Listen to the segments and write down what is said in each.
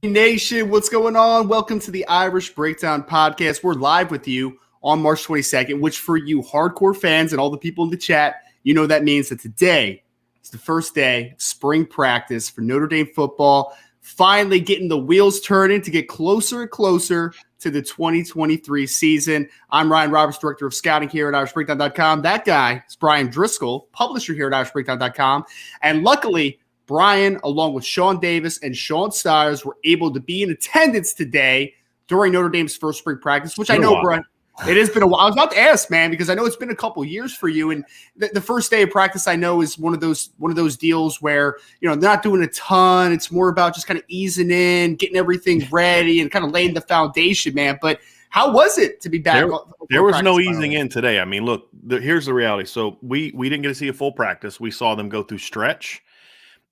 Nation, what's going on? Welcome to the Irish Breakdown Podcast. We're live with you on March 22nd, which for you hardcore fans and all the people in the chat, you know that means that today is the first day of spring practice for Notre Dame football, finally getting the wheels turning to get closer and closer to the 2023 season. I'm Ryan Roberts, Director of Scouting here at IrishBreakdown.com. That guy is Brian Driscoll, publisher here at IrishBreakdown.com. And luckily, Brian, along with Sean Davis and Sean Stiers, were able to be in attendance today during Notre Dame's first spring practice, which I know, Brian, it has been a while. I was about to ask, man, because I know it's been a couple years for you. And the first day of practice, I know, is one of those deals where, they're not doing a ton. It's more about just kind of easing in, getting everything ready, and kind of laying the foundation, man. But how was it to be back? There was no easing in today. I mean, look, here's the reality. So we didn't get to see a full practice. We saw them go through stretch.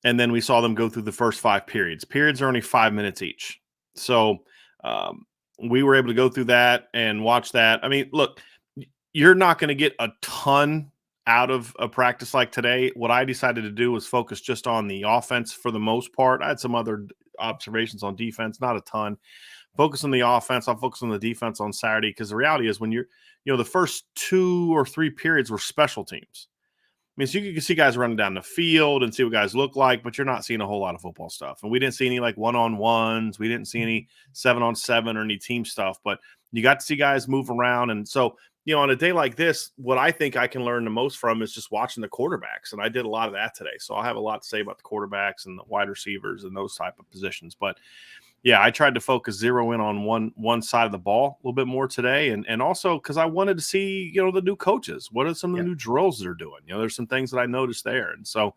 And then we saw them go through the first 5 periods. Periods are only 5 minutes each. So we were able to go through that and watch that. I mean, look, you're not going to get a ton out of a practice like today. What I decided to do was focus just on the offense for the most part. I had some other observations on defense, not a ton. Focus on the offense. I'll focus on the defense on Saturday because the reality is when the first 2 or 3 periods were special teams. I mean, so you can see guys running down the field and see what guys look like, but you're not seeing a whole lot of football stuff. And we didn't see any like one-on-ones. We didn't see any 7-on-7 or any team stuff, but you got to see guys move around. And so, on a day like this, what I think I can learn the most from is just watching the quarterbacks. And I did a lot of that today. So I'll have a lot to say about the quarterbacks and the wide receivers and those type of positions. But yeah, I tried to zero in on one side of the ball a little bit more today. And also because I wanted to see, the new coaches. What are some of the new drills they're doing? There's some things that I noticed there. And so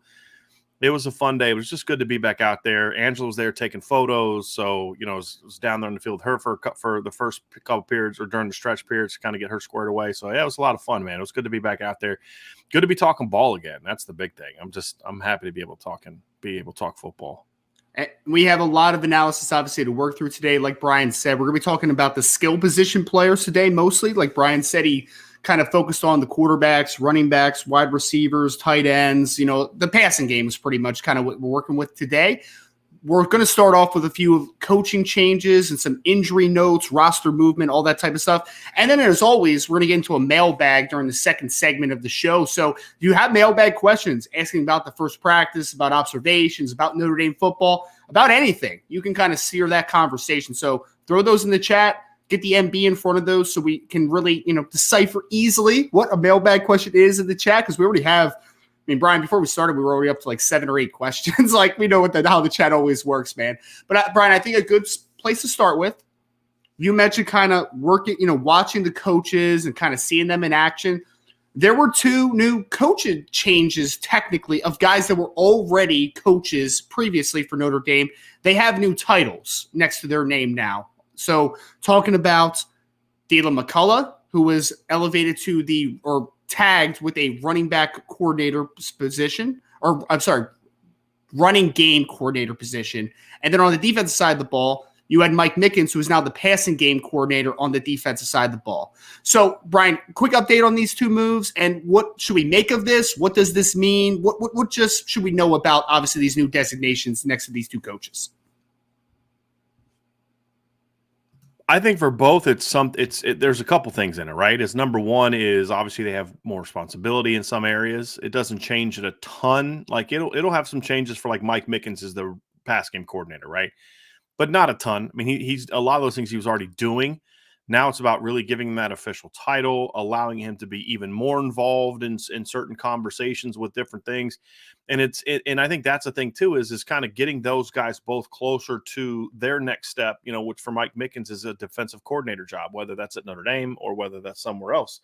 it was a fun day. It was just good to be back out there. Angela was there taking photos. So, I was down there in the field with her for the first couple periods or during the stretch periods to kind of get her squared away. So, yeah, it was a lot of fun, man. It was good to be back out there. Good to be talking ball again. That's the big thing. I'm happy to be able to talk football. We have a lot of analysis, obviously, to work through today. Like Brian said, we're going to be talking about the skill position players today mostly. Like Brian said, he kind of focused on the quarterbacks, running backs, wide receivers, tight ends. The passing game is pretty much kind of what we're working with today. We're going to start off with a few coaching changes and some injury notes, roster movement, all that type of stuff. And then, as always, we're going to get into a mailbag during the second segment of the show. So if you have mailbag questions asking about the first practice, about observations, about Notre Dame football, about anything, you can kind of steer that conversation. So throw those in the chat. Get the MB in front of those so we can really, decipher easily what a mailbag question is in the chat, because we already have – Brian, before we started, we were already up to like 7 or 8 questions. Like, we know how the chat always works, man. But Brian, I think a good place to start with, you mentioned kind of working, watching the coaches and kind of seeing them in action. There were 2 new coaching changes, technically, of guys that were already coaches previously for Notre Dame. They have new titles next to their name now. So talking about Dylan McCullough, who was elevated to tagged with a running back coordinator position, or I'm sorry, running game coordinator position. And then on the defensive side of the ball, you had Mike Mickens, who is now the passing game coordinator on the defensive side of the ball. So, Brian, quick update on these 2 moves, and what should we make of this? What does this mean? What just should we know about, obviously, these new designations next to these 2 coaches? I think for both, there's a couple things in it, right? Number one is obviously they have more responsibility in some areas. It doesn't change it a ton. Like it'll have some changes for like Mike Mickens is the pass game coordinator, right? But not a ton. I mean, he's a lot of those things he was already doing. Now it's about really giving him that official title, allowing him to be even more involved in certain conversations with different things. And and I think that's the thing too, is kind of getting those guys both closer to their next step, which for Mike Mickens is a defensive coordinator job, whether that's at Notre Dame or whether that's somewhere else.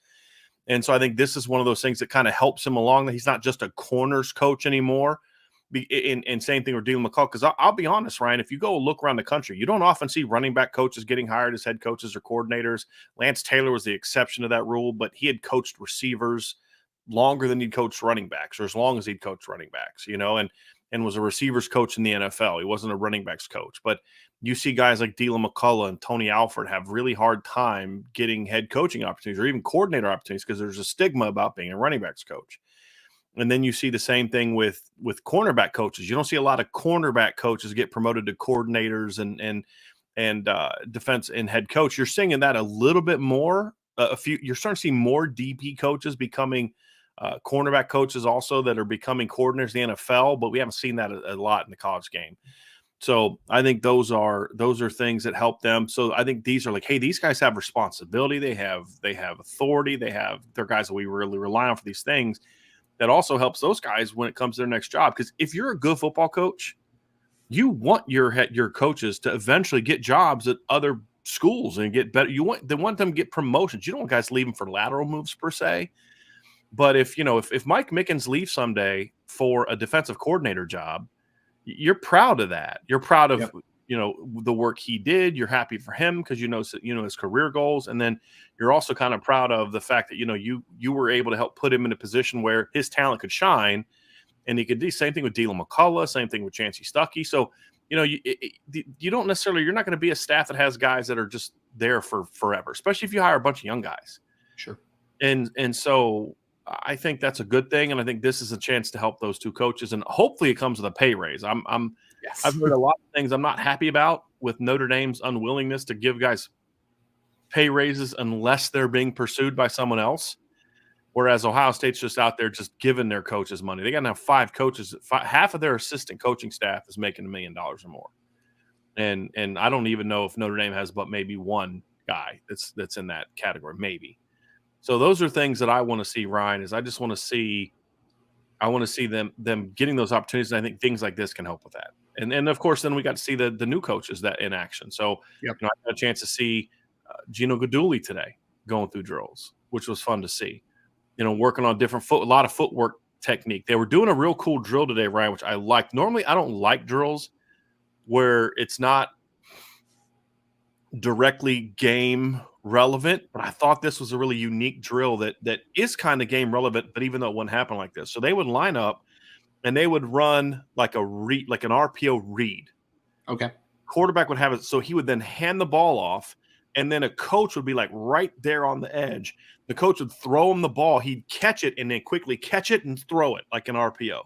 And so I think this is one of those things that kind of helps him along, that he's not just a corners coach anymore. And same thing with Dylan McCullough, because I'll be honest, Ryan, if you go look around the country, you don't often see running back coaches getting hired as head coaches or coordinators. Lance Taylor was the exception to that rule, but he had coached receivers longer than he'd coached running backs, or as long as he'd coached running backs, and was a receivers coach in the NFL. He wasn't a running backs coach. But you see guys like Dylan McCullough and Tony Alford have really hard time getting head coaching opportunities or even coordinator opportunities because there's a stigma about being a running backs coach. And then you see the same thing with cornerback coaches. You don't see a lot of cornerback coaches get promoted to coordinators and defense and head coach. You're seeing that a little bit more. You're starting to see more DP coaches becoming cornerback coaches also that are becoming coordinators in the NFL, but we haven't seen that a lot in the college game. So I think those are things that help them. So I think these are like, hey, these guys have responsibility. They have authority. They're guys that we really rely on for these things. That also helps those guys when it comes to their next job. Because if you're a good football coach, you want your coaches to eventually get jobs at other schools and get better. They want them to get promotions. You don't want guys leaving for lateral moves per se. But if Mike Mickens leaves someday for a defensive coordinator job, you're proud of that. You're proud of the work he did. You're happy for him because his career goals, and then you're also kind of proud of the fact that you were able to help put him in a position where his talent could shine, and he could do same thing with Dylan McCullough, same thing with Chancey Stuckey. So you don't necessarily, you're not going to be a staff that has guys that are just there for forever, especially if you hire a bunch of young guys. Sure. And so I think that's a good thing, and I think this is a chance to help those two coaches, and hopefully it comes with a pay raise. Yes. I've heard a lot of things I'm not happy about with Notre Dame's unwillingness to give guys pay raises unless they're being pursued by someone else, whereas Ohio State's just out there just giving their coaches money. They got to have 5 coaches. Half of their assistant coaching staff is making $1 million or more, and I don't even know if Notre Dame has but maybe one guy that's in that category, maybe. So those are things that I want to see, Ryan, is I want to see them getting those opportunities. And I think things like this can help with that. And of course, then we got to see the new coaches that in action. So yep. I had a chance to see Gino Guidugli today going through drills, which was fun to see, working on a lot of footwork technique. They were doing a real cool drill today, Ryan, which I liked. Normally I don't like drills where it's not directly game relevant, but I thought this was a really unique drill that is kind of game relevant, but even though it wouldn't happen like this. So they would line up and they would run like an RPO read. Okay. Quarterback would have it, so he would then hand the ball off, and then a coach would be like right there on the edge. The coach would throw him the ball, he'd catch it and then quickly catch it and throw it like an RPO.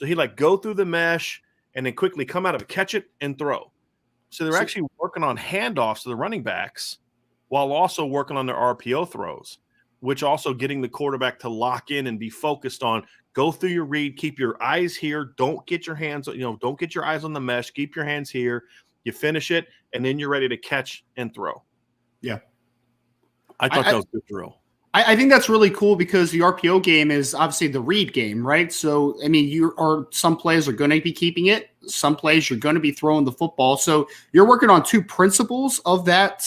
So he'd like go through the mesh and then quickly come out of it, catch it and throw. So they're actually working on handoffs to the running backs while also working on their RPO throws, which also getting the quarterback to lock in and be focused on go through your read, keep your eyes here, don't get your hands, don't get your eyes on the mesh, keep your hands here, you finish it, and then you're ready to catch and throw. Yeah. I thought that was a good drill. I think that's really cool because the RPO game is obviously the read game, right? So, I mean, some plays are going to be keeping it. Some plays you're going to be throwing the football. So you're working on 2 principles of that,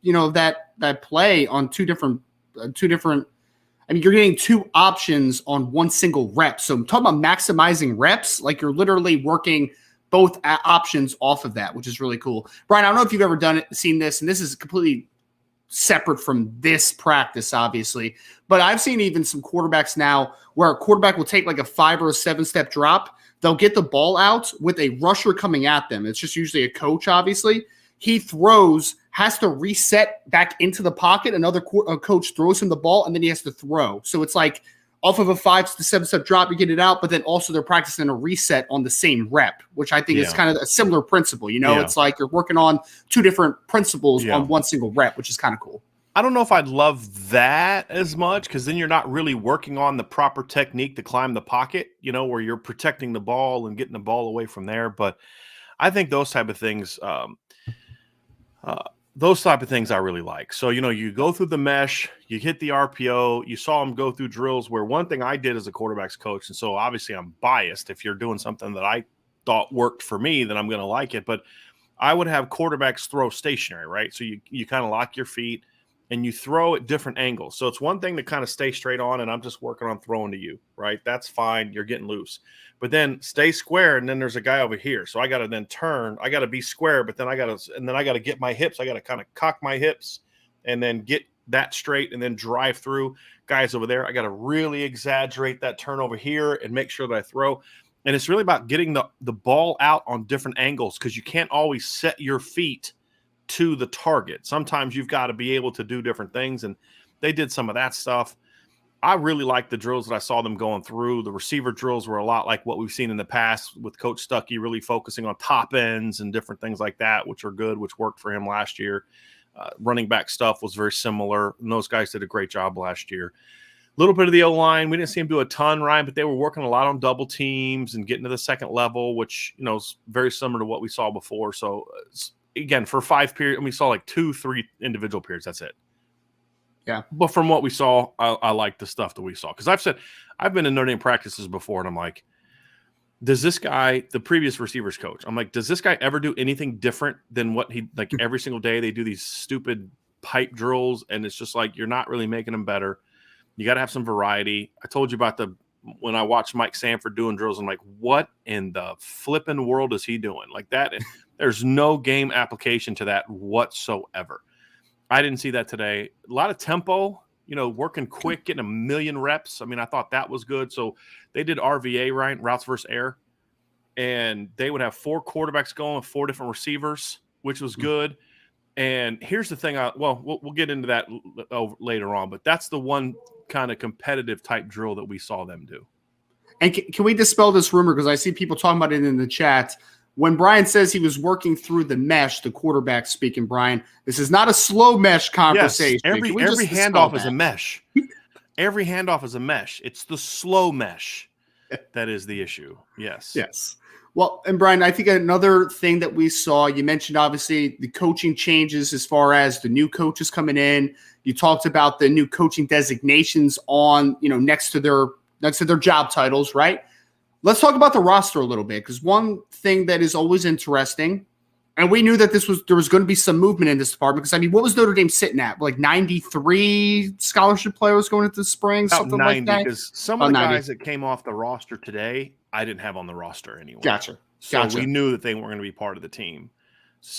that play on two different, I mean, you're getting 2 options on one single rep. So I'm talking about maximizing reps, like you're literally working both options off of that, which is really cool. Brian, I don't know if you've ever seen this, and this is completely separate from this practice, obviously, but I've seen even some quarterbacks now where a quarterback will take like a 5 or a 7-step drop. They'll get the ball out with a rusher coming at them. It's just usually a coach, obviously. He throws, has to reset back into the pocket. Another coach throws him the ball, and then he has to throw. So it's like off of a 5 to 7-step drop, you get it out, but then also they're practicing a reset on the same rep, which I think is kind of a similar principle. It's like you're working on 2 different principles on one single rep, which is kind of cool. I don't know if I'd love that as much because then you're not really working on the proper technique to climb the pocket, where you're protecting the ball and getting the ball away from there. But I think those type of things I really like. So, you go through the mesh, you hit the RPO, you saw them go through drills where one thing I did as a quarterback's coach, and so obviously I'm biased. If you're doing something that I thought worked for me, then I'm going to like it. But I would have quarterbacks throw stationary, right? So you kind of lock your feet and you throw at different angles. So it's one thing to kind of stay straight on and I'm just working on throwing to you, right? That's fine. You're getting loose. But then stay square, and then there's a guy over here. So I got to then turn. I got to be square, but then I got to get my hips. I got to kind of cock my hips and then get that straight and then drive through guys over there. I got to really exaggerate that turn over here and make sure that I throw. And it's really about getting the ball out on different angles because you can't always set your feet to the target. Sometimes you've got to be able to do different things, and they did some of that stuff. I really like the drills that I saw them going through. The receiver drills were a lot like what we've seen in the past with Coach Stuckey really focusing on top ends and different things like that, which are good, which worked for him last year. Running back stuff was very similar, and those guys did a great job last year. A little bit of the O-line, we didn't see them do a ton, Ryan, but they were working a lot on double teams and getting to the second level, which, is very similar to what we saw before. So, again, for 5 periods, we saw like 2-3 individual periods. That's it. Yeah. But from what we saw, I like the stuff that we saw. Because I've been in Notre Dame practices before, and I'm like, does this guy, the previous receivers coach, I'm like, does this guy ever do anything different than what he, like every single day they do these stupid pipe drills, and it's just like you're not really making them better. You got to have some variety. I told you about when I watched Mike Sanford doing drills, I'm like, what in the flipping world is he doing? Like that, there's no game application to that whatsoever. I didn't see that today. A lot of tempo, working quick, getting a million reps. I mean, I thought that was good. So they did RVA, right? Routes versus air. And they would have 4 quarterbacks going with 4 different receivers, which was good. And here's the thing. We'll get into that later on, but that's the one kind of competitive type drill that we saw them do. And can we dispel this rumor? Because I see people talking about it in the chat. When Brian says he was working through the mesh, the quarterback speaking, Brian, this is not a slow mesh conversation. Yes, every handoff is a mesh. Every handoff is a mesh. It's the slow mesh that is the issue. Yes. Yes. Well, and Brian, I think another thing that we saw, you mentioned obviously the coaching changes as far as the new coaches coming in. You talked about the new coaching designations on, next to their job titles, right? Let's talk about the roster a little bit, because one thing that is always interesting, and we knew that there was going to be some movement in this department, because what was Notre Dame sitting at? Like 93 scholarship players going into the spring, about something 90, like that. Because some of the guys that came off the roster today, I didn't have on the roster anyway. Gotcha. We knew that they weren't going to be part of the team.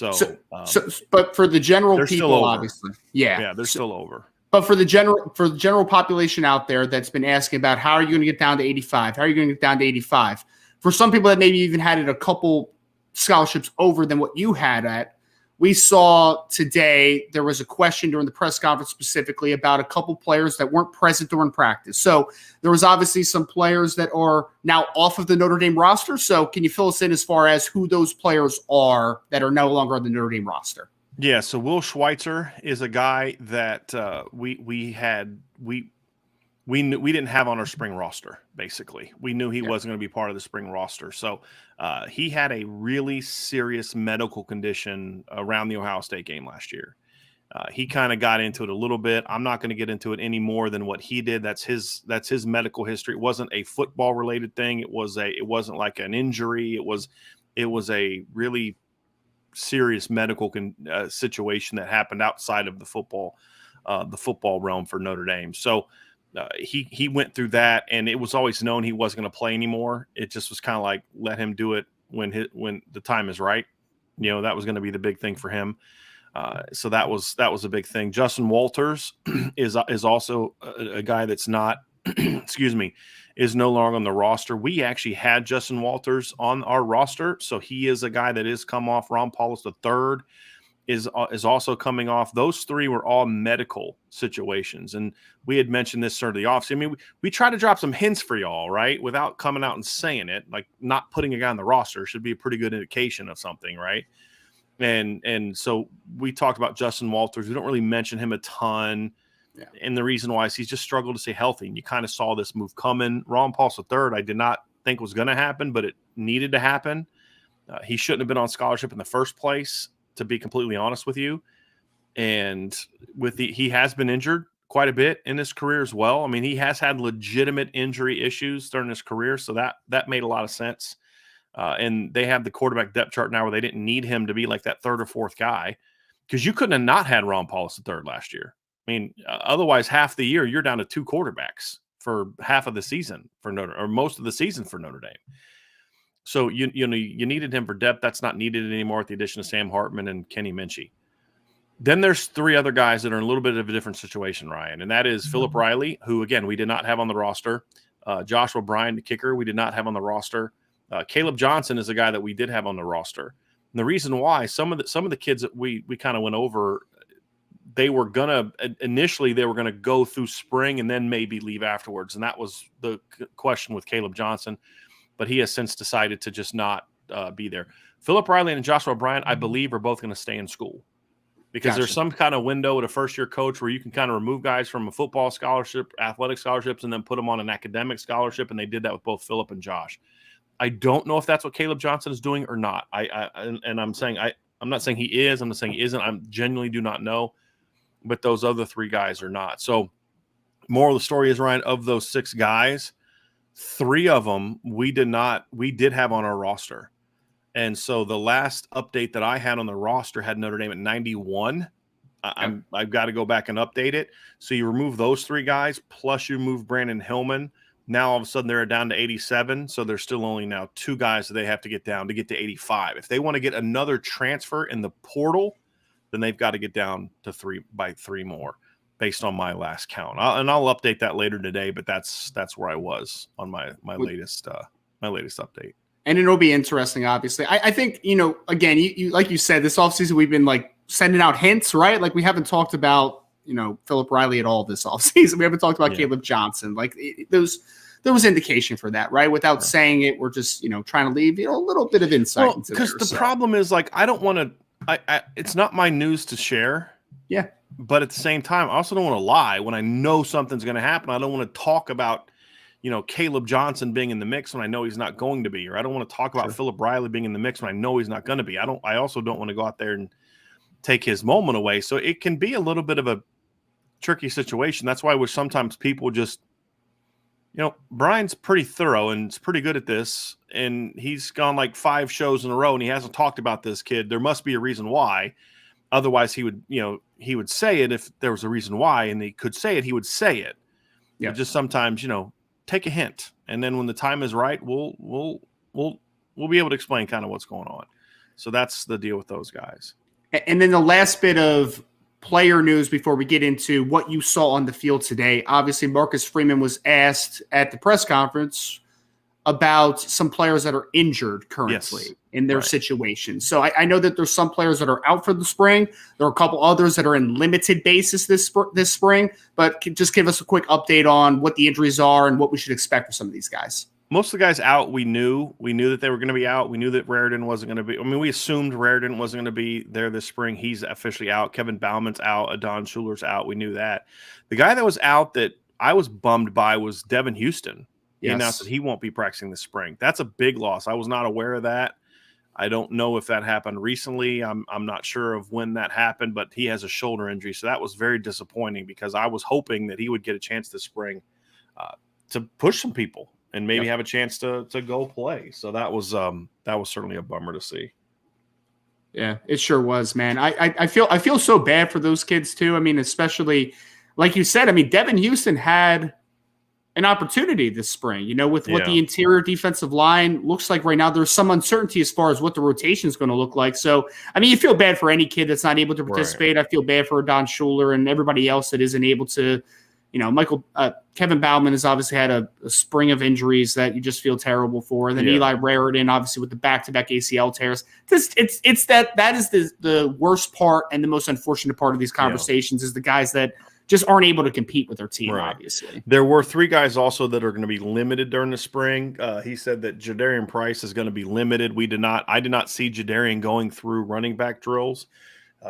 But for the general people, obviously, yeah, they're still over. But for the general population out there that's been asking about how are you going to get down to 85? How are you going to get down to 85? For some people that maybe even had it a couple scholarships over than what you had at, we saw today there was a question during the press conference specifically about a couple players that weren't present during practice. So there was obviously some players that are now off of the Notre Dame roster. So can you fill us in as far as who those players are that are no longer on the Notre Dame roster? Yeah, so Will Schweitzer is a guy that we didn't have on our spring roster. Basically, we knew he wasn't going to be part of the spring roster. So he had a really serious medical condition around the Ohio State game last year. He kind of got into it a little bit. I'm not going to get into it any more than what he did. That's his medical history. It wasn't a football related thing. It wasn't like an injury. It was a really serious medical situation that happened outside of the football realm for Notre Dame. So he went through that, and it was always known he wasn't going to play anymore. It just was kind of like, let him do it when the time is right. That was going to be the big thing for him. So that was a big thing. Justin Walters is also a guy that's not, excuse me, is no longer on the roster. We actually had Justin Walters on our roster, so he is a guy that is come off. Ron Paulus III is also coming off. Those 3 were all medical situations, and we had mentioned this sort of the offseason. I mean, we try to drop some hints for y'all, right, without coming out and saying it. Like, not putting a guy on the roster should be a pretty good indication of something, right? And so we talked about Justin Walters. We don't really mention him a ton. Yeah. And the reason why is he's just struggled to stay healthy. And you kind of saw this move coming. Ron Paulus III, I did not think was going to happen, but it needed to happen. He shouldn't have been on scholarship in the first place, to be completely honest with you. And he has been injured quite a bit in his career as well. I mean, he has had legitimate injury issues during his career, so that made a lot of sense. And they have the quarterback depth chart now where they didn't need him to be like that 3rd or 4th guy, because you couldn't have not had Ron Paulus III last year. I mean, otherwise, half the year you're down to 2 quarterbacks for half of the season most of the season for Notre Dame. So you needed him for depth. That's not needed anymore with the addition of Sam Hartman and Kenny Minchy. Then there's 3 other guys that are in a little bit of a different situation, Ryan, and that is Philip Riley, who again we did not have on the roster. Joshua Bryan, the kicker, we did not have on the roster. Caleb Johnson is a guy that we did have on the roster. And the reason why some of the kids that we kind of went over, they were gonna initially go through spring and then maybe leave afterwards, and that was the question with Caleb Johnson. But he has since decided to just not be there. Philip Riley and Joshua Bryant, I believe, are both going to stay in school because there's some kind of window at a first-year coach where you can kind of remove guys from a football scholarship, athletic scholarships, and then put them on an academic scholarship, and they did that with both Philip and Josh. I don't know if that's what Caleb Johnson is doing or not. I'm not saying he is. I'm not saying he isn't. I genuinely do not know. But those other 3 guys are not. So, moral of the story is, Ryan, of those 6 guys, 3 of them we did have on our roster. And so the last update that I had on the roster had Notre Dame at 91. I've got to go back and update it. So you remove those 3 guys, plus you move Brandon Hillman. Now all of a sudden they're down to 87. So there's still only now 2 guys that they have to get down to get to 85. If they want to get another transfer in the portal, then they've got to get down to 3 more based on my last count. I'll update that later today, but that's where I was on my latest update. And it'll be interesting, obviously. I think, again, you like you said, this offseason we've been like sending out hints, right? Like we haven't talked about, Philip Riley at all this offseason. We haven't talked about Caleb Johnson. Like there was indication for that, right? Without saying it, we're just, trying to leave, a little bit of insight into because the problem is like, I don't want to, it's not my news to share. Yeah. But at the same time, I also don't want to lie when I know something's going to happen. I don't want to talk about, Caleb Johnson being in the mix when I know he's not going to be, or I don't want to talk about Philip Riley being in the mix when I know he's not going to be. I also don't want to go out there and take his moment away. So it can be a little bit of a tricky situation. That's why sometimes people just, Brian's pretty thorough and is pretty good at this. And he's gone like 5 shows in a row and he hasn't talked about this kid. There must be a reason why. Otherwise he would say it if there was a reason why, and he could say it, he would say it. Yeah. Just sometimes, take a hint, and then when the time is right, we'll be able to explain kind of what's going on. So that's the deal with those guys. And then the last bit of player news before we get into what you saw on the field today. Obviously, Marcus Freeman was asked at the press conference about some players that are injured currently in their situation. So I know that there's some players that are out for the spring. There are a couple others that are in limited basis this spring, but just give us a quick update on what the injuries are and what we should expect for some of these guys. Most of the guys out, we knew that they were going to be out. We knew that Raritan wasn't going to be. I mean, we assumed Raritan wasn't going to be there this spring. He's officially out. Kevin Bauman's out. Adon Schuler's out. We knew that. The guy that was out that I was bummed by was Devin Houston. He announced that he won't be practicing this spring. That's a big loss. I was not aware of that. I don't know if that happened recently. I'm not sure of when that happened, but he has a shoulder injury. So that was very disappointing because I was hoping that he would get a chance this spring to push some people and maybe have a chance to go play. So that was certainly a bummer to see. Yeah, it sure was, man. I feel so bad for those kids too. I mean, especially like you said, I mean, Devin Houston had an opportunity this spring, with what the interior defensive line looks like right now. There's some uncertainty as far as what the rotation is going to look like. So, I mean, you feel bad for any kid that's not able to participate. Right. I feel bad for Don Schuler and everybody else that isn't able to, Kevin Bauman has obviously had a spring of injuries that you just feel terrible for. And then Eli Raritan, obviously with the back-to-back ACL tears. It's that is the worst part and the most unfortunate part of these conversations is the guys that just aren't able to compete with their team, obviously. There were 3 guys also that are going to be limited during the spring. He said that Jadarian Price is going to be limited. I did not see Jadarian going through running back drills.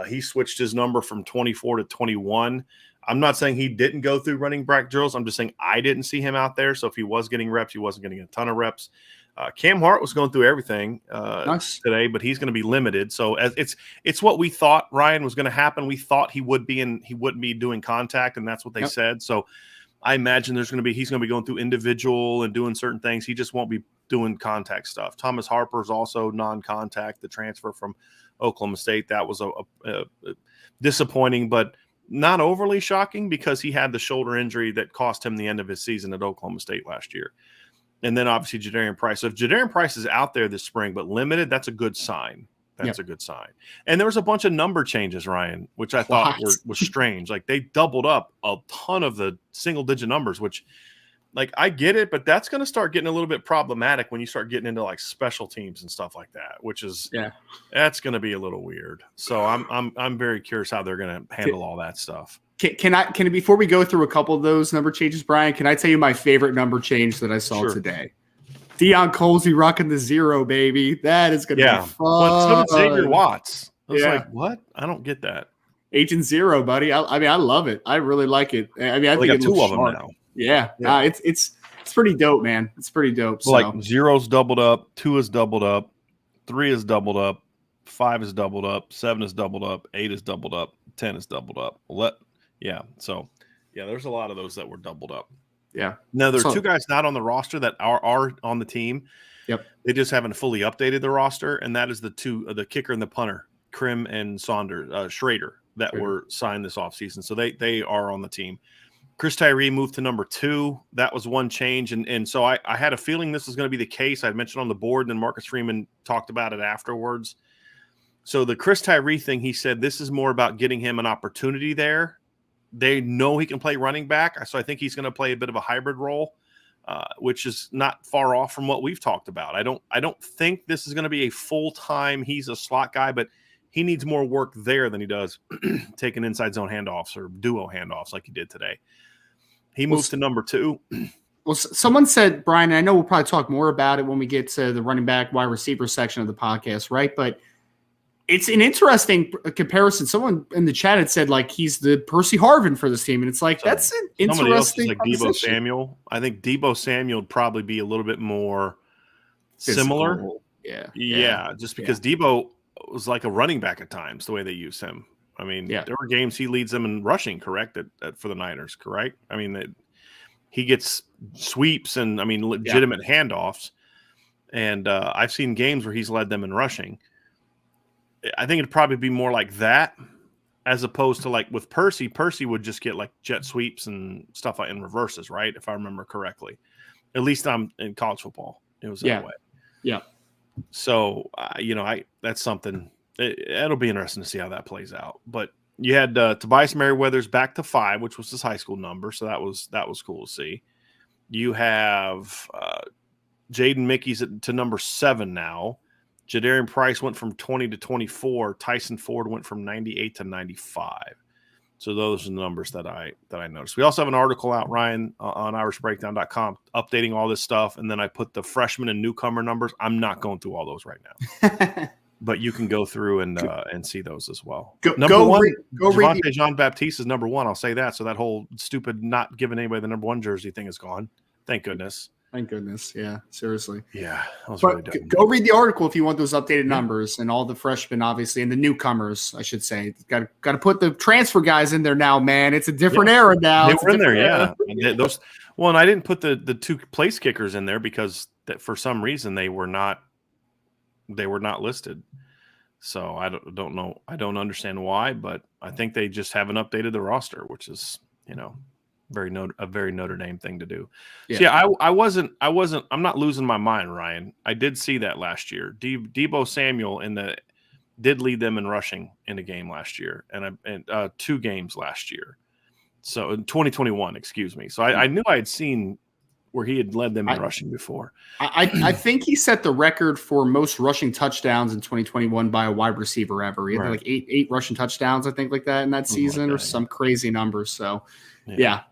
He switched his number from 24 to 21. I'm not saying he didn't go through running back drills. I'm just saying I didn't see him out there. So if he was getting reps, he wasn't getting a ton of reps. Cam Hart was going through everything today, but he's going to be limited. So it's what we thought Ryan was going to happen. We thought he would be, and he wouldn't be doing contact, and that's what they said. So I imagine he's going to be going through individual and doing certain things. He just won't be doing contact stuff. Thomas Harper's also non-contact. The transfer from Oklahoma State, that was a disappointing, but not overly shocking because he had the shoulder injury that cost him the end of his season at Oklahoma State last year. And then obviously Jadarian Price. So if Jadarian Price is out there this spring but limited, that's a good sign. That's a good sign. And there was a bunch of number changes, Ryan, which I thought was strange. Like they doubled up a ton of the single-digit numbers, which Like, I get it, but that's going to start getting a little bit problematic when you start getting into like special teams and stuff like that, which is that's going to be a little weird. So I'm very curious how they're going to handle all that stuff. Can I before we go through a couple of those number changes, Brian? Can I tell you my favorite number change that I saw today? Deion Colsey rocking the 0, baby. That is going to be fun. But so did Xavier Watts. I was like, what? I don't get that. Agent 0, buddy. I mean, I love it. I really like it. I mean, I think got 2 of them now. Yeah. It's pretty dope, man. It's pretty dope. So. Like 0's doubled up, 2 is doubled up, 3 is doubled up, 5 is doubled up, 7 is doubled up, 8 is doubled up, 10 is doubled up. So there's a lot of those that were doubled up. Yeah. Now there are 2 guys not on the roster that are on the team. Yep. They just haven't fully updated the roster, and that is the kicker and the punter, Krim and Schrader, that were signed this offseason. So they are on the team. Chris Tyree moved to number 2. That was one change. And so I had a feeling this was going to be the case. I mentioned on the board, and then Marcus Freeman talked about it afterwards. So the Chris Tyree thing, he said this is more about getting him an opportunity there. They know he can play running back. So I think he's going to play a bit of a hybrid role, which is not far off from what we've talked about. I don't think this is going to be a full-time, he's a slot guy, but he needs more work there than he does taking inside zone handoffs or duo handoffs like he did today. He moves to number 2. Well, someone said, Brian, and I know we'll probably talk more about it when we get to the running back, wide receiver section of the podcast, right? But it's an interesting comparison. Someone in the chat had said, like, he's the Percy Harvin for this team. And it's like, that's an interesting like Deebo Samuel. I think Deebo Samuel would probably be a little bit more similar. Yeah. Just because Deebo was like a running back at times, the way they use him. I mean, there were games he leads them in rushing, correct, for the Niners, correct? I mean, he gets sweeps and, I mean, legitimate handoffs. And I've seen games where he's led them in rushing. I think it'd probably be more like that as opposed to like with Percy. Percy would just get like jet sweeps and stuff like in reverses, right? If I remember correctly. At least I'm in college football. It was that way. Yeah. So, that's something. It'll be interesting to see how that plays out. But you had Tobias Merriweather's back to 5, which was his high school number, so that was cool to see. You have Jaden Mickey's to number 7 now. Jadarian Price went from 20 to 24. Tyson Ford went from 98 to 95. So those are the numbers that I noticed. We also have an article out, Ryan, on irishbreakdown.com updating all this stuff, and then I put the freshman and newcomer numbers. I'm not going through all those right now. But you can go through and see those as well. Number 1, Javonte Jean-Baptiste is number 1. I'll say that. So that whole stupid not giving anybody the number 1 jersey thing is gone. Thank goodness. Thank goodness. Yeah, seriously. Yeah, that was really dumb. Go read the article if you want those updated numbers and all the freshmen, obviously, and the newcomers, I should say. Got to put the transfer guys in there now, man. It's a different era now. They were in there, and I didn't put the 2 place kickers in there because that for some reason they were not listed. So I don't know. I don't understand why, but I think they just haven't updated the roster, which is, a very Notre Dame thing to do. Yeah. So I'm not losing my mind, Ryan. I did see that last year. Deebo Samuel did lead them in rushing in a game last year and 2 games last year. So in 2021, excuse me. So I knew I had seen where he had led them in rushing before. I think he set the record for most rushing touchdowns in 2021 by a wide receiver ever. He had like eight rushing touchdowns, I think, like that in that season, or some crazy numbers. So, yeah.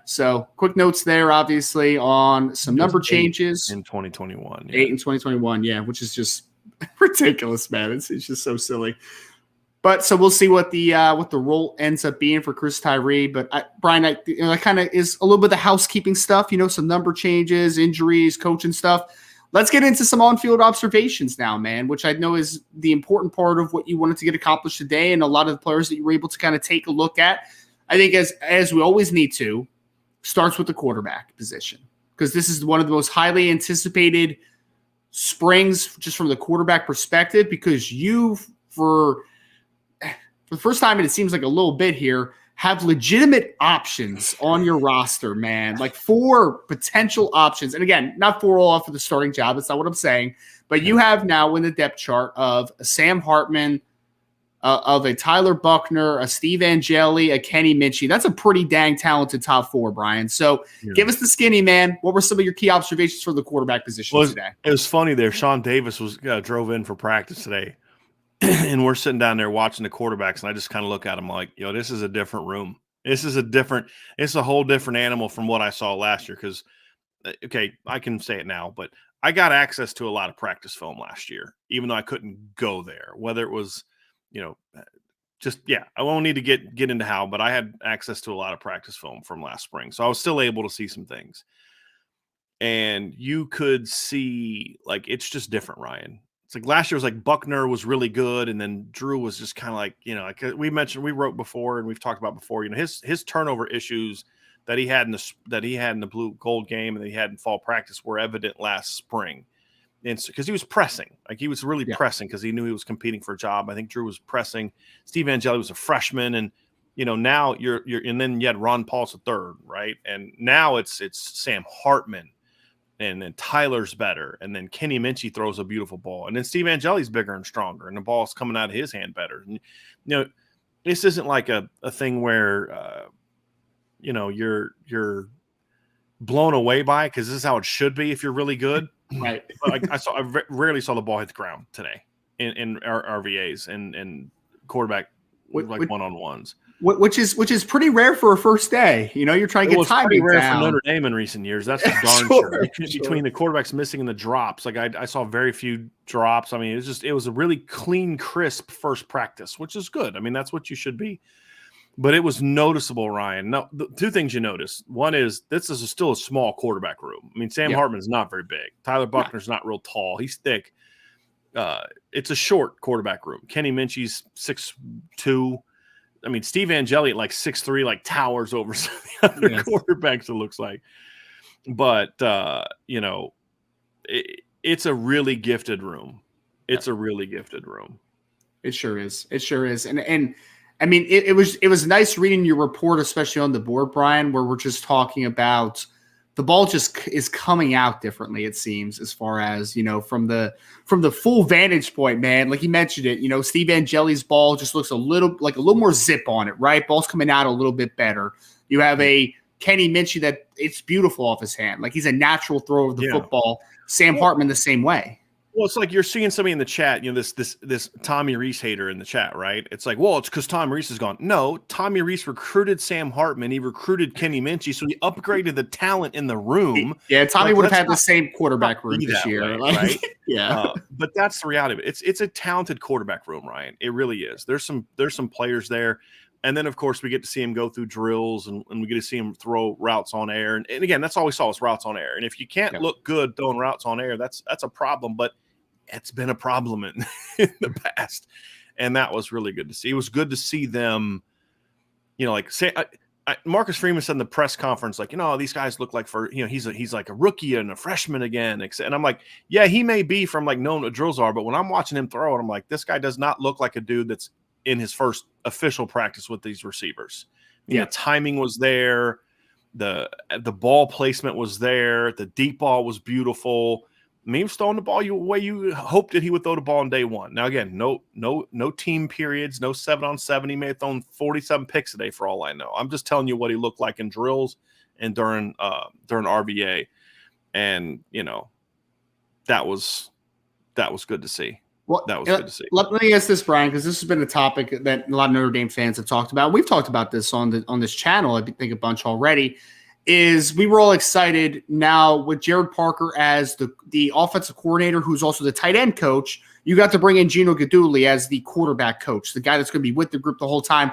So, quick notes there, obviously, on some number changes in 2021. 8 in 2021, which is just ridiculous, man. It's just so silly. But so we'll see what the role ends up being for Chris Tyree. But Brian, that kind of is a little bit of the housekeeping stuff, some number changes, injuries, coaching stuff. Let's get into some on-field observations now, man, which I know is the important part of what you wanted to get accomplished today, and a lot of the players that you were able to kind of take a look at. I think as we always need to, starts with the quarterback position, because this is one of the most highly anticipated springs just from the quarterback perspective, because you, for the first time, and it seems like a little bit here, have legitimate options on your roster, man. Like 4 potential options. And again, not 4 all for the starting job. That's not what I'm saying. But you have now in the depth chart of Sam Hartman, of a Tyler Buckner, a Steve Angeli, a Kenny Minchy. That's a pretty dang talented top four, Brian. So give us the skinny, man. What were some of your key observations for the quarterback position today? It was funny there. Sean Davis drove in for practice today, and we're sitting down there watching the quarterbacks, and I just kind of look at him like, this is a different room. It's a whole different animal from what I saw last year. Because, okay, I can say it now, but I got access to a lot of practice film last year, even though I couldn't go there, whether it was, I won't need to get into how, but I had access to a lot of practice film from last spring. So I was still able to see some things. And you could see, like, it's just different, Ryan. It's like last year was like Buckner was really good, and then Drew was just kind of like, like we wrote before and we've talked about before, his turnover issues that he had in the blue gold game and that he had in fall practice were evident last spring. And because he was pressing, like he was really pressing because he knew he was competing for a job. I think Drew was pressing. Steve Angeli was a freshman, and now you're and then you had Ron Paul's a third, right? And now it's Sam Hartman, and then Tyler's better, and then Kenny Minchy throws a beautiful ball, and then Steve Angeli's bigger and stronger, and the ball's coming out of his hand better. And this isn't like a thing where you're blown away by it, because this is how it should be if you're really good. Right. I rarely saw the ball hit the ground today in our RVAs and quarterback one-on-ones. Which is pretty rare for a first day. You're trying to get timing pretty rare down. for Notre Dame in recent years. That's for darn sure. Between the quarterbacks missing and the drops, like I saw very few drops. I mean, it was a really clean, crisp first practice, which is good. I mean, that's what you should be. But it was noticeable, Ryan. Now, the two things you notice. One is this is still a small quarterback room. I mean, Sam Hartman's not very big. Tyler Buckner's not real tall. He's thick. It's a short quarterback room. Kenny Minchy's 6'2". I mean, Steve Angeli at like 6'3", like towers over some of the other quarterbacks, it looks like. But, it's a really gifted room. It's a really gifted room. It sure is. It sure is. And I mean, it was nice reading your report, especially on the board, Brian, where we're just talking about the ball just is coming out differently, it seems, as far as, from the full vantage point, man. Like you mentioned it, Steve Angeli's ball just looks a little more zip on it, right? Ball's coming out a little bit better. You have a Kenny Minchy that it's beautiful off his hand. Like he's a natural thrower of the football. Sam Hartman the same way. Well, it's like you're seeing somebody in the chat, this Tommy Reese hater in the chat, right? It's like, well, it's because Tommy Reese is gone. No, Tommy Reese recruited Sam Hartman. He recruited Kenny Minchy, so he upgraded the talent in the room. Yeah, Tommy would have had the same quarterback room this year, right? Yeah, but that's the reality of it. It's a talented quarterback room, Ryan. It really is. There's some players there, and then of course we get to see him go through drills, and we get to see him throw routes on air. And again, that's all we saw was routes on air. And if you can't look good throwing routes on air, that's a problem. But it's been a problem in the past, and that was really good to see. It was good to see them, Marcus Freeman said in the press conference, like, these guys look like he's like a rookie and a freshman again. And I'm like, yeah, he may be from like knowing what drills are, but when I'm watching him throw it, I'm like, this guy does not look like a dude that's in his first official practice with these receivers. The timing was there. The ball placement was there. The deep ball was beautiful. He was throwing the ball the way you hoped that he would throw the ball on day one. Now, again, no team periods, no 7-on-7. He may have thrown 47 picks today for all I know. I'm just telling you what he looked like in drills and during RVA. And, that was good to see. Well, that was good to see. Let me ask this, Brian, because this has been a topic that a lot of Notre Dame fans have talked about. We've talked about this on this channel, I think, a bunch already. Is we were all excited now with Jared Parker as the offensive coordinator, who's also the tight end coach. You got to bring in Gino Guidugli as the quarterback coach, the guy that's going to be with the group the whole time.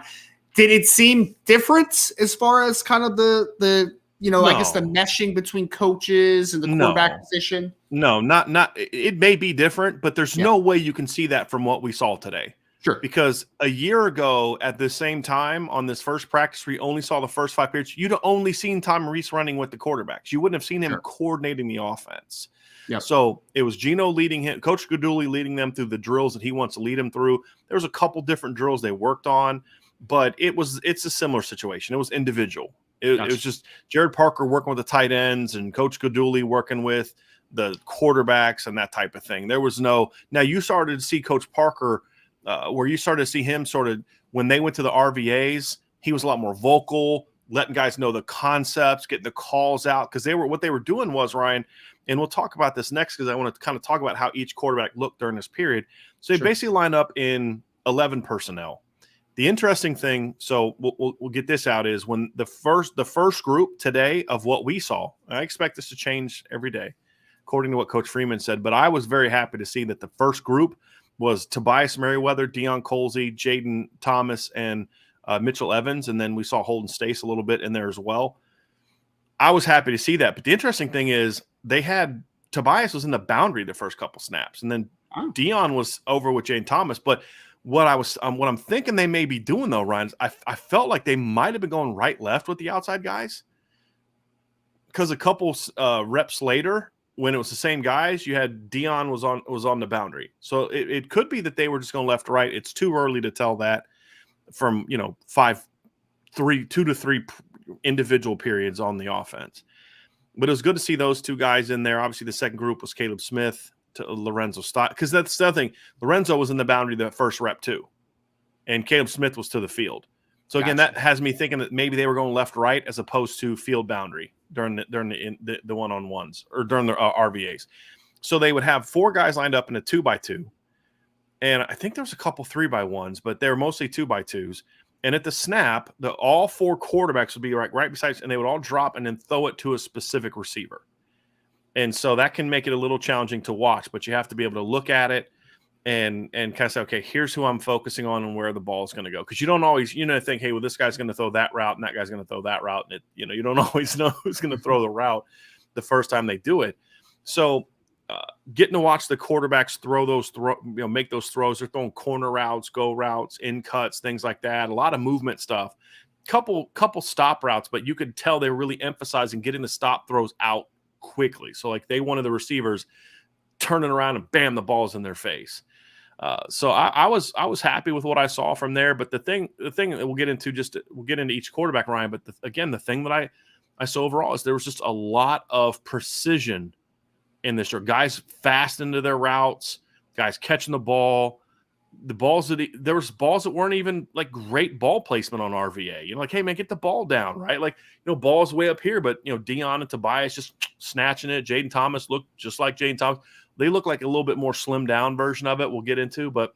Did it seem different as far as kind of the I guess the meshing between coaches and the quarterback position? No, not. It may be different, but there's no way you can see that from what we saw today. Sure. Because a year ago at the same time on this first practice, we only saw the first 5 periods. You'd only seen Tom Reese running with the quarterbacks. You wouldn't have seen him coordinating the offense. Yep. So it was Gino leading him, Coach Guidugli leading them through the drills that he wants to lead them through. There was a couple different drills they worked on, but it's a similar situation. It was individual. It was just Jared Parker working with the tight ends and Coach Guidugli working with the quarterbacks and that type of thing. There was now you started to see Coach Parker where you started to see him sort of when they went to the RVAs, he was a lot more vocal, letting guys know the concepts, getting the calls out, because what they were doing was, Ryan, and we'll talk about this next because I want to kind of talk about how each quarterback looked during this period. So they basically lined up in 11 personnel. The interesting thing, so we'll get this out, is when the first group today of what we saw, I expect this to change every day, according to what Coach Freeman said, but I was very happy to see that the first group was Tobias Merriweather, Deion Colsey, Jaden Thomas, and Mitchell Evans, and then we saw Holden Stace a little bit in there as well. I was happy to see that, but the interesting thing is they had Tobias was in the boundary the first couple snaps, and then Deion was over with Jaden Thomas. But what I'm thinking they may be doing though, Ryan, I felt like they might have been going right left with the outside guys, because a couple reps later, when it was the same guys, you had Deion was on the boundary. So it could be that they were just going left to right. It's too early to tell that from 2 to 3 individual periods on the offense. But it was good to see those two guys in there. Obviously, the second group was Caleb Smith to Lorenzo Stott, because that's the other thing. Lorenzo was in the boundary the first rep too, and Caleb Smith was to the field. So again, that has me thinking that maybe they were going left right as opposed to field boundary during the one-on-ones or during the RVAs. So they would have 4 guys lined up in a 2x2, and I think there was a couple 3x1s, but they were mostly 2x2s. And at the snap, all 4 quarterbacks would be right beside, and they would all drop and then throw it to a specific receiver. And so that can make it a little challenging to watch, but you have to be able to look at it and kind of say, okay, here's who I'm focusing on and where the ball is going to go. Because you don't always, think, hey, well, this guy's going to throw that route and that guy's going to throw that route. And you don't always know who's going to throw the route the first time they do it. So getting to watch the quarterbacks make those throws. They're throwing corner routes, go routes, in cuts, things like that. A lot of movement stuff. Couple stop routes, but you could tell they were really emphasizing getting the stop throws out quickly. So like they wanted the receivers turning around and bam, the ball's in their face. So I was happy with what I saw from there. But the thing that we'll get into each quarterback, Ryan. But the thing that I saw overall is there was just a lot of precision in this. Guys fast into their routes, guys catching the ball. There was balls that weren't even like great ball placement on RVA. Like, hey man, get the ball down, right? Like, ball's way up here, but Deion and Tobias just snatching it. Jaden Thomas looked just like Jaden Thomas. They look like a little bit more slimmed down version of it. We'll get into, but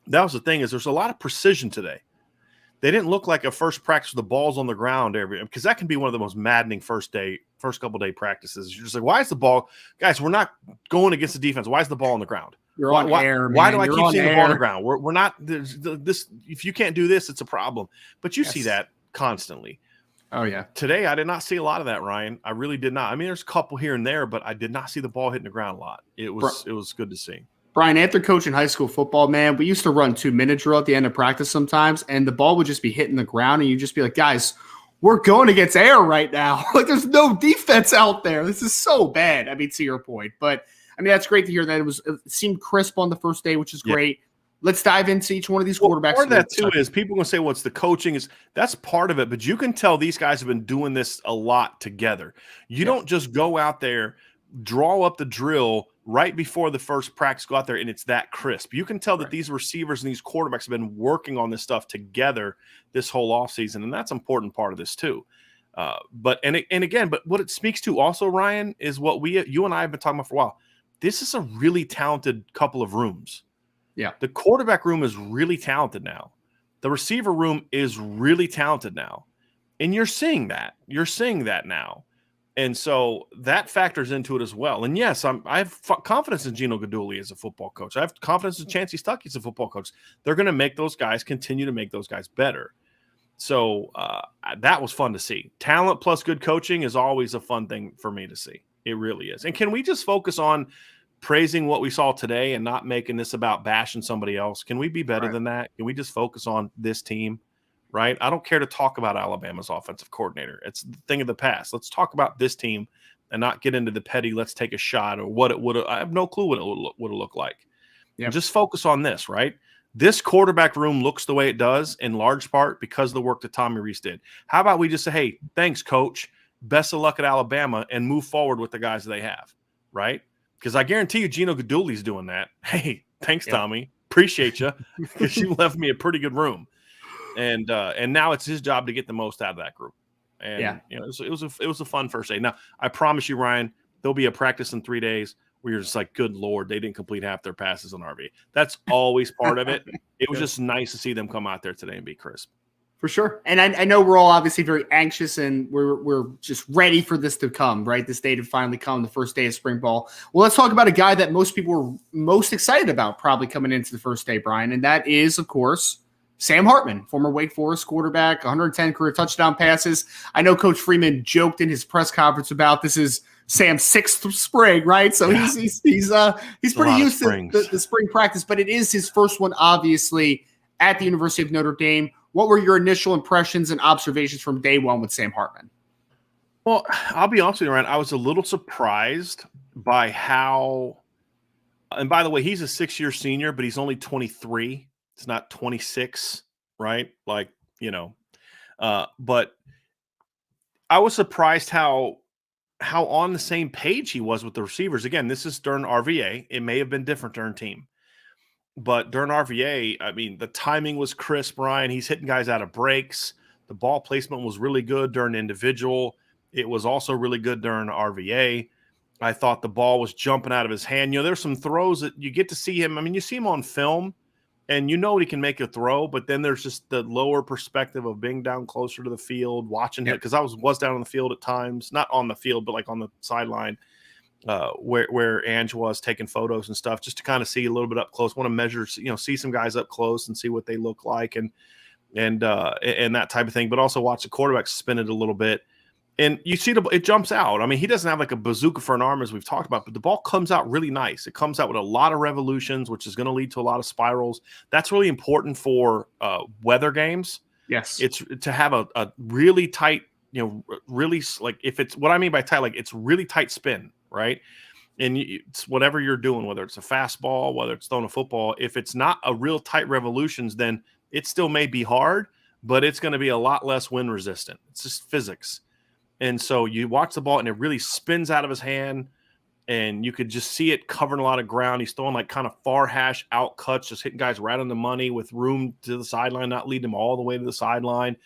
that was the thing, is there's a lot of precision today. They didn't look like a first practice with the balls on the ground because that can be one of the most maddening first couple day practices. You're just like, why is the ball, guys? We're not going against the defense. Why is the ball on the ground? You're on air. Why do I keep seeing the ball on the ground? We're not this. If you can't do this, it's a problem. But you see that constantly. Oh yeah. Today I did not see a lot of that, Ryan. I really did not. I mean, there's a couple here and there, but I did not see the ball hitting the ground a lot. It was good to see. Brian, after coaching high school football, man, we used to run 2-minute drill at the end of practice sometimes, and the ball would just be hitting the ground, and you'd just be like, guys, we're going against air right now. Like, there's no defense out there. This is so bad. I mean, to your point. But, I mean, that's great to hear that it seemed crisp on the first day, which is great. Let's dive into each one of these quarterbacks. Part of that, too, is people going to say, what's the coaching? That's part of it, but you can tell these guys have been doing this a lot together. You don't just go out there, draw up the drill right before the first practice, go out there, and it's that crisp. You can tell that these receivers and these quarterbacks have been working on this stuff together this whole offseason, and that's an important part of this too. But what it speaks to also, Ryan, is what you and I have been talking about for a while. This is a really talented couple of rooms. Yeah. The quarterback room is really talented now. The receiver room is really talented now. And you're seeing that. You're seeing that now. And so that factors into it as well. And yes, I have confidence in Gino Guidugli as a football coach. I have confidence in Chancey Stuckey as a football coach. They're going to continue to make those guys better. So that was fun to see. Talent plus good coaching is always a fun thing for me to see. It really is. And can we just focus on praising what we saw today and not making this about bashing somebody else? Can we be better than that? Can we just focus on this team? Right? I don't care to talk about Alabama's offensive coordinator. It's the thing of the past. Let's talk about this team and not get into the petty, let's take a shot, or what it would have. I have no clue what it would have looked like. Yeah. Just focus on this, right? This quarterback room looks the way it does in large part because of the work that Tommy Rees did. How about we just say, hey, thanks, coach. Best of luck at Alabama, and move forward with the guys they have, right? Because I guarantee you Gino Guidugli's doing that. Hey, thanks, Tommy. Appreciate you because you left me a pretty good room. And now it's his job to get the most out of that group. And you know, it was a fun first day. Now I promise you, Ryan, there'll be a practice in 3 days where you're just like, good Lord, they didn't complete half their passes on RV. That's always part of it. It was just nice to see them come out there today and be crisp. For sure. And I know we're all obviously very anxious and we're just ready for this to come, right? This day to finally come, the first day of spring ball. Well, let's talk about a guy that most people were most excited about probably coming into the first day, Brian. And that is, of course, Sam Hartman, former Wake Forest quarterback, 110 career touchdown passes. I know Coach Freeman joked in his press conference about this is Sam's sixth spring, right? So he's pretty used to the spring practice, but it is his first one, obviously, at the University of Notre Dame. What were your initial impressions and observations from day one with Sam Hartman? Well, I'll be honest with you, Ryan, I was a little surprised by how – and by the way, he's a 6-year senior, but he's only 23. It's not 26, right? Like, you know. But I was surprised how on the same page he was with the receivers. Again, this is during RVA. It may have been different during team. But during RVA, I mean, the timing was crisp, Ryan. He's hitting guys out of breaks. The ball placement was really good during individual. It was also really good during RVA. I thought the ball was jumping out of his hand. You know, there's some throws that you get to see him. I mean, you see him on film, and you know he can make a throw, but then there's just the lower perspective of being down closer to the field, watching him. Because I was down on the field at times, not on the field, but like on the sideline. Where Ange was taking photos and stuff, just to kind of see a little bit up close. Want to measure, you know, see some guys up close and see what they look like and that type of thing. But also watch the quarterback spin it a little bit, and you see it jumps out. I mean, he doesn't have like a bazooka for an arm as we've talked about, but the ball comes out really nice. It comes out with a lot of revolutions, which is going to lead to a lot of spirals. That's really important for weather games. Yes, it's to have a really tight, you know, really like if it's what I mean by tight, like it's really tight spin. Right. And it's whatever you're doing, whether it's a fastball, whether it's throwing a football, if it's not a real tight revolutions, then it still may be hard, but it's going to be a lot less wind resistant. It's just physics. And so you watch the ball and it really spins out of his hand and you could just see it covering a lot of ground. He's throwing like kind of far hash out cuts, just hitting guys right on the money with room to the sideline, not leading them all the way to the sideline.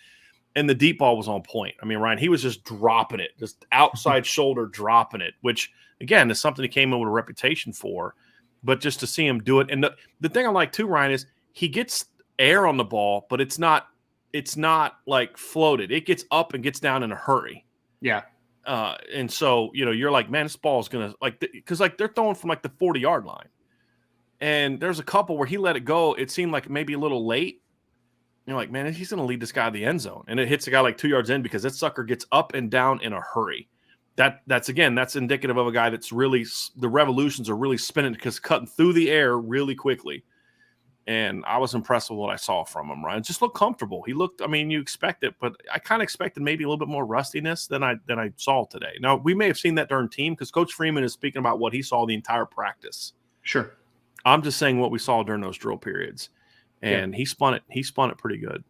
And the deep ball was on point. I mean, Ryan, he was just dropping it, just outside shoulder dropping it, which, again, is something he came in with a reputation for. But just to see him do it. And the thing I like, too, Ryan, is he gets air on the ball, but it's not like floated. It gets up and gets down in a hurry. Yeah. And so, you know, you're like, man, this ball is going to, like, because, like, they're throwing from, like, the 40-yard line. And there's a couple where he let it go. It seemed like maybe a little late. You're like, man, he's going to lead this guy to the end zone. And it hits a guy like 2 yards in because that sucker gets up and down in a hurry. That's indicative of a guy that's really – the revolutions are really spinning because cutting through the air really quickly. And I was impressed with what I saw from him, Ryan. Just looked comfortable. He looked – I mean, you expect it, but I kind of expected maybe a little bit more rustiness than I saw today. Now, we may have seen that during team because Coach Freeman is speaking about what he saw the entire practice. Sure. I'm just saying what we saw during those drill periods. And he spun it pretty good.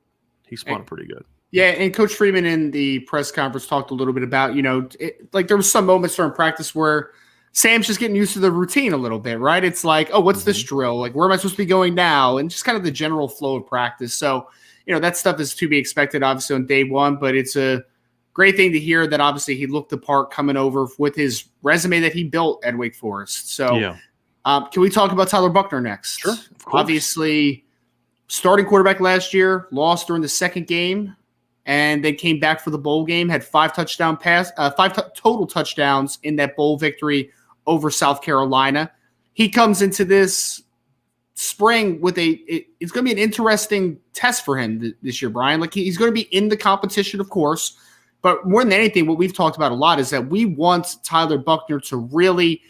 Yeah, and Coach Freeman in the press conference talked a little bit about, you know, like there was some moments during practice where Sam's just getting used to the routine a little bit, right? It's like, oh, what's this drill? Like, where am I supposed to be going now? And just kind of the general flow of practice. So, you know, that stuff is to be expected, obviously, on day one, but it's a great thing to hear that obviously he looked the part coming over with his resume that he built at Wake Forest. So can we talk about Tyler Buchner next? Sure, of course. Obviously, starting quarterback last year, lost during the second game, and then came back for the bowl game, had five total touchdowns in that bowl victory over South Carolina. He comes into this spring with it's going to be an interesting test for him this year, Brian. Like he's going to be in the competition, of course, but more than anything, what we've talked about a lot is that we want Tyler Buchner to really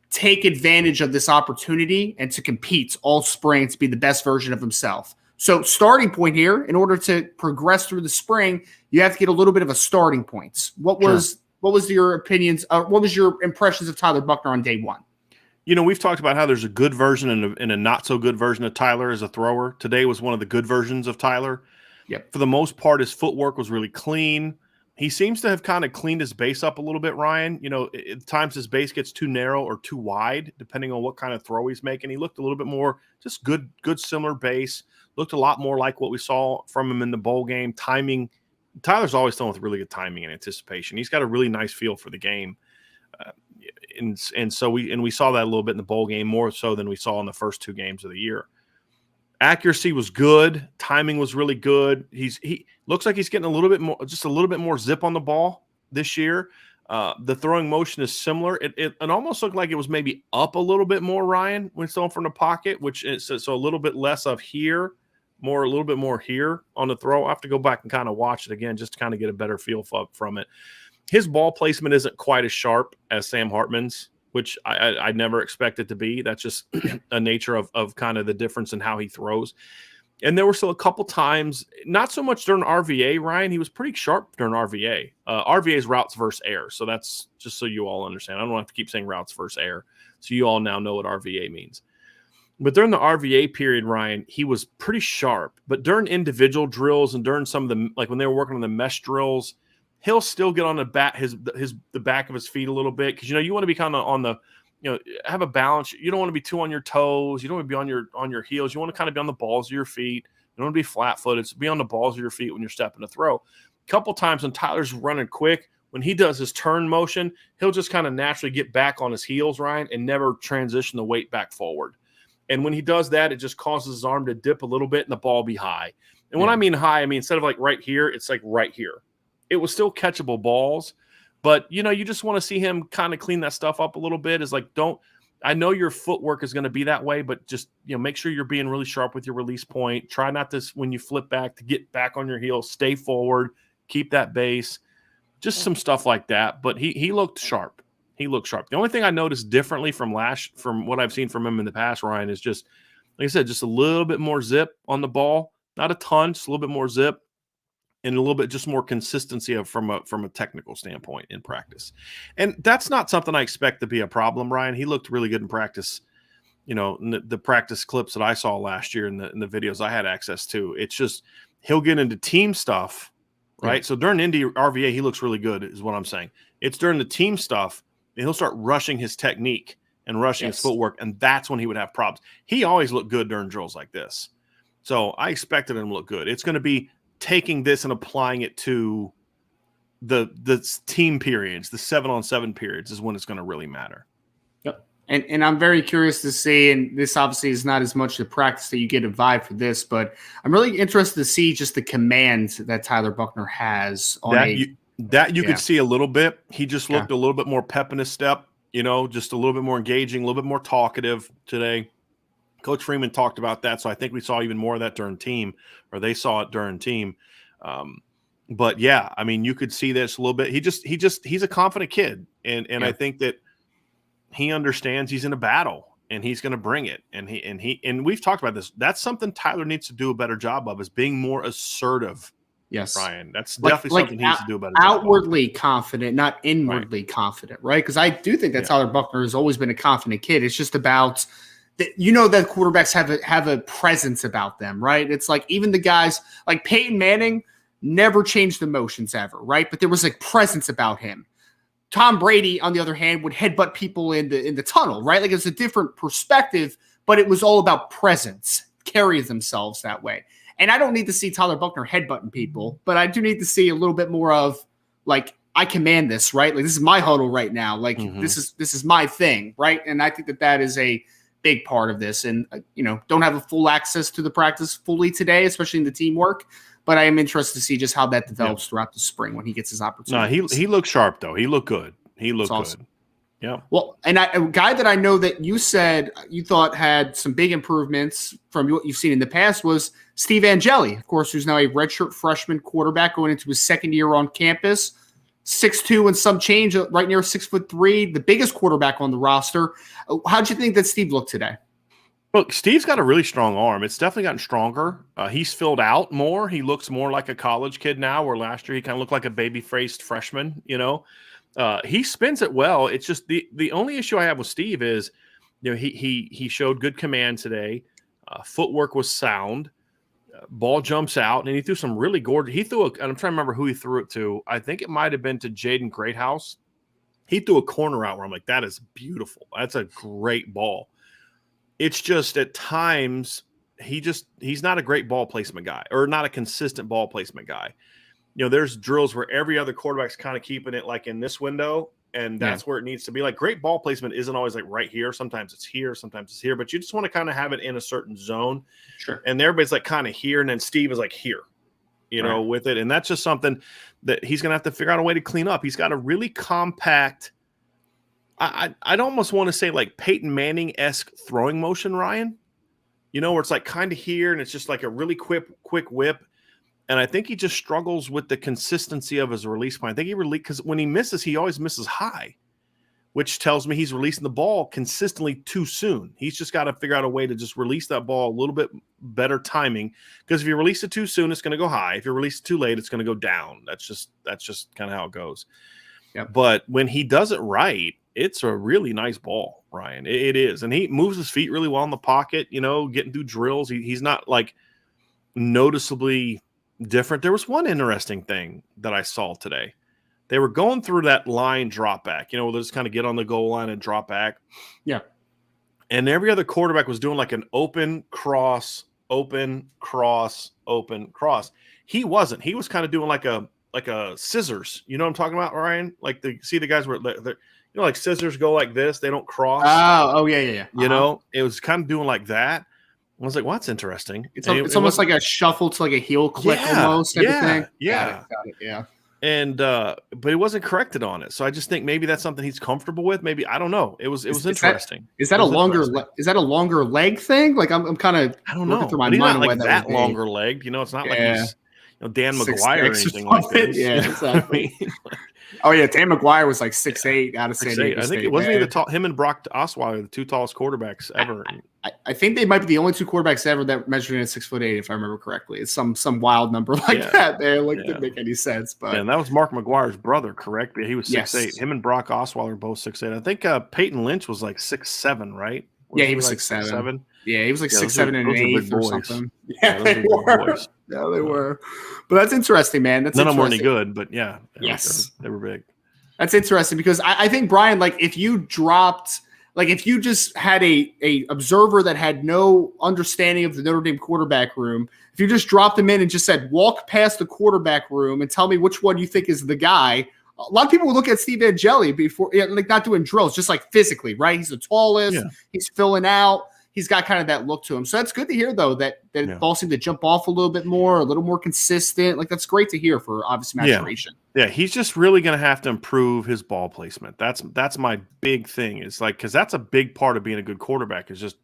take advantage of this opportunity and to compete all spring to be the best version of himself. So starting point here, in order to progress through the spring, you have to get a little bit of a starting point. What was your opinions? What was your impressions of Tyler Buchner on day one? You know, we've talked about how there's a good version and a not so good version of Tyler as a thrower. Today was one of the good versions of Tyler. Yep. For the most part, his footwork was really clean. he seems to have kind of cleaned his base up a little bit, Ryan. At times his base gets too narrow or too wide, depending on what kind of throw he's making. He looked a little bit more just good, similar base. Looked a lot more like what we saw from him in the bowl game. Timing, Tyler's always done with really good timing and anticipation. He's got a really nice feel for the game. And so we saw that a little bit in the bowl game, more so than we saw in the first 2 games of the year. Accuracy was good. Timing was really good. He looks like he's getting a little bit more zip on the ball this year. The throwing motion is similar. It almost looked like it was maybe up a little bit more, Ryan, when it's thrown from the pocket, which is so a little bit less of here, a little bit more here on the throw. I have to go back and kind of watch it again just to kind of get a better feel from it. His ball placement isn't quite as sharp as Sam Hartman's, which I never expect it to be. That's just a nature of kind of the difference in how he throws. And there were still a couple times, not so much during RVA, Ryan. He was pretty sharp during RVA. RVA's routes versus air. So that's just so you all understand. I don't have to keep saying routes versus air. So you all now know what RVA means. But during the RVA period, Ryan, he was pretty sharp. But during individual drills and during some of the, like when they were working on the mesh drills, he'll still get on the back of his feet a little bit, because you want to be kind of on the, have a balance. You don't want to be too on your toes. You don't want to be on your heels. You want to kind of be on the balls of your feet. You don't want to be flat-footed. So be on the balls of your feet when you're stepping to throw. A couple times when Tyler's running quick, when he does his turn motion, he'll just kind of naturally get back on his heels, Ryan, and never transition the weight back forward. And when he does that, it just causes his arm to dip a little bit and the ball be high. And when I mean high, I mean instead of like right here, it's like right here. It was still catchable balls, but you just want to see him kind of clean that stuff up a little bit. Is like, I know your footwork is going to be that way, but just, make sure you're being really sharp with your release point. Try not to, when you flip back, to get back on your heels, stay forward, keep that base, just some stuff like that. But he looked sharp. He looked sharp. The only thing I noticed differently from what I've seen from him in the past, Ryan, is just, like I said, just a little bit more zip on the ball. Not a ton, just a little bit more zip. And a little bit just more consistency from a technical standpoint in practice. And that's not something I expect to be a problem, Ryan. He looked really good in practice, in the practice clips that I saw last year in the videos I had access to. It's just he'll get into team stuff, right? Yeah. So during Indy RVA, he looks really good is what I'm saying. It's during the team stuff, and he'll start rushing his technique and rushing his footwork, and that's when he would have problems. He always looked good during drills like this. So I expected him to look good. It's going to be taking this and applying it to the team periods, the 7-on-7 periods, is when it's going to really matter. Yep. And I'm very curious to see, and this obviously is not as much the practice that you get a vibe for this, but I'm really interested to see just the commands that Tyler Buchner has on you could see a little bit. He just looked a little bit more pep in his step, just a little bit more engaging, a little bit more talkative today. Coach Freeman talked about that, so I think we saw even more of that during team, or they saw it during team. But yeah, I mean, you could see this a little bit. He's a confident kid, and I think that he understands he's in a battle and he's going to bring it. And we've talked about this. That's something Tyler needs to do a better job of, is being more assertive. Yes, Ryan. That's definitely something he needs to do a better job. Outwardly confident, not inwardly confident, right? Because I do think that Tyler Buchner has always been a confident kid. It's just about that quarterbacks have a presence about them, right? It's like even the guys like Peyton Manning never changed the motions ever, right? But there was like presence about him. Tom Brady, on the other hand, would headbutt people in the tunnel, right? Like it was a different perspective, but it was all about presence, carry themselves that way. And I don't need to see Tyler Buchner headbutting people, but I do need to see a little bit more of like, I command this, right? Like this is my huddle right now. Like this is my thing, right? And I think that is a big part of this. And, don't have a full access to the practice fully today, especially in the teamwork. But I am interested to see just how that develops throughout the spring when he gets his opportunity. No, he looked sharp, though. He looked good. He looked good. Yeah. Well, and a guy that I know that you said you thought had some big improvements from what you've seen in the past was Steve Angeli, of course, who's now a redshirt freshman quarterback going into his second year on campus. 6'2" and some change, right near 6'3", the biggest quarterback on the roster. How'd you think that Steve looked today? Look, Steve's got a really strong arm. It's definitely gotten stronger. He's filled out more. He looks more like a college kid now, where last year he kind of looked like a baby-faced freshman, He spins it well. It's just the only issue I have with Steve is, he showed good command today. Footwork was sound. ball jumps out, and he threw some really gorgeous. He threw and I'm trying to remember who he threw it to. I think it might have been to Jaden Greathouse. He threw a corner out where I'm like, that is beautiful. That's a great ball. It's just at times he's not a great ball placement guy, or not a consistent ball placement guy. There's drills where every other quarterback's kind of keeping it like in this window, and that's where it needs to be. Like, great ball placement isn't always like right here. Sometimes it's here, sometimes it's here, but you just want to kind of have it in a certain zone. Sure. And everybody's like kind of here, and then Steve is like here, with it. And that's just something that he's going to have to figure out a way to clean up. He's got a really compact, I'd almost want to say like Peyton Manning-esque throwing motion, Ryan, where it's like kind of here, and it's just like a really quick whip. And I think he just struggles with the consistency of his release point. I think because when he misses, he always misses high, which tells me he's releasing the ball consistently too soon. He's just got to figure out a way to just release that ball a little bit better timing. Because if you release it too soon, it's going to go high. If you release it too late, it's going to go down. That's just kind of how it goes. Yep. But when he does it right, it's a really nice ball, Ryan. It is. And he moves his feet really well in the pocket, getting through drills. He's not like noticeably different. There was one interesting thing that I saw today. They were going through that line drop back, where they just kind of get on the goal line and drop back. Yeah. And every other quarterback was doing like an open cross, open cross, open cross. He wasn't. He was kind of doing like a scissors. You know what I'm talking about, Ryan? Like see the guys where like scissors go like this. They don't cross. Oh yeah. It was kind of doing like that. I was like, well, that's interesting. It's almost like a shuffle to like a heel click almost. Yeah. Got it. Yeah. And but he wasn't corrected on it. So I just think maybe that's something he's comfortable with. Maybe, I don't know. It was interesting. Is that a longer leg thing? Like I'm kind of, I don't know. Through my mind not like that longer legged. It's not like he's Dan McGuire or anything like this. Yeah, exactly. Oh yeah, Dan McGuire was like 6'8" out of San Diego State. I think it wasn't him and Brock Osweiler, the two tallest quarterbacks ever. I think they might be the only two quarterbacks ever that measured in at 6'8", if I remember correctly. It's some wild number like that. There, didn't make any sense. But and that was Mark McGuire's brother, correct? He was 6'8". Him and Brock Osweiler were both 6'8". I think Peyton Lynch was like 6'7", right? He was 6'7". Yeah, he was like 6'7" and an eighth or something. Yeah, they were. Yeah, they were. But that's interesting, man. None of them were any good, but yes, they were big. That's interesting because I think, Brian, like if you just had a observer that had no understanding of the Notre Dame quarterback room, if you just dropped them in and just said, walk past the quarterback room and tell me which one you think is the guy, a lot of people would look at Steve Angeli before, like not doing drills, just like physically, right? He's the tallest. Yeah. He's filling out. He's got kind of that look to him. So that's good to hear, though, that the ball seemed to jump off a little bit more, a little more consistent. Like, that's great to hear for obvious maturation. Yeah, he's just really going to have to improve his ball placement. That's my big thing. Is like, because that's a big part of being a good quarterback is just,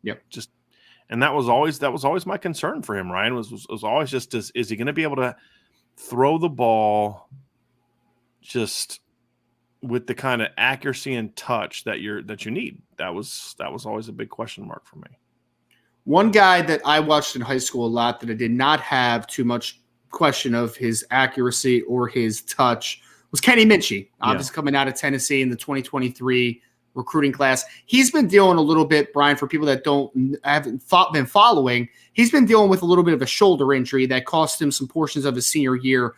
and that was always my concern for him, Ryan, was always just, is he going to be able to throw the ball just with the kind of accuracy and touch that you need? That was always a big question mark for me. One guy that I watched in high school a lot that I did not have too much question of his accuracy or his touch was Kenny Minchy, obviously coming out of Tennessee in the 2023 recruiting class. He's been dealing a little bit, Brian, for people that haven't been following, he's been dealing with a little bit of a shoulder injury that cost him some portions of his senior year.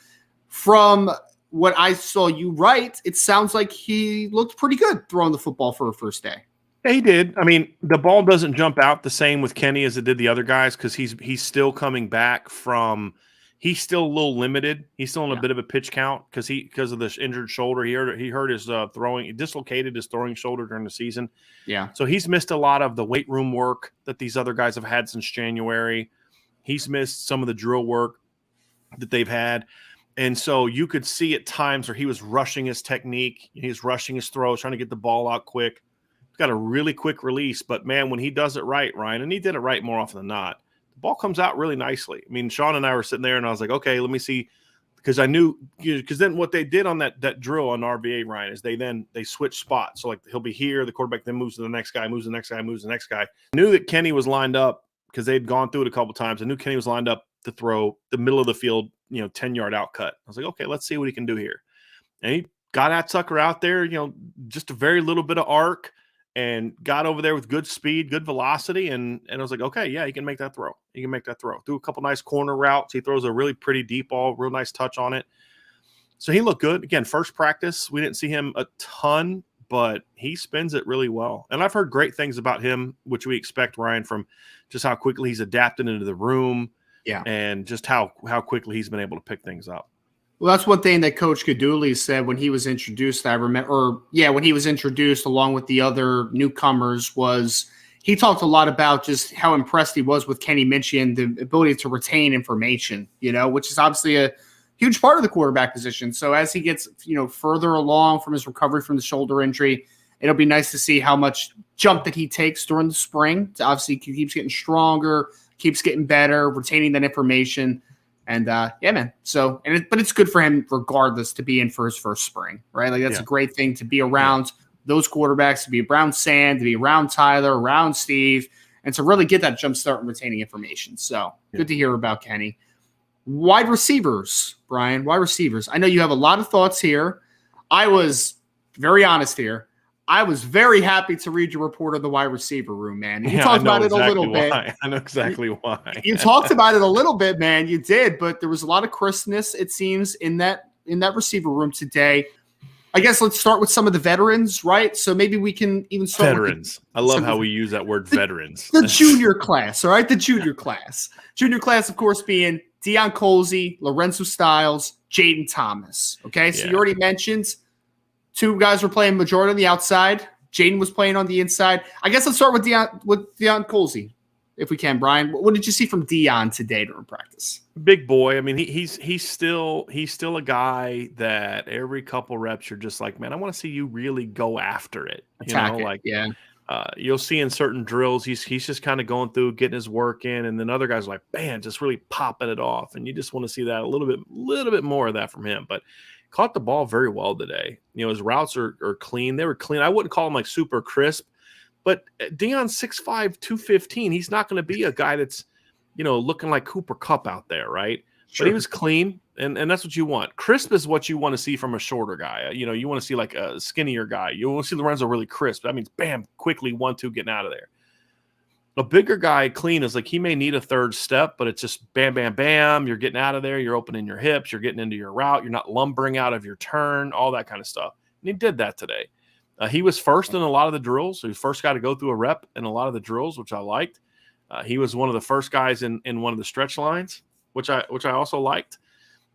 From what I saw you write, it sounds like he looked pretty good throwing the football for a first day. Yeah, he did. I mean, the ball doesn't jump out the same with Kenny as it did the other guys because he's still coming back from – he's still a little limited. He's still in a bit of a pitch count because of this injured shoulder. He hurt his throwing – he dislocated his throwing shoulder during the season. Yeah. So he's missed a lot of the weight room work that these other guys have had since January. He's missed some of the drill work that they've had. And so you could see at times where he was rushing his technique. He was rushing his throws, trying to get the ball out quick. He's got a really quick release. But, man, when he does it right, Ryan, and he did it right more often than not, the ball comes out really nicely. I mean, Sean and I were sitting there, and I was like, okay, let me see. Because I knew – because then what they did on that drill on RBA, Ryan, is they switch spots. So, like, he'll be here. The quarterback then moves to the next guy, moves to the next guy, moves to the next guy. I knew that Kenny was lined up because they'd gone through it a couple times. I knew Kenny was lined up to throw the middle of the field, 10-yard out cut. I was like, okay, let's see what he can do here. And he got that sucker out there, just a very little bit of arc, and got over there with good speed, good velocity. And I was like, okay, yeah, he can make that throw. He can make that throw. Threw a couple nice corner routes. He throws a really pretty deep ball, real nice touch on it. So he looked good. Again, first practice, we didn't see him a ton, but he spins it really well. And I've heard great things about him, which we expect, Ryan, from just how quickly he's adapted into the room, and just how quickly he's been able to pick things up. Well, that's one thing that Coach Gaduli said when he was introduced. I remember, when he was introduced along with the other newcomers, was he talked a lot about just how impressed he was with Kenny Minchy and the ability to retain information, which is obviously a huge part of the quarterback position. So as he gets, further along from his recovery from the shoulder injury, it'll be nice to see how much jump that he takes during the spring. Obviously, he keeps getting stronger, keeps getting better, retaining that information. And man. So, but it's good for him regardless to be in for his first spring, right? Like that's a great thing to be around those quarterbacks, to be around Sam, to be around Tyler, around Steve, and to really get that jump start and retaining information. So good to hear about Kenny. Wide receivers, Brian, wide receivers. I know you have a lot of thoughts here. I was very honest here. I was very happy to read your report of the wide receiver room, man. You talked about it a little bit. I know exactly why. You talked about it a little bit, man. You did, but there was a lot of crispness, it seems, in that receiver room today. I guess let's start with some of the veterans, right? So maybe we can even start veterans. I love how we use that word, veterans. The junior class, all right? The junior class. Junior class, of course, being Deion Colzie, Lorenzo Styles, Jaden Thomas. Okay, so you already mentioned two guys were playing majority on the outside. Jaden was playing on the inside. I guess let's start with Deion Colzie, if we can, Brian. What did you see from Deion today during practice? Big boy. I mean, he's still a guy that every couple reps you're just like, man, I want to see you really go after it. You'll see in certain drills he's just kind of going through, getting his work in, and then other guys are like, man, just really popping it off, and you just want to see that a little bit more of that from him. But caught the ball very well today. His routes are clean. They were clean. I wouldn't call them like super crisp, but Deion's 6'5", 215. He's not going to be a guy that's, looking like Cooper Kupp out there, right? Sure. But he was clean, and that's what you want. Crisp is what you want to see from a shorter guy. You want to see like a skinnier guy. You want to see Lorenzo really crisp. That means bam, quickly 1-2 getting out of there. A bigger guy, clean, is like he may need a third step, but it's just bam, bam, bam. You're getting out of there. You're opening your hips. You're getting into your route. You're not lumbering out of your turn, all that kind of stuff. And he did that today. He was first in a lot of the drills. So he was first guy to go through a rep in a lot of the drills, which I liked. He was one of the first guys in one of the stretch lines, which I also liked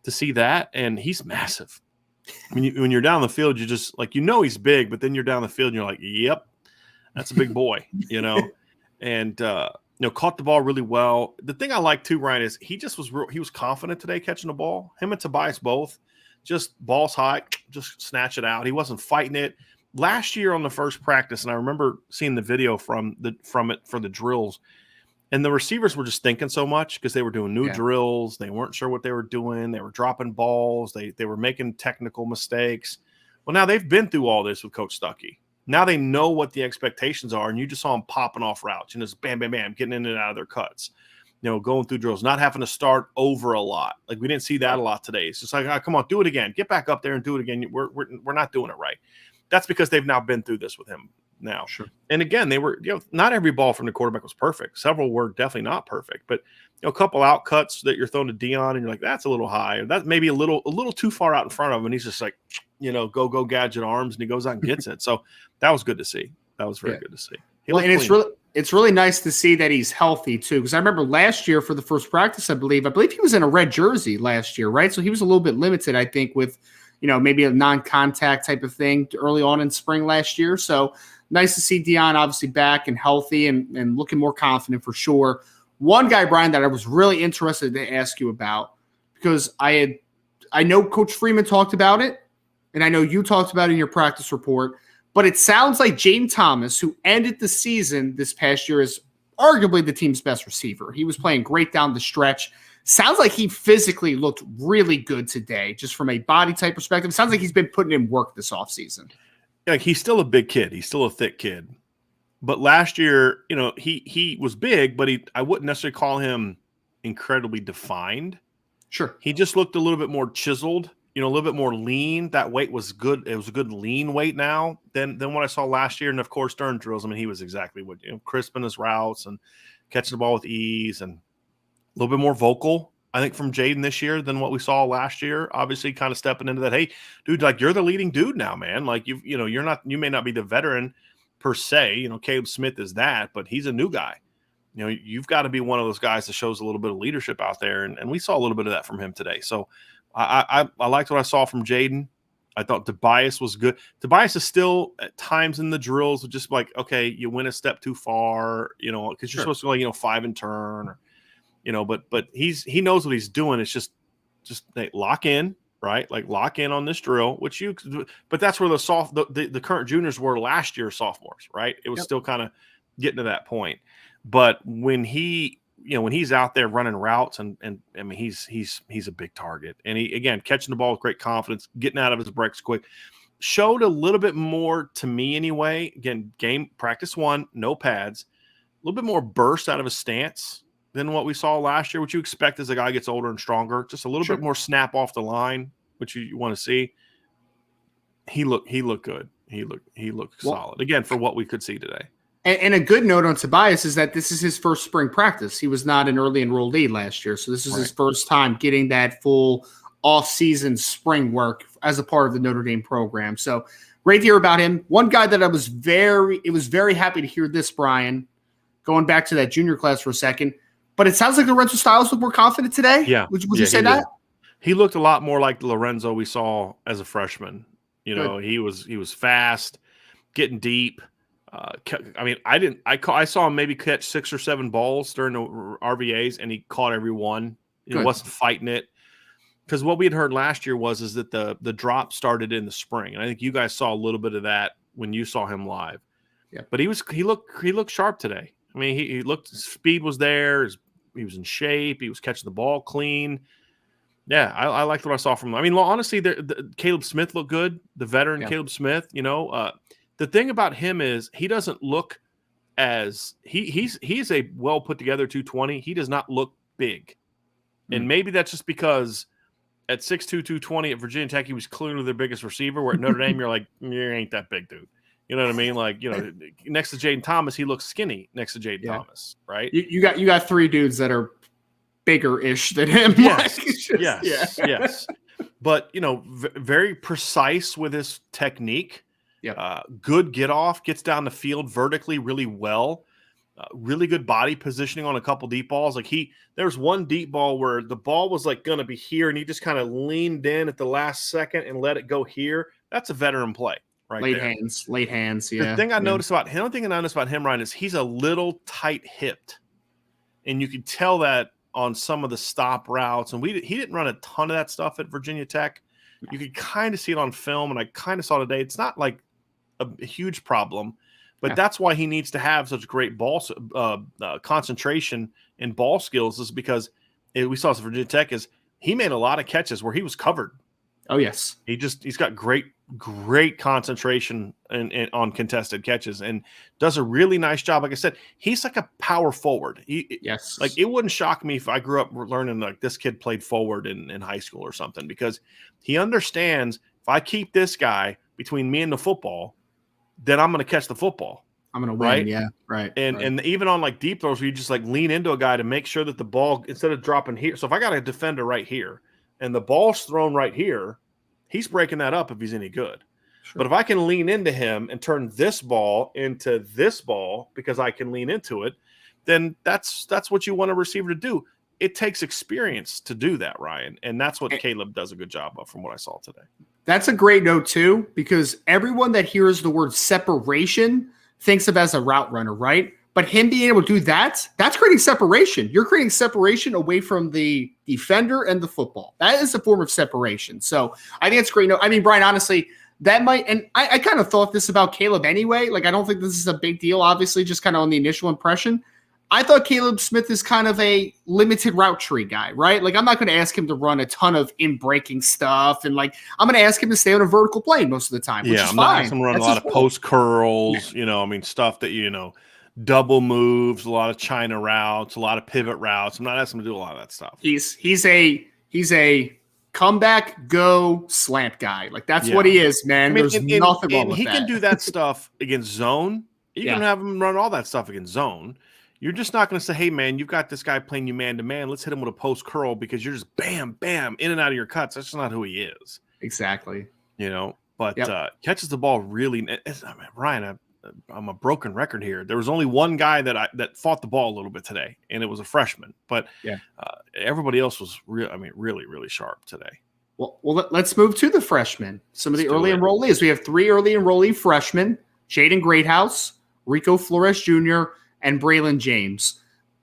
to see that. And he's massive. When you're down the field, you just like, he's big, but then you're down the field and you're like, yep, that's a big boy, and caught the ball really well. The thing I like too, Ryan, is he was confident today catching the ball. Him and Tobias both just balls high, just snatch it out. He wasn't fighting it. Last year on the first practice, and I remember seeing the video from it for the drills, and the receivers were just thinking so much because they were doing new drills. They weren't sure what they were doing. They were dropping balls. They were making technical mistakes. Well, now they've been through all this with Coach Stuckey. Now they know what the expectations are, and you just saw them popping off routes and just bam, bam, bam, getting in and out of their cuts. Going through drills, not having to start over a lot. Like we didn't see that a lot today. It's just like, oh, come on, do it again. Get back up there and do it again. We're not doing it right. That's because they've now been through this with him now. Sure. And again, they were, not every ball from the quarterback was perfect. Several were definitely not perfect, but a couple out cuts that you're throwing to Deion and you're like, that's a little high, or that's maybe a little too far out in front of him. And he's just like, go gadget arms, and he goes out and gets it. So that was good to see. That was very good to see. It's really nice to see that he's healthy too. Because I remember last year for the first practice, I believe he was in a red jersey last year, right? So he was a little bit limited, I think, with maybe a non-contact type of thing early on in spring last year. So nice to see Deion obviously back and healthy and looking more confident for sure. One guy, Brian, that I was really interested to ask you about, because I know Coach Freeman talked about it, and I know you talked about it in your practice report, but it sounds like Jaden Thomas, who ended the season this past year as arguably the team's best receiver. He was playing great down the stretch. Sounds like he physically looked really good today, just from a body type perspective. Sounds like he's been putting in work this offseason. Like he's still a big kid. He's still a thick kid. But last year, he was big, but I wouldn't necessarily call him incredibly defined. Sure. He just looked a little bit more chiseled a little bit more lean. That weight was good. It was a good lean weight now than what I saw last year. And of course, during drills, I mean, he was exactly what, crisping his routes and catching the ball with ease, and a little bit more vocal, I think, from Jaden this year than what we saw last year. Obviously, kind of stepping into that. Hey, dude, like, you're the leading dude now, man. Like, you may not be the veteran per se. Caleb Smith is that, but he's a new guy. You've got to be one of those guys that shows a little bit of leadership out there, and we saw a little bit of that from him today. So I liked what I saw from Jaden. I thought Tobias was good. Tobias is still at times in the drills just like, okay, you went a step too far, because you're supposed to go 5 and turn, or, but he knows what he's doing. It's just hey, lock in, right? Like, lock in on this drill, but that's where the current juniors were last year, sophomores, right? It was still kind of getting to that point. But when he's out there running routes, and I mean, he's a big target, and he, again, catching the ball with great confidence, getting out of his breaks quick, showed a little bit more to me anyway. Again, game practice 1, no pads, a little bit more burst out of his stance than what we saw last year, which you expect as a guy gets older and stronger. Just a little bit more snap off the line, which you want to see. He looked good. He looked solid again for what we could see today. And a good note on Tobias is that this is his first spring practice. He was not an early enrollee last year, so this is his first time getting that full off-season spring work as a part of the Notre Dame program. So great to hear about him. One guy that I was very happy to hear this, Brian, going back to that junior class for a second, but it sounds like Lorenzo Styles looked more confident today. Yeah. Would you say that? He looked a lot more like the Lorenzo we saw as a freshman. He was fast, getting deep. I mean, I saw him maybe catch 6 or 7 balls during the RVAs, and he caught every one. He wasn't fighting it. Because what we had heard last year was that the drop started in the spring, and I think you guys saw a little bit of that when you saw him live. Yeah, but he looked sharp today. I mean, he looked, his speed was there. He was in shape. He was catching the ball clean. Yeah, I liked what I saw from him. I mean, honestly, Caleb Smith looked good. The veteran Caleb Smith, the thing about him is he doesn't look as he's a well put together 220. He does not look big, and maybe that's just because at 6'2", 220 at Virginia Tech, he was clearly their biggest receiver. Where at Notre Dame, you're like, you ain't that big, dude. You know what I mean? Like, next to Jaden Thomas, he looks skinny next to Jaden Thomas, right? You got 3 dudes that are bigger-ish than him. Yes. But, very precise with his technique. Good get off, gets down the field vertically really well. Really good body positioning on a couple deep balls. Like there's one deep ball where the ball was like going to be here, and he just kind of leaned in at the last second and let it go here. That's a veteran play, right? Late hands. Yeah. The thing I noticed about him, Ryan, is he's a little tight-hipped, and you can tell that on some of the stop routes. And he didn't run a ton of that stuff at Virginia Tech. You could kind of see it on film, and I kind of saw today. It's not like a huge problem, but that's why he needs to have such great ball concentration and ball skills, is because we saw this at Virginia Tech is he made a lot of catches where he was covered. Oh yes. He's got great concentration on contested catches, and does a really nice job. Like I said, he's like a power forward. Like, it wouldn't shock me if I grew up learning like this kid played forward in high school or something, because he understands if I keep this guy between me and the football, then I'm going to catch the football. I'm going to win. Right? Yeah. Right. And even on like deep throws where you just like lean into a guy to make sure that the ball, instead of dropping here. So if I got a defender right here and the ball's thrown right here, he's breaking that up if he's any good. Sure. But if I can lean into him and turn this ball into this ball because I can lean into it, then that's what you want a receiver to do. It takes experience to do that, Ryan. And that's what Caleb does a good job of from what I saw today. That's a great note too, because everyone that hears the word separation thinks of as a route runner, right? But him being able to do that's creating separation. You're creating separation away from the defender and the football. That is a form of separation. So I think it's great. I mean, Brian, honestly, that might, and I kind of thought this about Caleb anyway. Like, I don't think this is a big deal, obviously, just kind of on the initial impression. I thought Caleb Smith is kind of a limited route tree guy, right? Like, I'm not going to ask him to run a ton of in-breaking stuff, and like, I'm going to ask him to stay on a vertical plane most of the time, which is I'm fine. not asking him to run a lot of post curls, stuff that, double moves, a lot of China routes, a lot of pivot routes. I'm not asking him to do a lot of that stuff. He's a comeback, go, slant guy. Like that's what he is, man. I mean, There's nothing wrong with he that. can do that stuff against zone. You can have him run all that stuff against zone. You're just not going to say, hey, man, you've got this guy playing you man-to-man. Let's hit him with a post curl because you're just bam, bam, in and out of your cuts. That's just not who he is. Exactly. But catches the ball really – Ryan, I'm a broken record here. There was only one guy that fought the ball a little bit today, and it was a freshman. But everybody else was really, really sharp today. Well, let's move to the freshmen. Some of the early enrollees. We have 3 early enrollee freshmen, Jaden Greathouse, Rico Flores Jr., and Braylon James.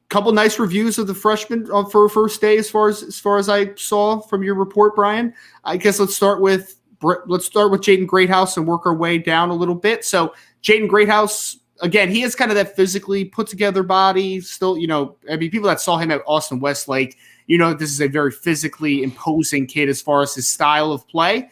Couple nice reviews of the freshmen for first day as far as I saw from your report, Brian. I guess let's start with Jaden Greathouse and work our way down a little bit. So Jaden Greathouse, again, he has kind of that physically put together body. Still, people that saw him at Austin Westlake, this is a very physically imposing kid as far as his style of play.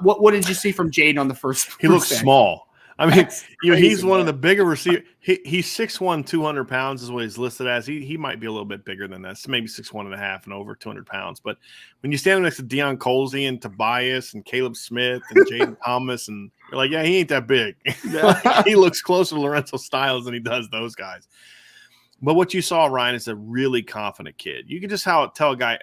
What did you see from Jaden on the first? He looks small. I mean, he's one of the bigger receivers. He's 6'1", 200 pounds is what he's listed as. He might be a little bit bigger than that. So maybe 6'1.5" and over 200 pounds. But when you stand next to Deion Colsey and Tobias and Caleb Smith and Jaden Thomas, and you're like, he ain't that big. He looks closer to Lorenzo Styles than he does those guys. But what you saw, Ryan, is a really confident kid. You can just tell a guy,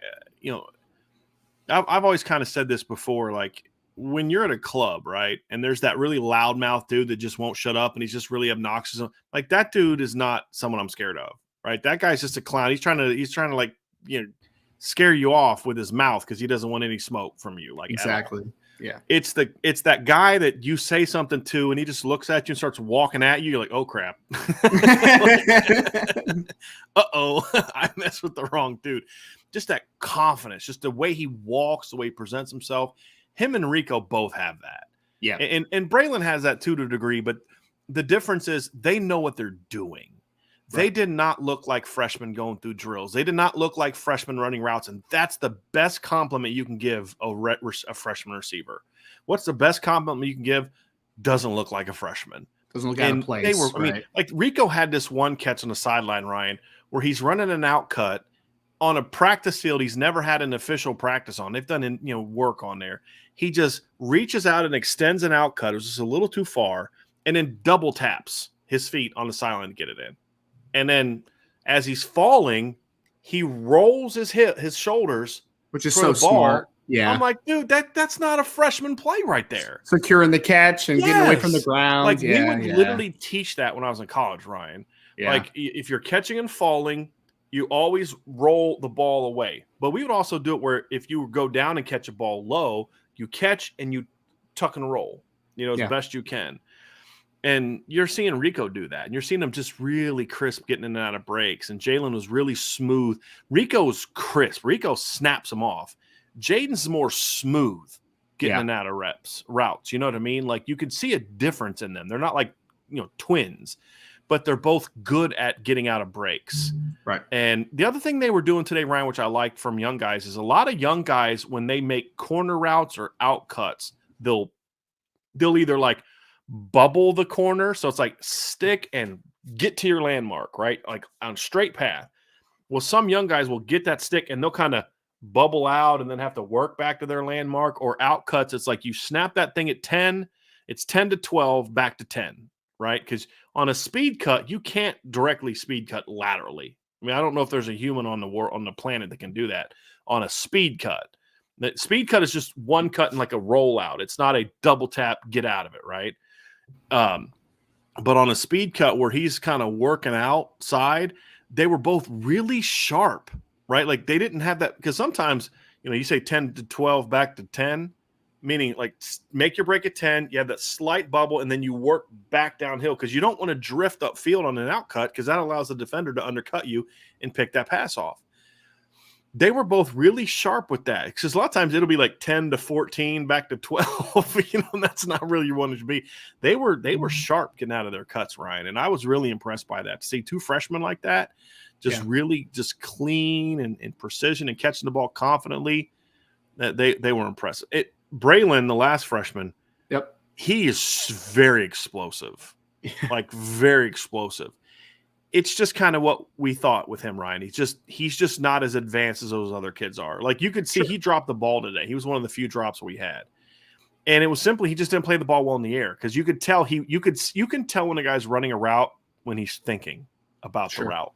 I've always kind of said this before, like, when you're at a club, right, and there's that really loudmouth dude that just won't shut up and he's just really obnoxious, like that dude is not someone I'm scared of, right? That guy's just a clown. He's trying to like, scare you off with his mouth because he doesn't want any smoke from you. Like exactly. Yeah. It's that guy that you say something to and he just looks at you and starts walking at you. You're like, oh crap. Uh-oh, I messed with the wrong dude. Just that confidence, just the way he walks, the way he presents himself. Him and Rico both have that. Yeah. And Braylon has that too to a degree, but the difference is they know what they're doing. Right. They did not look like freshmen going through drills. They did not look like freshmen running routes, and that's the best compliment you can give a freshman receiver. What's the best compliment you can give? Doesn't look like a freshman. Doesn't look out of place. Like Rico had this one catch on the sideline, Ryan, where he's running an out cut on a practice field he's never had an official practice on. They've done work on there. He just reaches out and extends an out cut. It was just a little too far, and then double taps his feet on the sideline to get it in. And then as he's falling, he rolls his shoulders, which is so smart. Yeah, I'm like, dude, that's not a freshman play right there. Securing the catch and getting away from the ground. Like we would literally teach that when I was in college, Ryan. Yeah. Like if you're catching and falling, you always roll the ball away. But we would also do it where if you go down and catch a ball low, you catch and you tuck and roll, as best you can. And you're seeing Rico do that. And you're seeing him just really crisp getting in and out of breaks. And Jalen was really smooth. Rico's crisp. Rico snaps him off. Jaden's more smooth getting in and out of routes. You know what I mean? Like you could see a difference in them. They're not like, twins, but they're both good at getting out of breaks. Right. And the other thing they were doing today, Ryan, which I liked from young guys, is a lot of young guys, when they make corner routes or out cuts, they'll either like bubble the corner. So it's like stick and get to your landmark, right? Like on straight path. Well, some young guys will get that stick and they'll kind of bubble out and then have to work back to their landmark, or out cuts. It's like you snap that thing at 10, it's 10 to 12, back to 10. Right? Because on a speed cut, you can't directly speed cut laterally. I mean, I don't know if there's a human on the planet that can do that on a speed cut. The speed cut is just one cut and like a rollout. It's not a double tap, get out of it, right? But on a speed cut where he's kind of working outside, they were both really sharp, right? Like they didn't have that, because sometimes, you say 10 to 12 back to 10, meaning like make your break at 10, you have that slight bubble, and then you work back downhill because you don't want to drift upfield on an out cut because that allows the defender to undercut you and pick that pass off. They were both really sharp with that because a lot of times it'll be like 10 to 14 back to 12. And that's not really you wanted to be. They were sharp getting out of their cuts, Ryan, and I was really impressed by that. To see two freshmen like that, really just clean and precision and catching the ball confidently, that they were impressive. Braylon, the last freshman, he is very explosive, like very explosive. it's just kind of what we thought with him, Ryan. He's just not as advanced as those other kids are. Like you could see he dropped the ball today. He was one of the few drops we had. And it was simply he just didn't play the ball well in the air because you could tell you can tell when a guy's running a route when he's thinking about the route.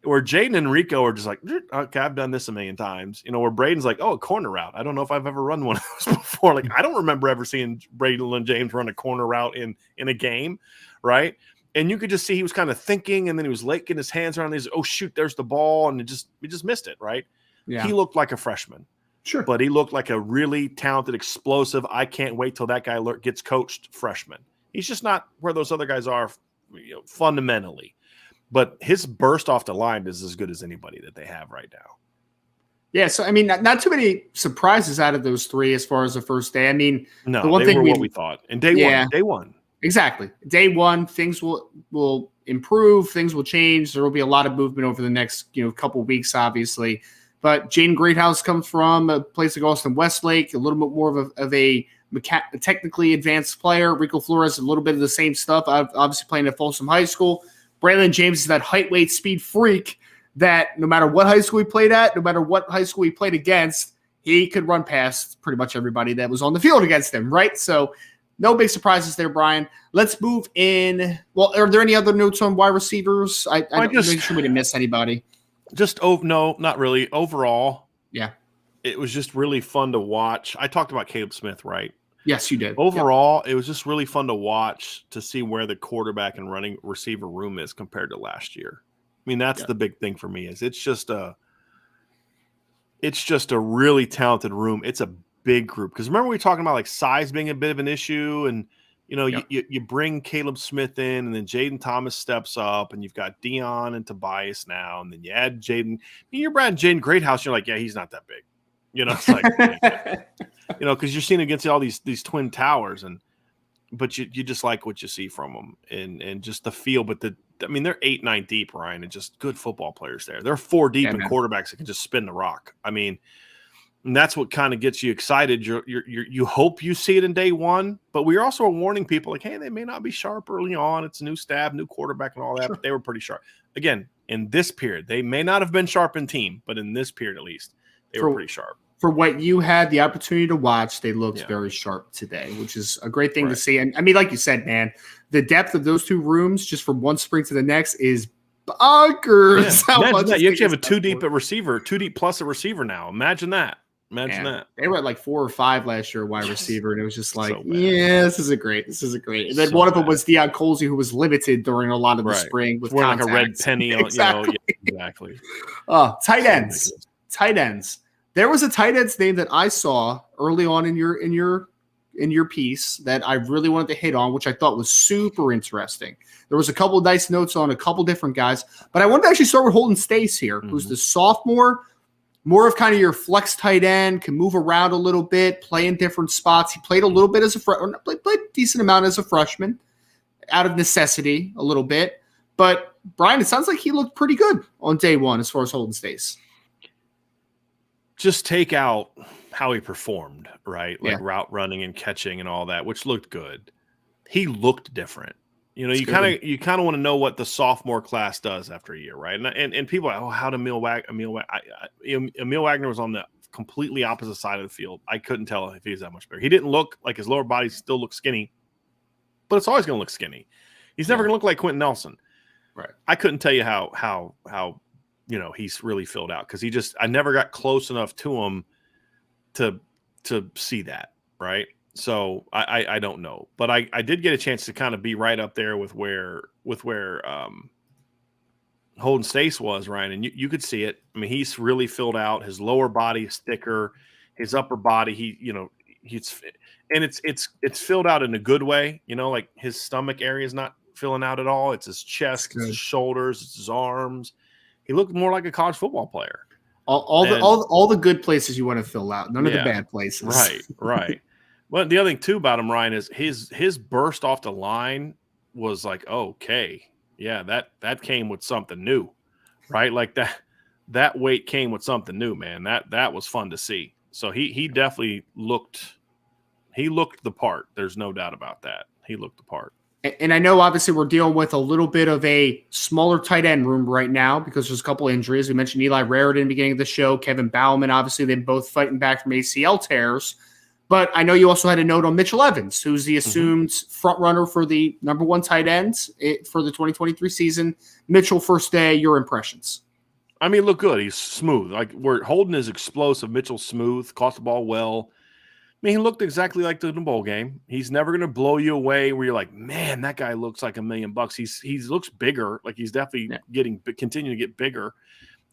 Where Jaden and Rico are just like, okay, I've done this a million times. Where Braden's like, oh, a corner route. I don't know if I've ever run one of those before. Like, I don't remember ever seeing Braden and James run a corner route in a game, right? And you could just see he was kind of thinking, and then he was late getting his hands around these. Oh shoot, there's the ball, and we just missed it, right? Yeah. He looked like a freshman, but he looked like a really talented, explosive. I can't wait till that guy gets coached freshman. He's just not where those other guys are, fundamentally. But his burst off the line is as good as anybody that they have right now. Yeah, so I mean, not too many surprises out of those three as far as the first day. I mean, no, the one thing what we thought. And day one. Exactly. Day one, things will improve, things will change. There will be a lot of movement over the next couple of weeks, obviously. But Jaden Greathouse comes from a place like Austin Westlake, a little bit more of a technically advanced player. Rico Flores, a little bit of the same stuff, obviously playing at Folsom High School. Braylon James is that height, weight, speed freak that no matter what high school he played at, no matter what high school he played against, he could run past pretty much everybody that was on the field against him, right? So no big surprises there, Brian. Let's move in. Well, are there any other notes on wide receivers? I don't make sure we didn't miss anybody. No, not really. Overall, yeah, it was just really fun to watch. I talked about Caleb Smith, right? Yes, you did. Overall, It was just really fun to watch to see where the quarterback and running receiver room is compared to last year. I mean, that's the big thing for me is it's just a really talented room. It's a big group. Because remember we were talking about like size being a bit of an issue and you bring Caleb Smith in and then Jaden Thomas steps up and you've got Dion and Tobias now and then you add Jaden. You're Brad Jaden Greathouse. You're like, yeah, he's not that big. It's like, because you're seeing against all these twin towers, but you just like what you see from them and just the feel. But they're 8-9 deep, Ryan, and just good football players there. They're 4 deep in quarterbacks that can just spin the rock. I mean, and that's what kind of gets you excited. You hope you see it in day one, but we also are warning people like, hey, they may not be sharp early on. It's a new staff, new quarterback, and all that. But they were pretty sharp. Again, in this period, they may not have been sharp in team, but in this period at least, they were pretty sharp. For what you had the opportunity to watch, they looked very sharp today, which is a great thing to see. And I mean, like you said, man, the depth of those two rooms just from one spring to the next is bonkers. Yeah. Imagine that. You actually have a 2 deep at receiver, 2 deep plus a receiver now. Imagine that. That. They were at like 4 or 5 last year wide receiver, and it was just like, this isn't great. This isn't great. And then one of them was Deion Colsey, who was limited during a lot of the spring with like a red penny. Exactly. Exactly. Tight ends. There was a tight end's name that I saw early on in your piece that I really wanted to hit on, which I thought was super interesting. There was a couple of nice notes on a couple different guys, but I wanted to actually start with Holden Stace here, who's the sophomore, more of kind of your flex tight end, can move around a little bit, play in different spots. He played a little bit as played a decent amount as a freshman, out of necessity a little bit. But Brian, it sounds like he looked pretty good on day one as far as Holden Stace. Just take out how he performed, right? Like route running and catching and all that, which looked good. He looked different. You kind of want to know what the sophomore class does after a year, right? And people are like, how did Emil Wagner was on the completely opposite side of the field. I couldn't tell if he was that much bigger. He didn't look like his lower body still looked skinny, but it's always going to look skinny. He's never going to look like Quentin Nelson. Right. I couldn't tell you how he's really filled out because I never got close enough to him to see that, right? So I don't know, but I did get a chance to kind of be right up there with where Holden Stace was, Ryan, and you could see it. I mean, he's really filled out. His lower body is thicker, his upper body, it's filled out in a good way. Like his stomach area is not filling out at all. It's his chest, it's his shoulders, it's his arms. He looked more like a college football player. All the good places you want to fill out, none of the bad places. Right. Well, the other thing too about him, Ryan, is his burst off the line was like, okay, yeah, that came with something new, right? Like that weight came with something new, man. That was fun to see. So he definitely looked the part. There's no doubt about that. He looked the part. And I know obviously we're dealing with a little bit of a smaller tight end room right now because there's a couple injuries. We mentioned Eli Raritan in the beginning of the show, Kevin Bauman, obviously they're both fighting back from ACL tears. But I know you also had a note on Mitchell Evans, who's the assumed front runner for the number one tight end for the 2023 season. Mitchell, first day, your impressions? I mean, look good. He's smooth. Like where Holden is explosive, Mitchell's smooth, caught the ball well. I mean, he looked exactly like the bowl game. He's never going to blow you away where you're like, man, that guy looks like $1 million. He looks bigger. Like he's definitely continuing to get bigger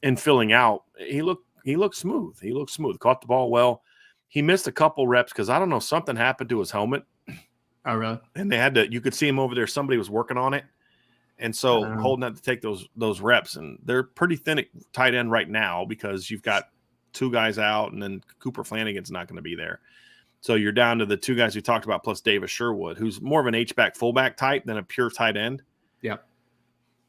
and filling out. He looked smooth. He looked smooth. Caught the ball well. He missed a couple reps because I don't know, something happened to his helmet. Oh, really? And you could see him over there. Somebody was working on it. And so Holden had to take those reps. And they're pretty thin at tight end right now because you've got two guys out and then Cooper Flanagan's not going to be there. So you're down to the two guys we talked about plus Davis Sherwood, who's more of an H-back fullback type than a pure tight end. Yeah.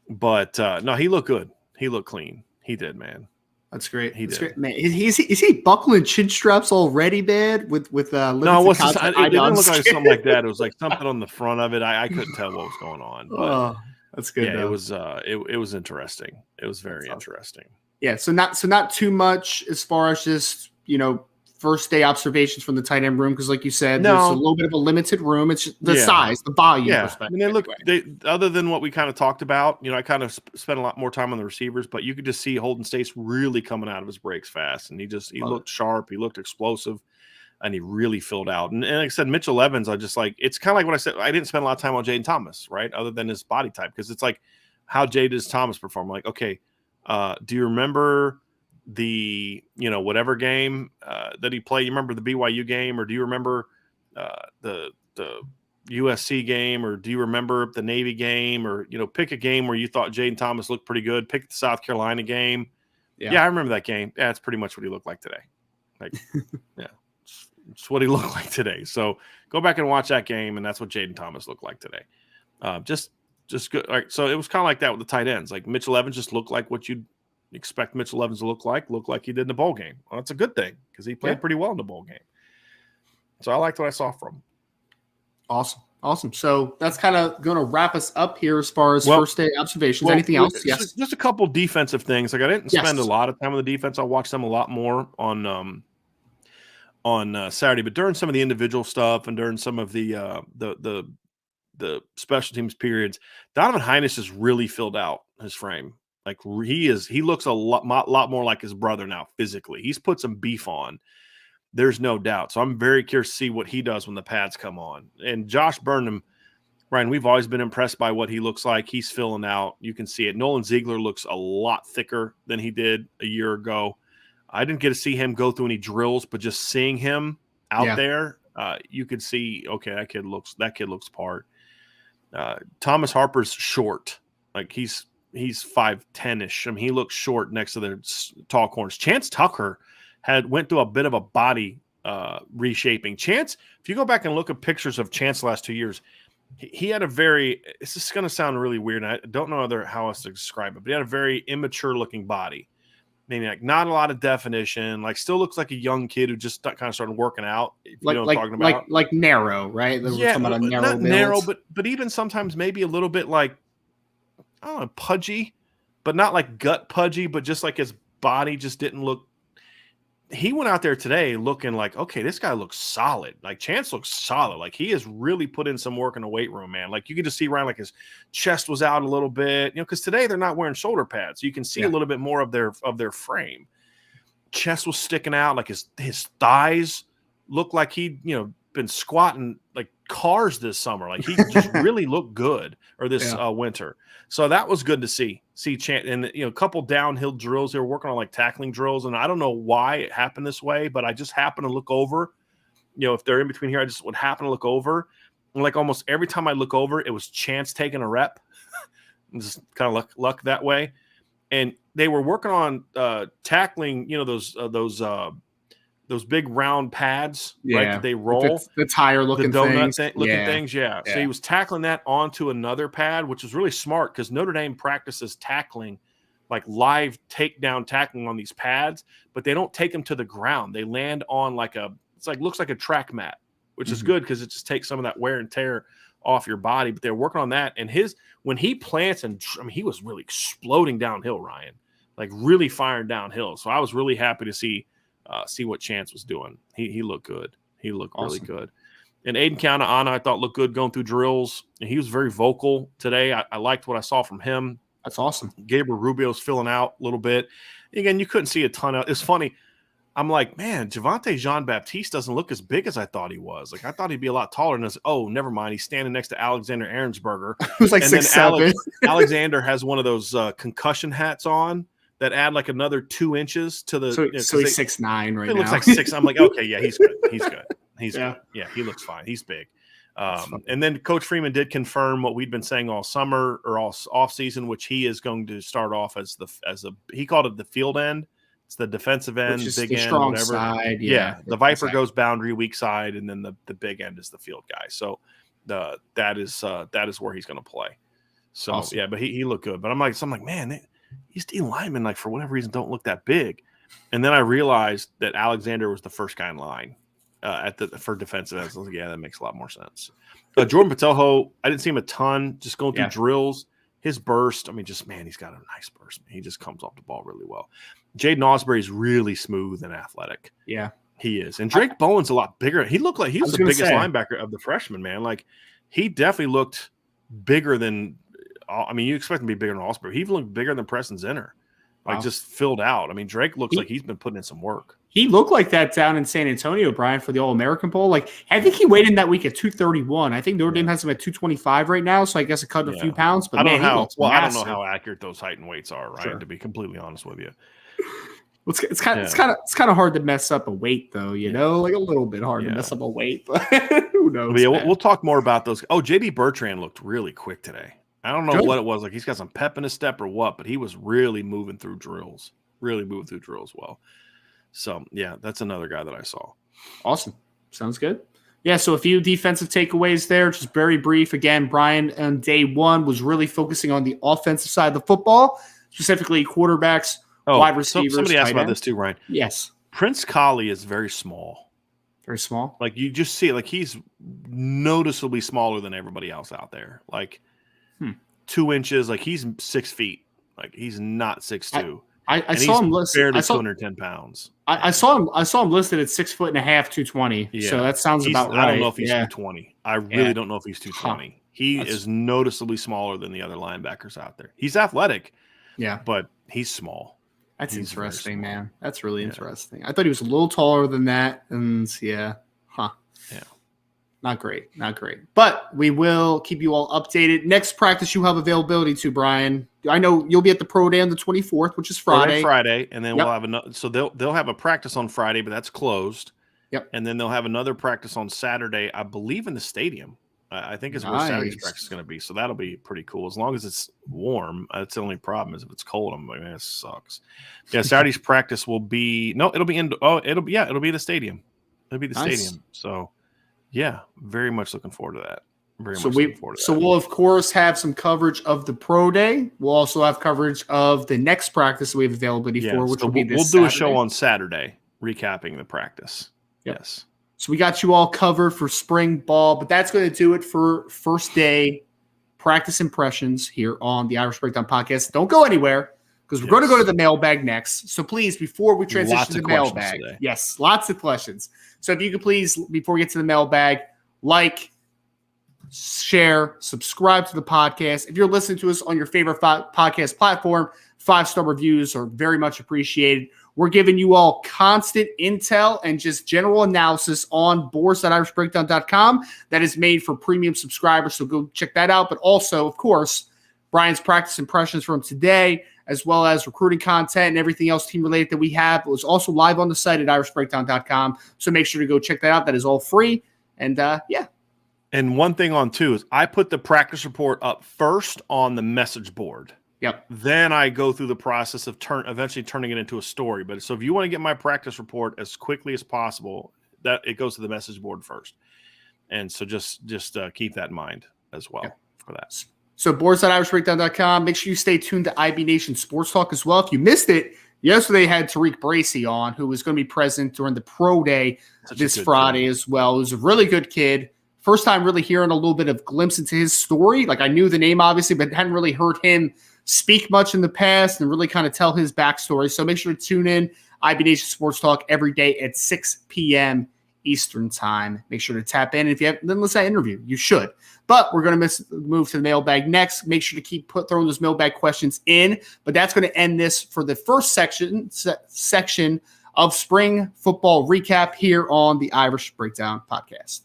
But no, he looked good. He looked clean. He did, man. That's great. That's great, man. Is he buckling chin straps already, man? With no, it didn't look like something like that. It was like something on the front of it. I couldn't tell what was going on. But that's good. Yeah, it was interesting. It was very interesting. Yeah, so not too much as far as just first day observations from the tight end room because, like you said, there's a little bit of a limited room. It's just the size, the volume. Yeah, I mean, other than what we kind of talked about, I kind of spent a lot more time on the receivers, but you could just see Holden Stace really coming out of his breaks fast, and he looked sharp, he looked explosive, and he really filled out. And like I said, Mitchell Evans, it's kind of like what I said. I didn't spend a lot of time on Jaden Thomas, right? Other than his body type, because it's like how Jaden Thomas performed. Like, okay, do you remember the whatever game that he played? You remember the BYU game, or do you remember the USC game, or do you remember the Navy game, or pick a game where you thought Jaden Thomas looked pretty good? Pick the South Carolina game. Yeah, I remember that game. Yeah, that's pretty much what he looked like today. Like, yeah, it's what he looked like today. So go back and watch that game, and that's what Jaden Thomas looked like today. Just good. All right, so it was kind of like that with the tight ends. Like Mitchell Evans just looked like what you'd expect Mitchell Evans to look like he did in the bowl game. Well, that's a good thing because he played pretty well in the bowl game. So I liked what I saw from him. Awesome. So that's kind of going to wrap us up here as far as first day observations. Anything else? Yes. Just a couple defensive things. Like I didn't spend a lot of time on the defense. I'll watch them a lot more on Saturday, but during some of the individual stuff and during some of the special teams periods, Donovan Hines has really filled out his frame. Like he looks a lot more like his brother now physically. He's put some beef on. There's no doubt. So I'm very curious to see what he does when the pads come on. And Josh Burnham, Ryan, we've always been impressed by what he looks like. He's filling out. You can see it. Nolan Ziegler looks a lot thicker than he did a year ago. I didn't get to see him go through any drills, but just seeing him out there, you could see, okay, that kid looks part. Thomas Harper's short. Like he's 5'10-ish. I mean, he looks short next to their tall corners. Chance Tucker went through a bit of a body reshaping. Chance, if you go back and look at pictures of Chance the last 2 years, he had this is going to sound really weird, and I don't know how else to describe it, but he had a very immature looking body. Meaning like not a lot of definition, like still looks like a young kid who just kind of started working out. If you know what I'm talking about. Like narrow, right? Narrow, but even sometimes maybe a little bit like, I don't know, pudgy, but not like gut pudgy, but just like his body just didn't look. He went out there today looking like, okay, this guy looks solid. Like Chance looks solid. Like he has really put in some work in the weight room, man. Like you could just see Ryan, like his chest was out a little bit, because today they're not wearing shoulder pads. So you can see a little bit more of their frame. Chest was sticking out, like his thighs looked like he'd, been squatting like cars this summer. Like he just really looked good, or this winter. So that was good to see Chance, and a couple downhill drills. They were working on like tackling drills, and I don't know why it happened this way, but I just happened to look over. If they're in between here, I just would happen to look over, and like almost every time I look over, it was Chance taking a rep. Just kind of luck that way, and they were working on tackling. Those big round pads, right? That they roll the tire looking donut things. Looking things. Yeah. So he was tackling that onto another pad, which was really smart because Notre Dame practices tackling, like live takedown tackling on these pads, but they don't take them to the ground. They land on looks like a track mat, which is good because it just takes some of that wear and tear off your body, but they're working on that. And when he plants, and I mean, he was really exploding downhill, Ryan, like really firing downhill. So I was really happy to see what Chance was doing. He looked good. He looked really good. And Aiden Kaneana, I thought looked good going through drills. And he was very vocal today. I liked what I saw from him. That's awesome. Gabriel Rubio's filling out a little bit. Again, you couldn't see a ton of – it's funny. I'm like, man, Javonte Jean-Baptiste doesn't look as big as I thought he was. Like, I thought he'd be a lot taller than this. Oh, never mind. He's standing next to Alexander Ahrensberger. It was like 6'7". Alexander has one of those concussion hats on that add like another 2 inches to the. So he's 6'9" right now. He looks like 6. I'm like, okay, yeah, he's good. He's good. He's good. Yeah, he looks fine. He's big. And then Coach Freeman did confirm what we'd been saying all summer or all off season, which he is going to start off as he called it the field end. It's the defensive end, big end, strong whatever. Side, yeah. The Viper goes boundary, weak side, and then the big end is the field guy. So that is where he's going to play. So awesome. Yeah, but he looked good. But I'm like, man, these D linemen, like for whatever reason, don't look that big. And then I realized that Alexander was the first guy in line for defensive ends. I was like, yeah, that makes a lot more sense. Jordan Patelho, I didn't see him a ton, just going through drills. His burst, I mean, he's got a nice burst. He just comes off the ball really well. Jaden Ausberry is really smooth and athletic. Yeah, he is. And Drake Bowen's a lot bigger. He looked like he was the biggest linebacker of the freshmen, man. Like, he definitely looked bigger than – I mean, you expect him to be bigger than Ausberry. He looked bigger than Preston Zinner. Like, just filled out. I mean, Drake looks like he's been putting in some work. He looked like that down in San Antonio, Brian, for the All-American Bowl. Like, I think he weighed in that week at 231. I think Notre Dame has him at 225 right now, so I guess it cut a few pounds. But I don't know how accurate those height and weights are, right? Sure. To be completely honest with you, it's kind of hard to mess up a weight, though. You know, like a little bit hard to mess up a weight, but who knows? But yeah, we'll talk more about those. Oh, JD Bertrand looked really quick today. I don't know what it was. Like, he's got some pep in his step or what, but he was really moving through drills. Well. So, yeah, that's another guy that I saw. Awesome. Sounds good. Yeah, so a few defensive takeaways there, just very brief. Again, Brian on day one was really focusing on the offensive side of the football, specifically quarterbacks, wide receivers. Somebody asked about this too, Ryan. Yes. Prince Colley is very small. Very small? Like, you just see it. Like, he's noticeably smaller than everybody else out there. Like, 2 inches. Like, he's 6 feet. Like, he's not 6'2". I saw him listed. Barely 210 pounds. I saw him listed at 6'1.5", 220. Yeah. So that sounds about right. I don't know if he's 220. I really don't know if he's 220. He is noticeably smaller than the other linebackers out there. He's athletic. Yeah. But he's small. That's interesting, man. That's really interesting. I thought he was a little taller than that. And yeah. Not great. But we will keep you all updated. Next practice you have availability to, Brian. I know you'll be at the Pro Day on the 24th, which is Friday. And then we'll have another. So they'll have a practice on Friday, but that's closed. Yep. And then they'll have another practice on Saturday, I believe, in the stadium. I think is where Saturday's practice is going to be. So that'll be pretty cool. As long as it's warm. That's the only problem is if it's cold, I'm like, man, it sucks. Yeah, Saturday's practice will be it'll be it'll be the stadium. It'll be the stadium. So yeah, very much looking forward to that. We'll of course have some coverage of the Pro Day. We'll also have coverage of the next practice we have availability for, which will be this Saturday. We'll do a show on Saturday recapping the practice. Yep. Yes. So we got you all covered for spring ball, but that's going to do it for first day practice impressions here on the Irish Breakdown Podcast. Don't go anywhere because we're going to go to the mailbag next. So please, before we transition to the mailbag, lots of questions. So if you could please, before we get to the mailbag, like, share, subscribe to the podcast. If you're listening to us on your favorite podcast platform, 5-star reviews are very much appreciated. We're giving you all constant intel and just general analysis on boards.irishbreakdown.com that is made for premium subscribers, so go check that out. But also, of course, Brian's practice impressions from today, as well as recruiting content and everything else team-related that we have, was also live on the site at irishbreakdown.com, so make sure to go check that out. That is all free. And, And one thing on too is I put the practice report up first on the message board. Yep. Then I go through the process of eventually turning it into a story. But so if you want to get my practice report as quickly as possible, that it goes to the message board first. And so just keep that in mind as well for that. So boards.irishbreakdown.com. Make sure you stay tuned to IB Nation Sports Talk as well. If you missed it, yesterday had Tariq Bracey on, who was going to be present during the Pro Day this Friday as well. He was a really good kid. First time really hearing a little bit of glimpse into his story. Like I knew the name obviously, but hadn't really heard him speak much in the past and really kind of tell his backstory. So make sure to tune in IB Nation Sports Talk every day at 6 p.m. Eastern time. Make sure to tap in. If you haven't then listen to that interview, you should. But we're going to move to the mailbag next. Make sure to keep throwing those mailbag questions in. But that's going to end this for the first section of spring football recap here on the Irish Breakdown podcast.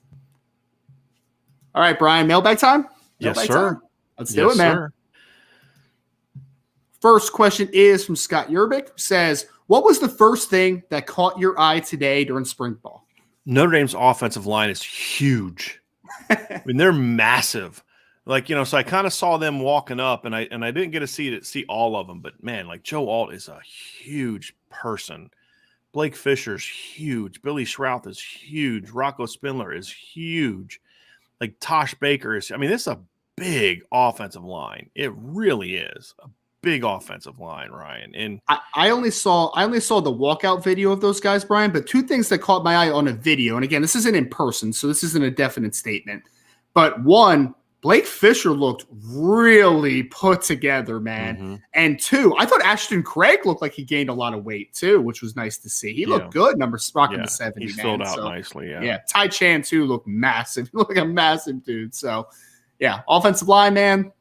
All right, Brian, mailbag time? Yes, mailbag sir. Time? Let's do it, man. Sir. First question is from Scott Yerbick, who says, what was the first thing that caught your eye today during spring ball? Notre Dame's offensive line is huge. I mean, they're massive. Like, so I kind of saw them walking up, and I didn't get to see all of them. But, man, like Joe Alt is a huge person. Blake Fisher's huge. Billy Schrouth is huge. Rocco Spindler is huge. Like Tosh Baker is – I mean, this is a big offensive line. It really is a big offensive line, Ryan. And I only saw the walkout video of those guys, Brian, but two things that caught my eye on a video, and again, this isn't in person, so this isn't a definite statement. But one, Blake Fisher looked really put together, man. Mm-hmm. And two, I thought Ashton Craig looked like he gained a lot of weight too, which was nice to see. He looked good, rocking the 70. He's filled out nicely, Yeah, Ty Chan too looked massive. He looked like a massive dude. So, yeah, offensive line, man.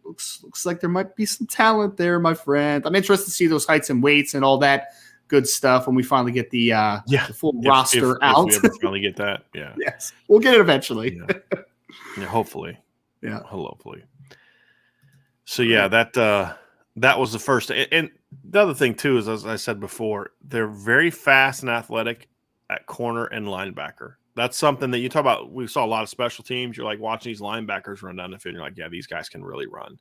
Looks like there might be some talent there, my friend. I'm interested to see those heights and weights and all that good stuff when we finally get the full roster out. If we ever finally get that, yeah. Yes, we'll get it eventually. Yeah, hopefully. Yeah, hopefully. So yeah, that was the first. And the other thing too is, as I said before, they're very fast and athletic at corner and linebacker. That's something that you talk about. We saw a lot of special teams. You're like watching these linebackers run down the field. You're like, yeah, these guys can really run.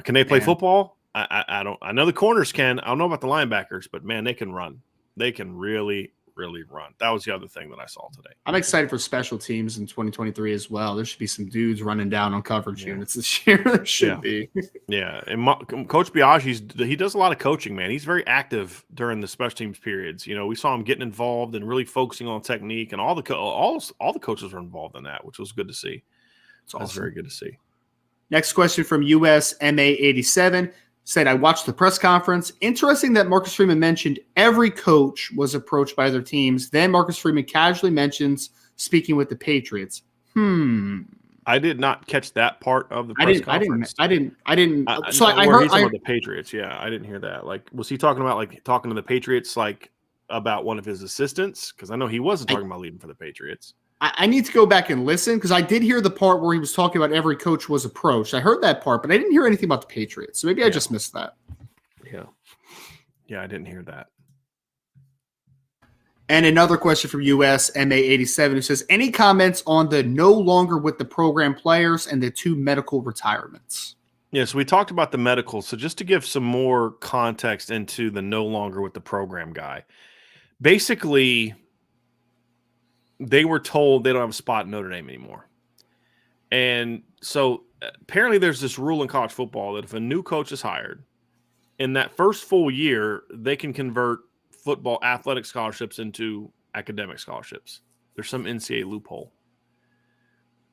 Can they play football? I don't. I know the corners can. I don't know about the linebackers, but man, they can run. They can really, really run. That was the other thing that I saw today. I'm excited for special teams in 2023 as well. There should be some dudes running down on coverage units this year. There should be. Yeah, and Coach Biaggi, he does a lot of coaching, man. He's very active during the special teams periods. We saw him getting involved and really focusing on technique, and all the coaches were involved in that, which was good to see. That's very good to see. Next question from USMA87 said, I watched the press conference. Interesting that Marcus Freeman mentioned every coach was approached by other teams. Then Marcus Freeman casually mentions speaking with the Patriots. I did not catch that part of the press conference. I didn't. So I heard he's talking about the Patriots. Yeah, I didn't hear that. Like, was he talking about talking to the Patriots about one of his assistants? Because I know he wasn't talking about leaving for the Patriots. I need to go back and listen because I did hear the part where he was talking about every coach was approached. I heard that part, but I didn't hear anything about the Patriots. So maybe I just missed that. Yeah, I didn't hear that. And another question from USMA87 who says, any comments on the no longer with the program players and the 2 medical retirements? Yes, we talked about the medical. So just to give some more context into the no longer with the program guy, basically – they were told they don't have a spot in Notre Dame anymore. And so apparently there's this rule in college football that if a new coach is hired, in that first full year, they can convert football athletic scholarships into academic scholarships. There's some NCAA loophole.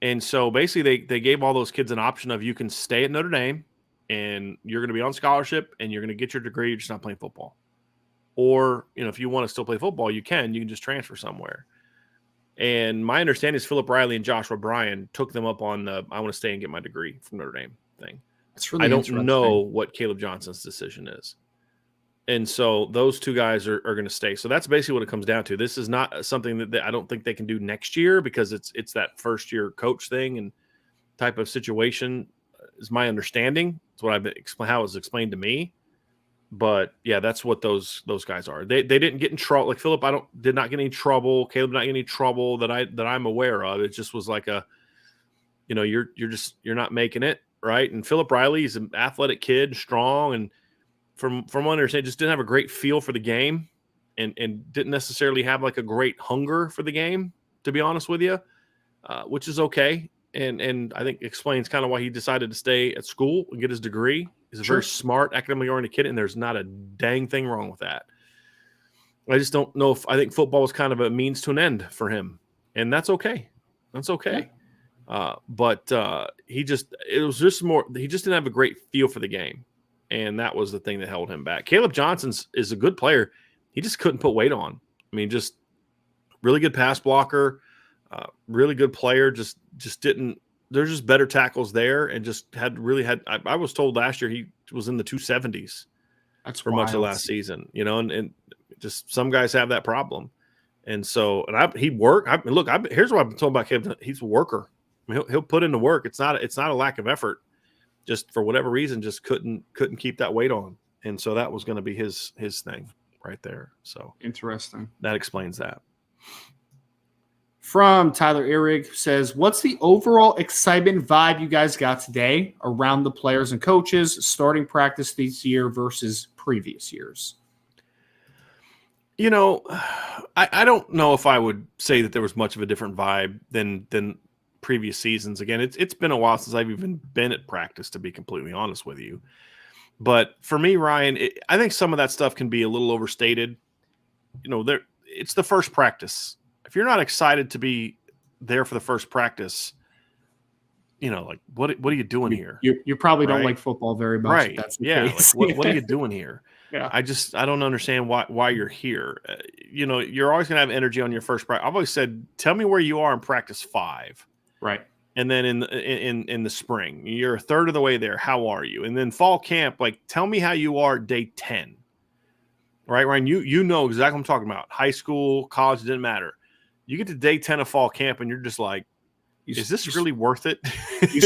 And so basically they gave all those kids an option of you can stay at Notre Dame and you're going to be on scholarship and you're going to get your degree, you're just not playing football. Or, if you want to still play football, you can just transfer somewhere. And my understanding is Philip Riley and Joshua Bryan took them up on the I want to stay and get my degree from Notre Dame thing. I don't know what Caleb Johnson's decision is. And so those 2 guys are going to stay. So that's basically what it comes down to. This is not something that I don't think they can do next year because it's that first-year coach thing and type of situation is my understanding. It's what how it was explained to me. But yeah, that's what those guys are. They didn't get in trouble. Like Philip, did not get any trouble. Caleb did not get any trouble that I'm aware of. It just was like you're not making it right. And Philip Riley is an athletic kid, strong, and from what I understand, just didn't have a great feel for the game, and didn't necessarily have like a great hunger for the game. To be honest with you, which is okay. And I think explains kind of why he decided to stay at school and get his degree. He's a very smart, academically oriented kid, and there's not a dang thing wrong with that. I just don't know I think football was kind of a means to an end for him, and that's okay. That's okay. But he just didn't have a great feel for the game. And that was the thing that held him back. Caleb Johnson is a good player. He just couldn't put weight on. I mean, just really good pass blocker, really good player. Just didn't. There's just better tackles there, and just had. I was told last year he was in the 270s. That's for wild. much of last season, and just some guys have that problem. And so, he worked. Here's what I'm talking about. Caleb. He's a worker. I mean, he'll put in the work. It's not a lack of effort. Just for whatever reason, just couldn't keep that weight on. And so that was going to be his thing right there. So interesting. That explains that. From Tyler Ehrig says, what's the overall excitement vibe you guys got today around the players and coaches starting practice this year versus previous years? I don't know if I would say that there was much of a different vibe than previous seasons. Again, it's been a while since I've even been at practice, to be completely honest with you. But for me, Ryan, I think some of that stuff can be a little overstated. It's the first practice. If you're not excited to be there for the first practice, what are you doing here? You probably don't like football very much. Right. If that's the case. Like, what are you doing here? Yeah. I don't understand why you're here. You're always going to have energy on your first practice. I've always said, tell me where you are in practice 5. Right. And then in the spring, you're a third of the way there. How are you? And then fall camp, tell me how you are day 10. Right, Ryan? You know exactly what I'm talking about. High school, college, didn't matter. You get to day 10 of fall camp and you're just like, is this really worth it? you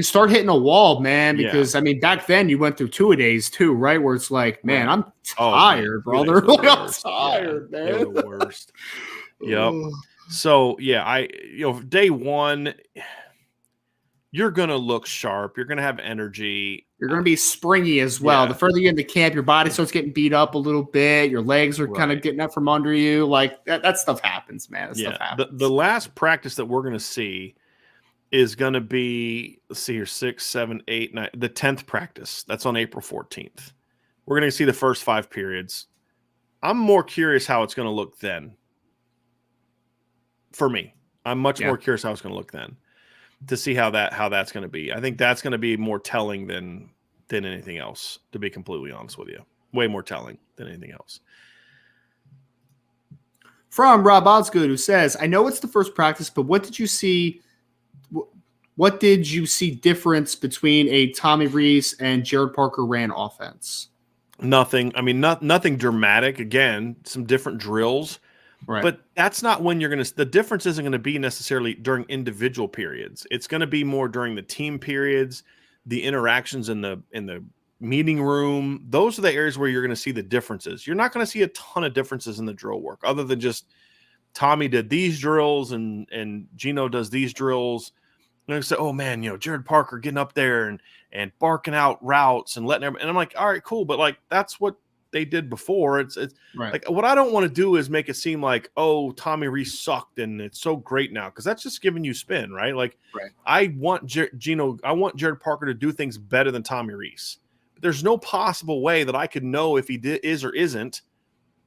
start hitting a wall, man, because back then you went through 2-a-days too, right? Where it's like, man, I'm tired, brother. I'm tired, man. They're the worst. Yep. So day 1, you're gonna look sharp. You're gonna have energy. You're gonna be springy as well. Yeah. The further you get into camp, your body starts getting beat up a little bit. Your legs are kind of getting up from under you. Like that stuff happens, man. Stuff happens. The last practice that we're gonna see is gonna be, let's see here, 6, 7, 8, 9. The 10th practice. That's on April 14th. We're gonna see the first 5 periods. I'm more curious how it's gonna look then. For me, I'm much more curious how it's going to look then, to see how that's going to be. I think that's going to be more telling than anything else, to be completely honest with you. Way more telling than anything else. From Rob Osgood, who says, I know it's the first practice, but what did you see difference between a Tommy Rees and Jared Parker ran offense? Nothing. I mean, nothing dramatic. Again, some different drills. Right. But that's not when you're going to – the difference isn't going to be necessarily during individual periods. It's going to be more during the team periods, the interactions in the meeting room. Those are the areas where you're going to see the differences. You're not going to see a ton of differences in the drill work, other than just Tommy did these drills and Gino does these drills. And I say, oh, man, Jared Parker getting up there and barking out routes and letting everybody – and I'm like, all right, cool. But, that's what – they did before. It's right. What I don't want to do is make it seem like, oh, Tommy Rees sucked and it's so great now, because that's just giving you spin, right? Right. I want Jared Parker to do things better than Tommy Rees. But there's no possible way that I could know if he is or isn't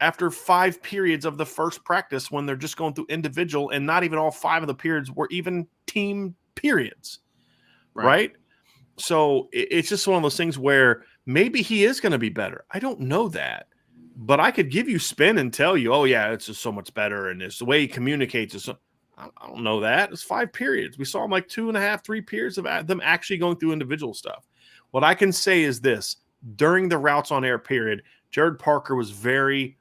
after 5 periods of the first practice, when they're just going through individual, and not even all 5 of the periods were even team periods. Right? So it's just one of those things where maybe he is going to be better. I don't know that, but I could give you spin and tell you, oh yeah, it's just so much better. And it's the way he communicates. I don't know that. It's 5 periods. We saw him 2.5, 3 periods of them actually going through individual stuff. What I can say is this: during the routes on air period, Jared Parker was very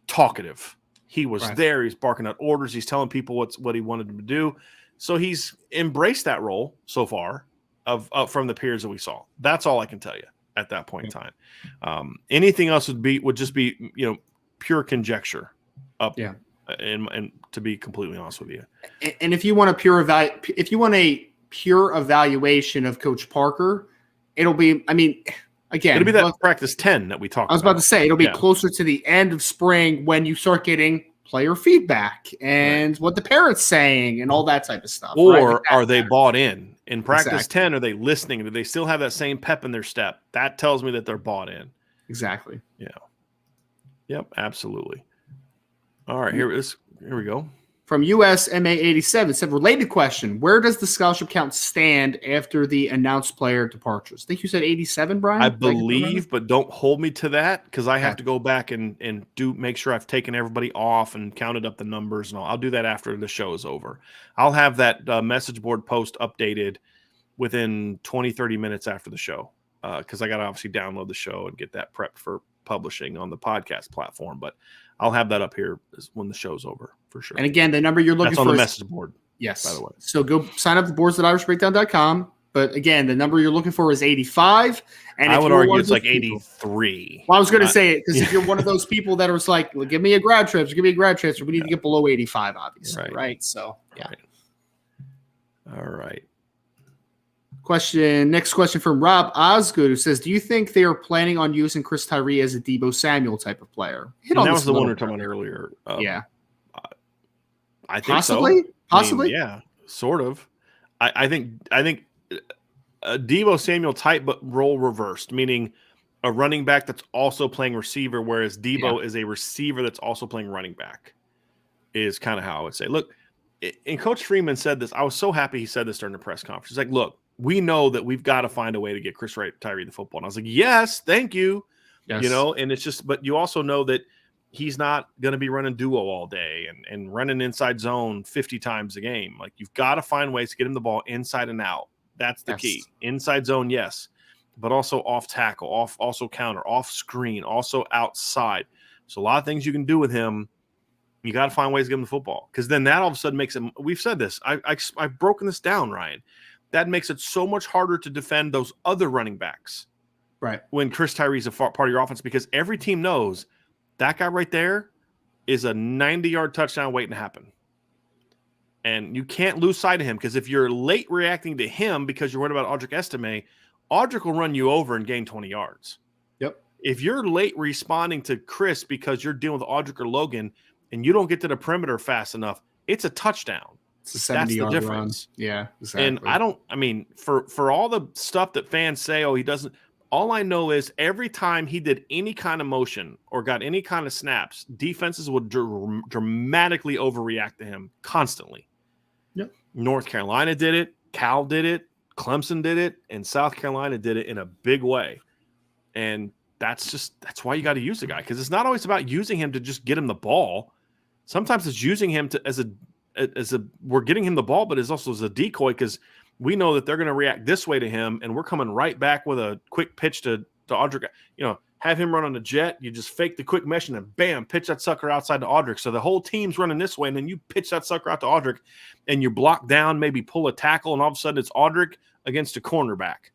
talkative. He was there. He's barking out orders. He's telling people what he wanted them to do. So he's embraced that role so far from the periods that we saw. That's all I can tell you at that point in time. Anything else would just be pure conjecture. And to be completely honest with you. And if you want a pure evaluation of Coach Parker, it'll be, again, it'll be that practice 10 that we talked about. I was about to say, it'll be closer to the end of spring, when you start getting player feedback and what the parents saying and all that type of stuff. Or are they bought in practice 10? Are they listening? Do they still have that same pep in their step? That tells me that they're bought in. Exactly. Yeah. Yep. Absolutely. All right. Here we go. from USMA87 said, related question, where does the scholarship count stand after the announced player departures? I think you said 87, Brian? I believe, but don't hold me to that because I have Okay. to go back and make sure I've taken everybody off and counted up the numbers, and I'll do that after the show is over. I'll have that message board post updated within 20, 30 minutes after the show because I got to obviously download the show and get that prepped for publishing on the podcast platform, but I'll have that up here when the show's over for sure. And again, the number you're looking for on the is message board. Yes. By the way. So go sign up at boards.irishbreakdown.com. But again, the number you're looking for is 85. And I if would you're argue one of it's those like people- 83. Well, I was going to say it because if you're one of those people that was like, well, give me a grad transfer, give me a grad transfer, we need to get below 85, obviously. Right. So, yeah. Right. All right. Next question from Rob Osgood, who says, do you think they are planning on using Chris Tyree as a Deebo Samuel type of player? That was the one we were talking about earlier. Yeah. I think possibly. So. Possibly. Yeah, sort of. I think a Deebo Samuel type, but role reversed, meaning a running back that's also playing receiver, whereas Deebo is a receiver that's also playing running back, is kind of how I would say. Look, and Coach Freeman said this. I was so happy he said this during the press conference. He's like, look, we know that we've got to find a way to get Chris Tyree the football. And I was like, yes, thank you. Yes. You know, and it's just, but you also know that he's not going to be running duo all day and running inside zone 50 times a game. Like, you've got to find ways to get him the ball inside and out. That's the key. Inside zone, yes, but also off tackle, also counter, off screen, also outside. So a lot of things you can do with him. You got to find ways to get him the football, because then that all of a sudden makes him. We've said this. I've broken this down, Ryan. That makes it so much harder to defend those other running backs. Right. When Chris Tyree's a part of your offense, because every team knows that guy right there is a 90-yard touchdown waiting to happen. And you can't lose sight of him, because if you're late reacting to him because you're worried about Audric Estime, Audric will run you over and gain 20 yards. Yep. If you're late responding to Chris because you're dealing with Audric or Logan and you don't get to the perimeter fast enough, it's a touchdown. It's a 70-yard difference. Run. Yeah, exactly. And for all the stuff that fans say, oh, he doesn't, all I know is every time he did any kind of motion or got any kind of snaps, defenses would dramatically overreact to him constantly. Yep. North Carolina did it. Cal did it. Clemson did it. And South Carolina did it in a big way. And that's why you got to use the guy, because it's not always about using him to just get him the ball. Sometimes it's using him as we're getting him the ball, but it's also as a decoy, because we know that they're going to react this way to him, and we're coming right back with a quick pitch to Audric. You know, have him run on a jet. You just fake the quick mesh and then bam, pitch that sucker outside to Audric. So the whole team's running this way, and then you pitch that sucker out to Audric, and you block down, maybe pull a tackle, and all of a sudden it's Audric against a cornerback.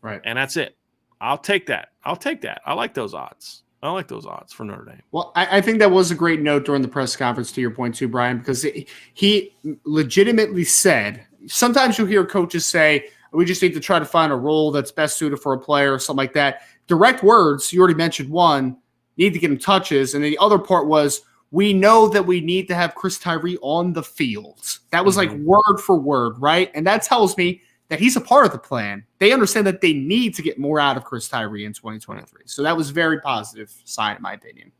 Right. And that's it. I'll take that. I like those odds. For Notre Dame. Well, I think that was a great note during the press conference, to your point too, Brian, because he legitimately said, sometimes you'll hear coaches say, we just need to try to find a role that's best suited for a player or something like that. Direct words, you already mentioned one, need to get him touches. And then the other part was, we know that we need to have Chris Tyree on the field. That was like word for word, right? And that tells me that he's a part of the plan. They understand that they need to get more out of Chris Tyree in 2023. So that was a very positive sign, in my opinion.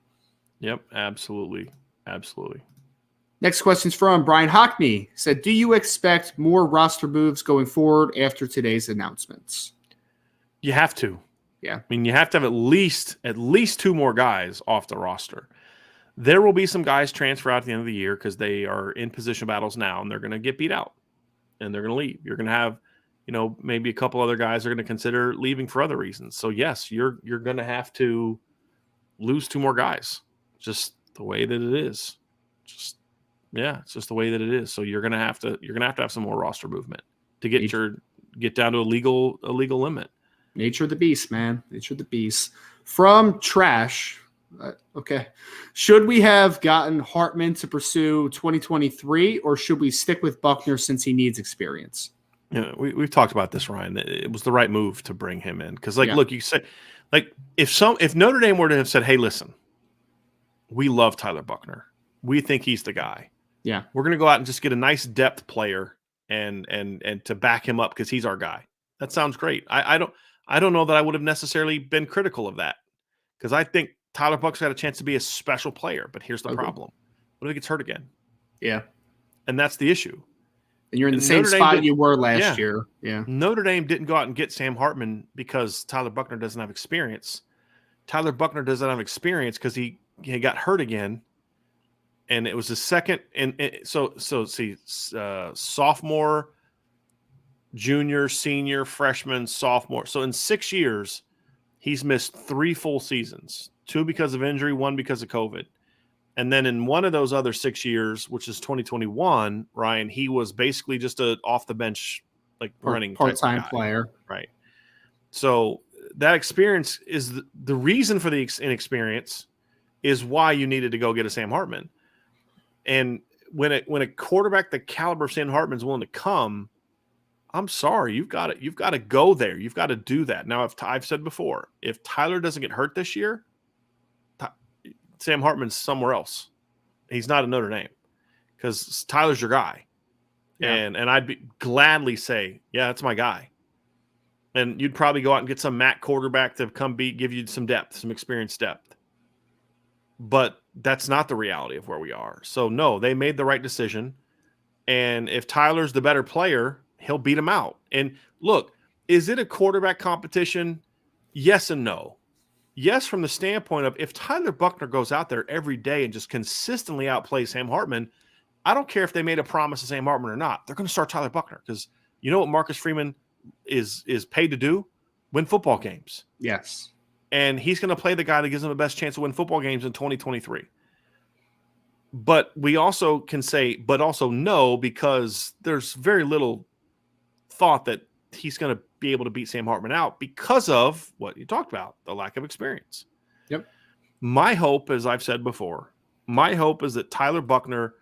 Yep, absolutely. Next question is from Brian Hockney. Said, do you expect more roster moves going forward after today's announcements? You have to. Yeah. I mean, you have to have at least two more guys off the roster. There will be some guys transfer out at the end of the year because they are in position battles now, and they're going to get beat out, and they're going to leave. You're going to have, maybe a couple other guys are going to consider leaving for other reasons. So yes, you're going to have to lose two more guys. Just the way that it is. It's just the way that it is. So you're going to have to have some more roster movement to get down to a legal limit. Nature of the beast, man. Nature of the beast. From Trash. Okay. Should we have gotten Hartman to pursue 2023, or should we stick with Buckner since he needs experience? Yeah, we've talked about this, Ryan. It was the right move to bring him in, because, look, you say, if Notre Dame were to have said, "Hey, listen, we love Tyler Buckner. We think he's the guy. Yeah, we're going to go out and just get a nice depth player and to back him up because he's our guy." That sounds great. I don't know that I would have necessarily been critical of that, because I think Tyler Buckner's got a chance to be a special player. But here's the problem: what if he gets hurt again? Yeah. And that's the issue. And you're in the same spot you were last year. Yeah. Notre Dame didn't go out and get Sam Hartman because Tyler Buchner doesn't have experience. Tyler Buchner doesn't have experience because he got hurt again. And it was his second. Sophomore, junior, senior, freshman, sophomore. So in 6 years, he's missed 3 full seasons, 2 because of injury, 1 because of COVID. And then in one of those other 6 years, which is 2021, Ryan, he was basically just a off the bench, like running part-time player. Right. So that experience is the reason for the inexperience is why you needed to go get a Sam Hartman. And when a quarterback the caliber of Sam Hartman is willing to come, I'm sorry, you've got to go there. You've got to do that. Now, if I've said before, if Tyler doesn't get hurt this year, Sam Hartman's somewhere else. He's not at Notre Dame because Tyler's your guy. Yeah. And I'd gladly say, yeah, that's my guy. And you'd probably go out and get some MAC quarterback to come give you some depth, some experienced depth. But that's not the reality of where we are. So, no, they made the right decision. And if Tyler's the better player, he'll beat him out. And look, is it a quarterback competition? Yes and no. Yes, from the standpoint of if Tyler Buchner goes out there every day and just consistently outplays Sam Hartman, I don't care if they made a promise to Sam Hartman or not. They're going to start Tyler Buchner because you know what Marcus Freeman is paid to do? Win football games. Yes. And he's going to play the guy that gives him the best chance to win football games in 2023. But we also can say, but also no, because there's very little thought that he's going to be able to beat Sam Hartman out because of what you talked about, the lack of experience. Yep. My hope, as I've said before, my hope is that Tyler Buchner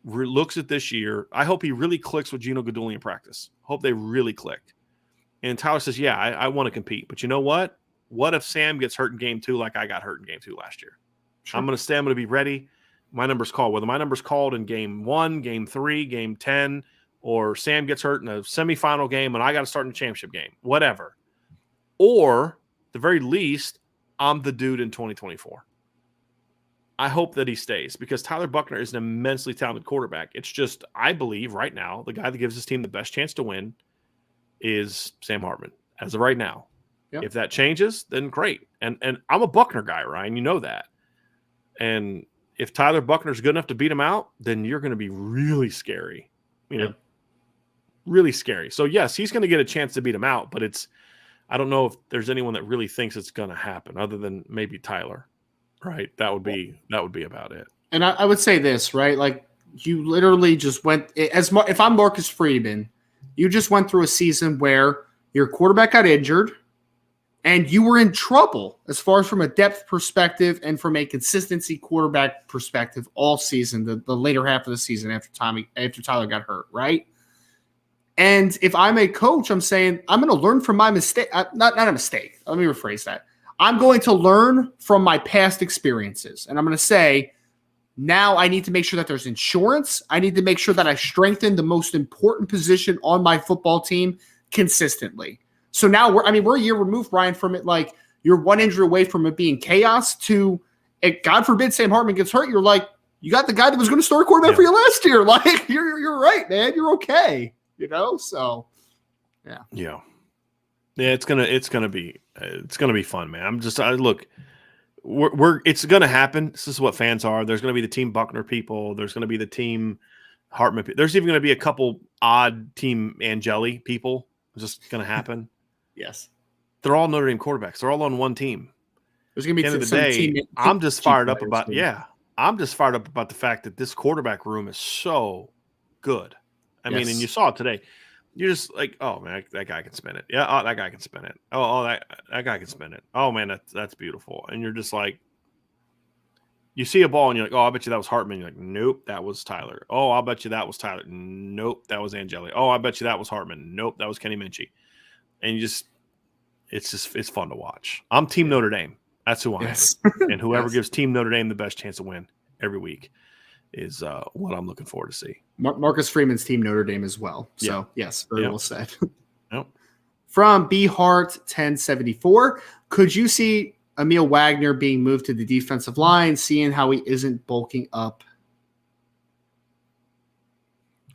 looks at this year. I hope he really clicks with Gino Guidugli in practice. Hope they really click. And Tyler says, yeah, I want to compete. But you know what? What if Sam gets hurt in game 2 like I got hurt in game 2 last year? Sure. I'm going to be ready. My number's called. Whether my number's called in game 1, game 3, game 10, or Sam gets hurt in a semifinal game and I got to start in the championship game, whatever. Or, at the very least, I'm the dude in 2024. I hope that he stays because Tyler Buchner is an immensely talented quarterback. It's just, I believe right now, the guy that gives his team the best chance to win is Sam Hartman as of right now. Yep. If that changes, then great. And I'm a Buchner guy, Ryan. You know that. And if Tyler Buchner's good enough to beat him out, then you're going to be really scary. Really scary. So, yes, he's going to get a chance to beat him out, but I don't know if there's anyone that really thinks it's going to happen other than maybe Tyler, right? That would be about it. And I would say this, right? Like, you literally just went – if I'm Marcus Freeman, you just went through a season where your quarterback got injured and you were in trouble as far as from a depth perspective and from a consistency quarterback perspective all season, the later half of the season after Tyler got hurt, right? And if I'm a coach, I'm saying I'm going to learn from my mistake. Not a mistake. Let me rephrase that. I'm going to learn from my past experiences. And I'm going to say, now I need to make sure that there's insurance. I need to make sure that I strengthen the most important position on my football team consistently. So now we're a year removed, Brian, from it. Like, you're one injury away from it being chaos to, God forbid Sam Hartman gets hurt. You're like, you got the guy that was going to start quarterback for you last year. Like, you're right, man. You're okay. So yeah. It's gonna be fun, man. Look, it's gonna happen. This is what fans are. There's gonna be the Team Buchner people. There's gonna be the Team Hartman. There's even gonna be a couple odd Team Angeli people. It's just gonna happen. Yes, they're all Notre Dame quarterbacks. They're all on one team. There's gonna be at the end of the day. I'm just fired up about the fact that this quarterback room is so good. I mean, and you saw it today. You're just like, oh, man, that guy can spin it. Yeah, oh, that guy can spin it. Oh, that guy can spin it. Oh, man, that's beautiful. And you're just like, you see a ball and you're like, oh, I bet you that was Hartman. You're like, nope, that was Tyler. Oh, I'll bet you that was Tyler. Nope, that was Angeli. Oh, I bet you that was Hartman. Nope, that was Kenny Minchy. And it's fun to watch. I'm Team Notre Dame. That's who I am. And whoever gives Team Notre Dame the best chance to win every week is what I'm looking forward to see. Marcus Freeman's Team Notre Dame as well. So, yes, very well said. Yep. From B Hart 1074, could you see Emil Wagner being moved to the defensive line, seeing how he isn't bulking up?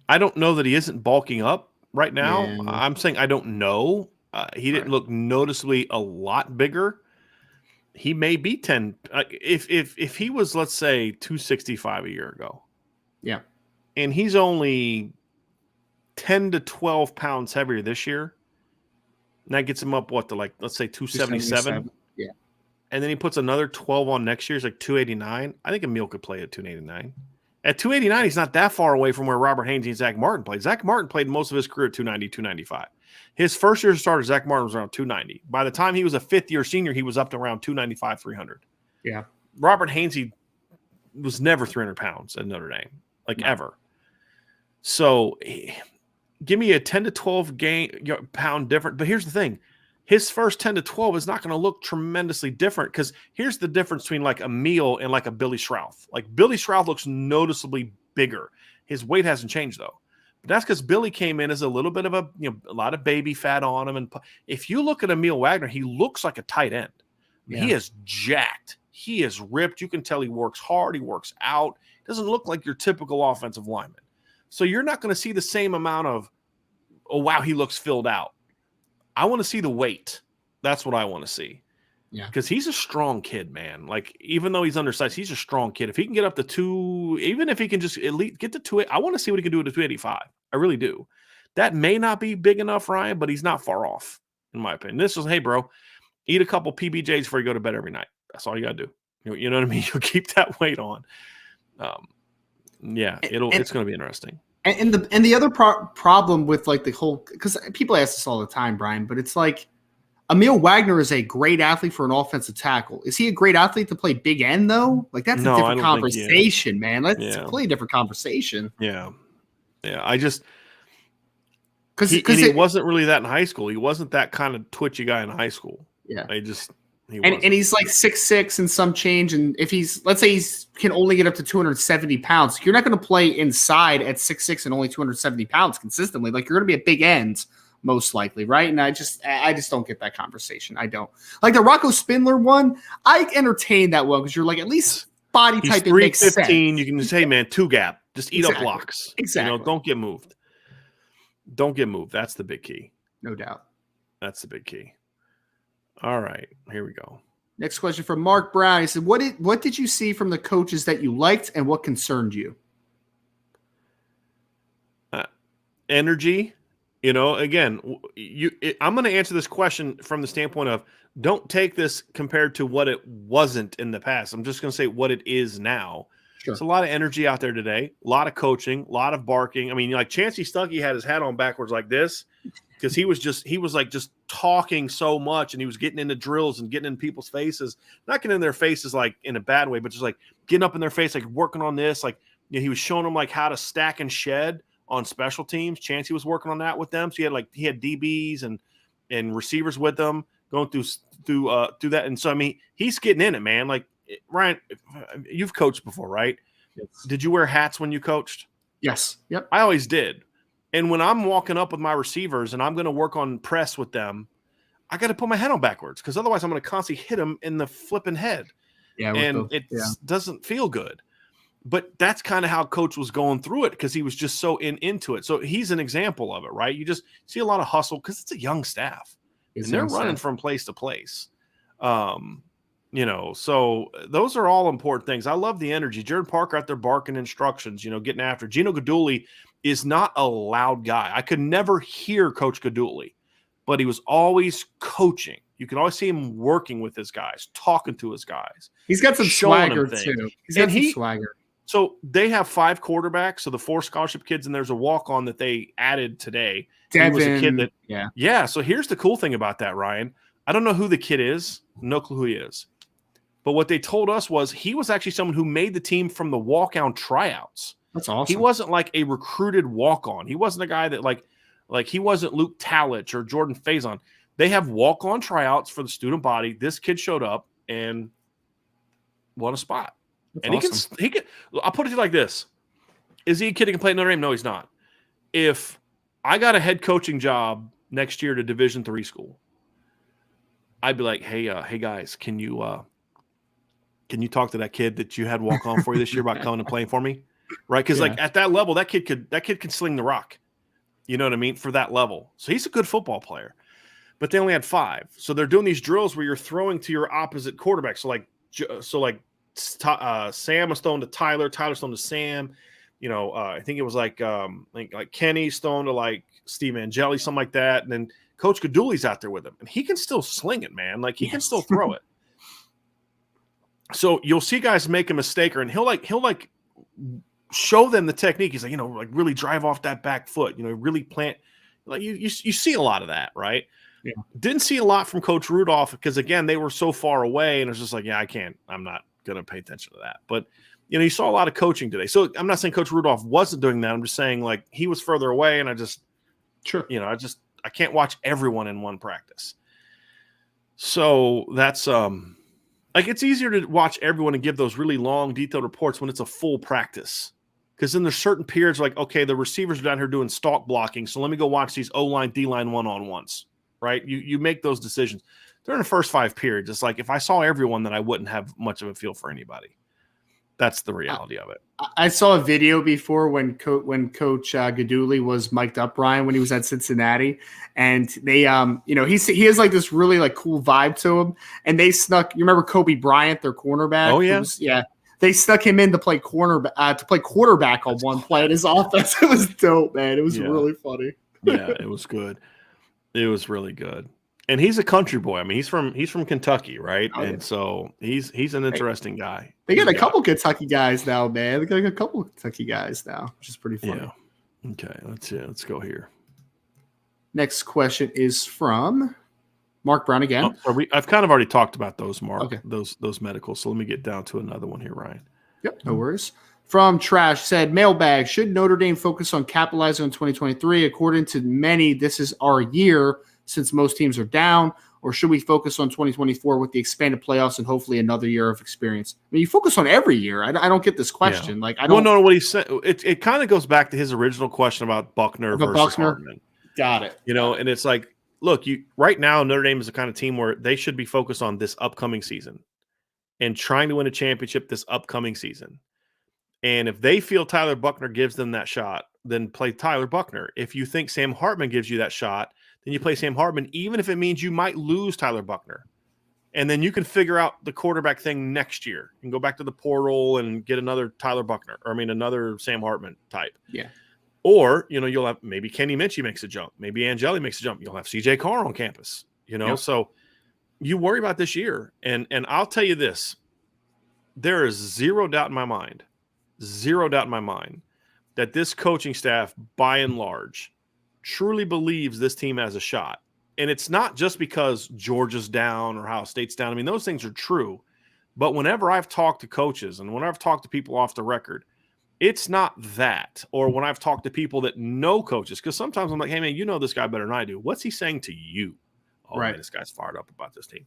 I don't know that he isn't bulking up right now. Yeah. I'm saying I don't know. He didn't Right. look noticeably a lot bigger. He may be 10. If he was, let's say, 265 a year ago, Yeah. and he's only 10 to 12 pounds heavier this year, and that gets him up, what, to like, let's say 277? 277. Yeah. And then he puts another 12 on next year, it's like 289. I think Emil could play at 289. At 289, he's not that far away from where Robert Haynes and Zach Martin played. Zach Martin played most of his career at 290, 295. His first year as a starter, Zach Martin was around 290. By the time he was a fifth-year senior, he was up to around 295, 300. Yeah. Robert Haynes was never 300 pounds at Notre Dame, ever. So give me a 10 to 12 pound difference. But here's the thing. His first 10 to 12 is not going to look tremendously different, because here's the difference between like Emil and like a Billy Schrouth. Like Billy Schrouth looks noticeably bigger. His weight hasn't changed though. But that's because Billy came in as a little bit of a lot of baby fat on him. And if you look at Emil Wagner, he looks like a tight end. Yeah. He is jacked. He is ripped. You can tell he works hard. He works out. Doesn't look like your typical offensive lineman. So you're not going to see the same amount of, oh, wow, he looks filled out. I want to see the weight. That's what I want to see. Yeah. Because he's a strong kid, man. Like, even though he's undersized, he's a strong kid. If he can get up to 2, even if he can just at least get to 2, I want to see what he can do at 285. I really do. That may not be big enough, Ryan, but he's not far off, in my opinion. This is, hey, bro, eat a couple PBJs before you go to bed every night. That's all you got to do. You know what I mean? You'll keep that weight on. It's going to be interesting. And the other problem with like the whole, because people ask this all the time, Brian, but it's like Emil Wagner is a great athlete for an offensive tackle. Is he a great athlete to play big end though? Like that's a different conversation, man. That's a completely different conversation. Yeah. I just because he wasn't really that in high school. He wasn't that kind of twitchy guy in high school. Yeah. And he's like 6'6" and some change. And if let's say can only get up to 270 pounds, you're not going to play inside at 6'6" and only 270 pounds consistently. Like you're going to be a big end most likely, right? And I just don't get that conversation. I don't like the Rocco Spindler one. I entertain that one because you're like at least body type. It makes sense. You can just say, man, 2 gap, just eat up blocks. Exactly. Don't get moved. Don't get moved. That's the big key. No doubt. That's the big key. All right, here we go. Next question from Mark Brown. He said, what did you see from the coaches that you liked and what concerned you? Energy. Again, I'm going to answer this question from the standpoint of don't take this compared to what it wasn't in the past. I'm just going to say what it is now. Sure. There's a lot of energy out there today, a lot of coaching, a lot of barking. I mean, like Chancey Stuckey had his hat on backwards like this because he was like just talking so much, and he was getting into drills and getting in people's faces, not getting in their faces like in a bad way, but just like getting up in their face, like working on this. Like he was showing them like how to stack and shed on special teams. Chancey was working on that with them. So he had DBs and receivers with them going through that. And so, I mean, he's getting in it, man. Like, Ryan, you've coached before, right? Yes. Did you wear hats when you coached? Yes. Yep. I always did. And when I'm walking up with my receivers and I'm going to work on press with them, I got to put my head on backwards because otherwise I'm going to constantly hit them in the flipping head. Yeah. And it doesn't feel good. But that's kind of how Coach was going through it because he was just so into it. So he's an example of it, right? You just see a lot of hustle because it's a young staff. And they're running from place to place. So those are all important things. I love the energy. Jared Parker out there barking instructions, getting after. Gino Gaduli is not a loud guy. I could never hear Coach Gaduli, but he was always coaching. You can always see him working with his guys, talking to his guys. He's got some swagger too. He's got some swagger. So they have 5 quarterbacks. So the 4 scholarship kids, and there's a walk-on that they added today. Devin, he was a kid that, yeah. So here's the cool thing about that, Ryan. I don't know who the kid is. No clue who he is. But what they told us was he was actually someone who made the team from the walk-on tryouts. That's awesome. He wasn't like a recruited walk-on. He wasn't a guy that like he wasn't Luke Talich or Jordan Faison. They have walk-on tryouts for the student body. This kid showed up and won a spot. That's and awesome. he can. I'll put it like this: is he a kid who can play at Notre Dame? No, he's not. If I got a head coaching job next year at a Division III school, I'd be like, hey guys, can you talk to that kid that you had walk on for you this year about coming and playing for me? right? Because Yeah. like at that level, that kid can sling the rock. You know what I mean? For that level. So he's a good football player. But they only had 5. So they're doing these drills where you're throwing to your opposite quarterback. So Sam was throwing to Tyler, Tyler's throwing to Sam. I think it was like Kenny's throwing to like Steve Angeli, something like that. And then Coach Gadouli's out there with him. And he can still sling it, man. Like he can still throw it. So you'll see guys make a mistake, and he'll show them the technique. He's like, really drive off that back foot, really plant. Like you see a lot of that, right? Yeah. Didn't see a lot from Coach Rudolph because, again, they were so far away, and it was just like, I'm not going to pay attention to that. But, you saw a lot of coaching today. So I'm not saying Coach Rudolph wasn't doing that. I'm just saying, like, he was further away, and I can't watch everyone in one practice. So that's it's easier to watch everyone and give those really long, detailed reports when it's a full practice. Because then there's certain periods like, okay, the receivers are down here doing stalk blocking, so let me go watch these O-line, D-line one-on-ones. Right? You make those decisions. During the first 5 periods, it's like if I saw everyone, then I wouldn't have much of a feel for anybody. That's the reality of it. I saw a video before when Coach Gadouli was mic'd up, Brian, when he was at Cincinnati, and they he has like this really like cool vibe to him, and they snuck. You remember Kobe Bryant, their cornerback? Oh yeah, They stuck him in to play quarterback on one play in his offense. It was dope, man. It was really funny. Yeah, it was good. It was really good. And he's a country boy. I mean, he's from Kentucky, right? Oh, yeah. And so he's an interesting guy. They got a couple Kentucky guys now, man. They got a couple Kentucky guys now, which is pretty funny. Yeah. Okay, let's go here. Next question is from Mark Brown again. I've kind of already talked about those, Mark. Okay. Those medicals. So let me get down to another one here, Ryan. Yep, no worries. From Trash said, Mailbag, should Notre Dame focus on capitalizing on 2023? According to many, this is our year since most teams are down, or should we focus on 2024 with the expanded playoffs and hopefully another year of experience? I mean, you focus on every year. I don't get this question. Yeah. Like, I don't know what he said. It kind of goes back to his original question about Buckner versus Hartman. Got it. And it's like, look, right now Notre Dame is the kind of team where they should be focused on this upcoming season and trying to win a championship this upcoming season. And if they feel Tyler Buckner gives them that shot, then play Tyler Buckner. If you think Sam Hartman gives you that shot, then you play Sam Hartman, even if it means you might lose Tyler Buckner. And then you can figure out the quarterback thing next year and go back to the portal and get another Tyler Buckner, another Sam Hartman type. Yeah. Or, you'll have maybe Kenny Minchy makes a jump. Maybe Angeli makes a jump. You'll have CJ Carr on campus, Yep. So you worry about this year. And I'll tell you this, there is zero doubt in my mind that this coaching staff, by and large, truly believes this team has a shot. And it's not just because Georgia's down or Ohio State's down. I mean, those things are true. But whenever I've talked to coaches and when I've talked to people off the record, it's not that. Or when I've talked to people that know coaches, because sometimes I'm like, hey, man, you know this guy better than I do. What's he saying to you? Oh, right. Man, this guy's fired up about this team.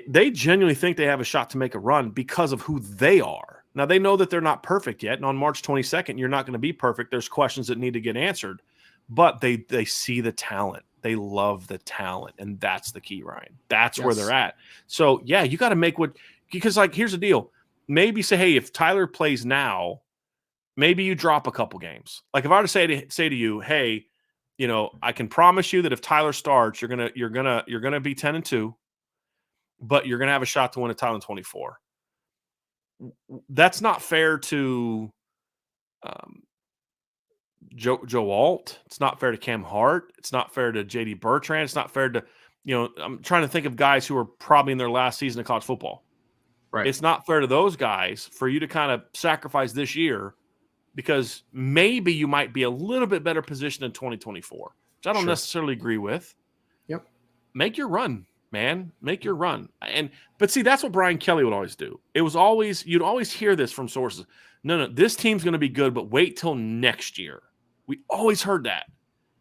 They genuinely think they have a shot to make a run because of who they are. Now, they know that they're not perfect yet. And on March 22nd, you're not going to be perfect. There's questions that need to get answered. But they see the talent. They love the talent. And that's the key, Ryan. That's where they're at. So, yeah, you got to make because, like, here's the deal. Maybe say, hey, if Tyler plays now, maybe you drop a couple games. Like if I were to say to you, hey, I can promise you that if Tyler starts, you're gonna be 10-2, but you're gonna have a shot to win a title in 24. That's not fair to Joe Alt. It's not fair to Cam Hart. It's not fair to JD Bertrand. It's not fair to, I'm trying to think of guys who are probably in their last season of college football. Right. It's not fair to those guys for you to kind of sacrifice this year because maybe you might be a little bit better positioned in 2024, which I don't necessarily agree with. Yep. Make your run, man. Make your run. But see, that's what Brian Kelly would always do. You'd always hear this from sources. No, this team's going to be good, but wait till next year. We always heard that.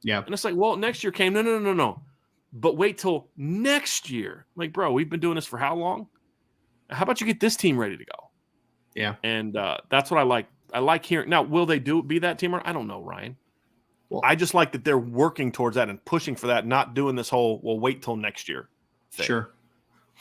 Yeah. And it's like, well, next year came. No. But wait till next year. Like, bro, we've been doing this for how long? How about you get this team ready to go? Yeah. And that's what I like. I like hearing. Now, will they be that team? I don't know, Ryan. Well, I just like that they're working towards that and pushing for that, not doing this whole, well, wait till next year thing. Sure.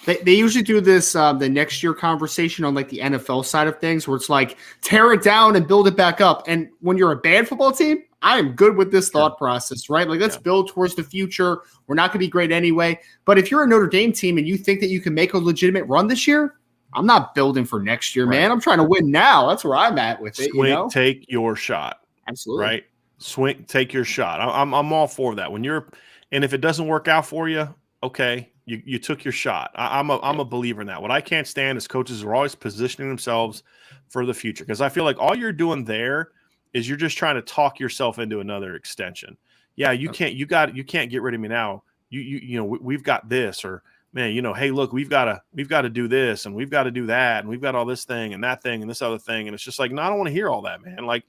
They usually do this the next year conversation on like the NFL side of things, where it's like tear it down and build it back up. And when you're a bad football team, I am good with this thought process, right? Like, let's build towards the future. We're not going to be great anyway. But if you're a Notre Dame team and you think that you can make a legitimate run this year, I'm not building for next year, man. I'm trying to win now. That's where I'm at with it. Swing, take your shot. Absolutely. Right? Swing, take your shot. I'm all for that. And if it doesn't work out for you, okay, you took your shot. I'm a believer in that. What I can't stand is coaches are always positioning themselves for the future, because I feel like all you're doing there is you're just trying to talk yourself into another extension. Yeah, you can't get rid of me now. We've got this, or man, hey, look, we've got to do this, and we've got to do that, and we've got all this thing and that thing and this other thing, and it's just like, no, I don't want to hear all that, man. Like,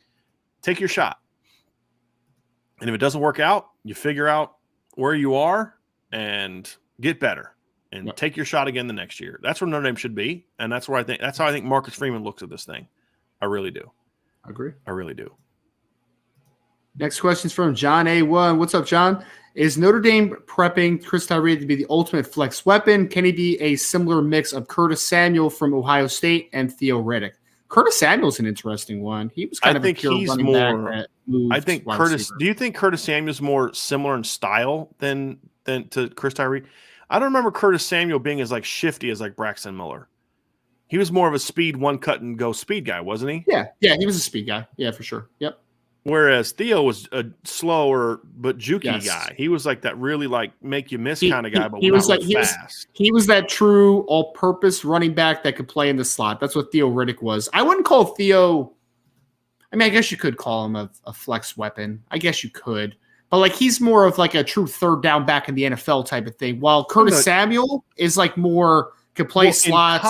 take your shot. And if it doesn't work out, you figure out where you are and get better and take your shot again the next year. That's where Notre Dame should be. And that's how I think Marcus Freeman looks at this thing. I really do. Agree. I really do. Next question is from John A1. What's up, John? Is Notre Dame prepping Chris Tyree to be the ultimate flex weapon? Can he be a similar mix of Curtis Samuel from Ohio State and Theo Riddick? Curtis Samuel's an interesting one. He was kind of a pure running back that moved. I think Curtis. Do you think Curtis Samuel's more similar in style than to Chris Tyree? I don't remember Curtis Samuel being as like shifty as like Braxton Miller. He was more of a speed, one cut and go speed guy, wasn't he? Yeah, he was a speed guy. Yeah, for sure. Yep. Whereas Theo was a slower but jukey guy. He was like that really like make you miss kind of guy, but he was like fast. He was that true all-purpose running back that could play in the slot. That's what Theo Riddick was. I wouldn't call Theo. I mean, I guess you could call him a flex weapon. I guess you could, but like he's more of like a true third down back in the NFL type of thing. While Curtis Samuel is like more. Could play slots.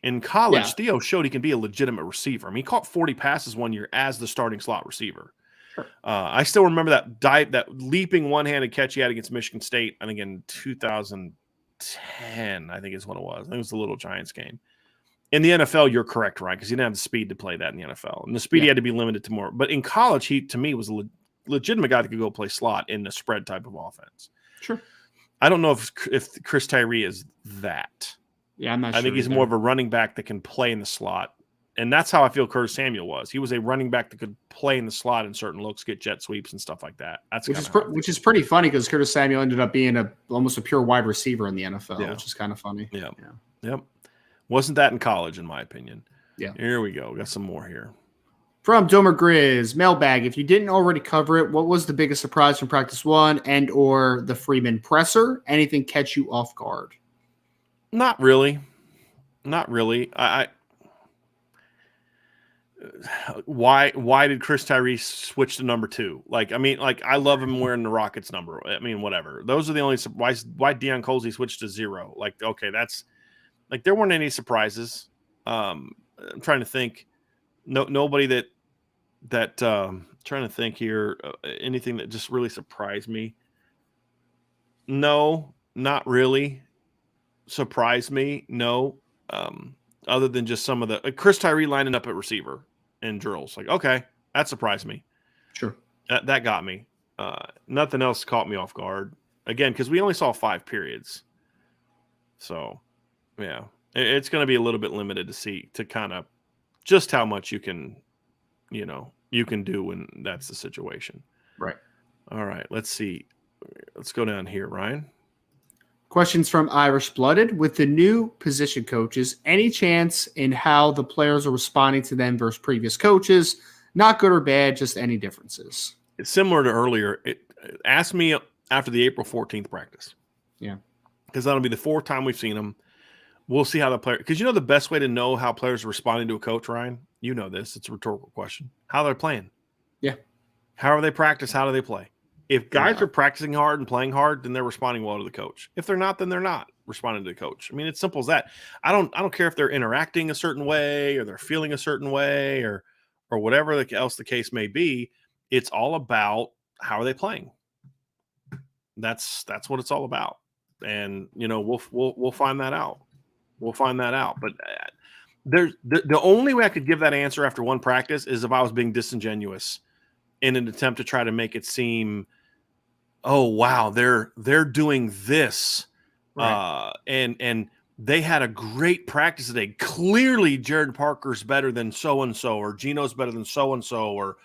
In college, Theo showed he can be a legitimate receiver. I mean, he caught 40 passes one year as the starting slot receiver. Sure. I still remember that leaping one-handed catch he had against Michigan State, I think in 2010, I think is what it was. I think it was the Little Giants game. In the NFL, you're correct, right? Because he didn't have the speed to play that in the NFL. And the speed he had to be limited to more. But in college, he, to me, was a legitimate guy that could go play slot in a spread type of offense. Sure. I don't know if Chris Tyree is that. Yeah, I'm not sure. I think he's more of a running back that can play in the slot. And that's how I feel Curtis Samuel was. He was a running back that could play in the slot in certain looks, get jet sweeps and stuff like that. Which is pretty funny because Curtis Samuel ended up being almost a pure wide receiver in the NFL, which is kind of funny. Yeah. Yep. Wasn't that in college, in my opinion. Yeah. Here we go. Got some more here. From Domer Grizz, Mailbag. If you didn't already cover it, what was the biggest surprise from practice 1 and or the Freeman presser? Anything catch you off guard? Not really. Why did Chris Tyree switch to number 2? Like, I mean, like I love him wearing the Rockets number. I mean, whatever. Those are the only why Deion Colsey switched to 0. Like, okay, that's like there weren't any surprises. I'm trying to think. Nobody that trying to think here. Anything that just really surprised me? No, not really. Surprised me? No. Other than just some of the Chris Tyree lining up at receiver in drills. Like, okay, that surprised me. Sure. That got me. Nothing else caught me off guard. Again, because we only saw 5 periods. So, yeah, it's going to be a little bit limited to see to kind of just how much you can do when that's the situation. Right. All right. Let's see. Let's go down here, Ryan. Questions from Irish Blooded. With the new position coaches, any chance in how the players are responding to them versus previous coaches? Not good or bad, just any differences. It's similar to earlier. Ask me after the April 14th practice. Yeah. Because that'll be the 4th time we've seen them. We'll see how the player – because the best way to know how players are responding to a coach, Ryan? You know this. It's a rhetorical question. How they're playing. Yeah. How are they practice? How do they play? If guys are practicing hard and playing hard, then they're responding well to the coach. If they're not, then they're not responding to the coach. I mean, it's simple as that. I don't care if they're interacting a certain way or they're feeling a certain way or whatever else the case may be. It's all about how are they playing. That's what it's all about. And we'll find that out. We'll find that out. But there's the only way I could give that answer after one practice is if I was being disingenuous in an attempt to try to make it seem, oh wow, they're doing this, right. and they had a great practice today. Clearly, Jared Parker's better than so-and-so, or Gino's better than so-and-so, or,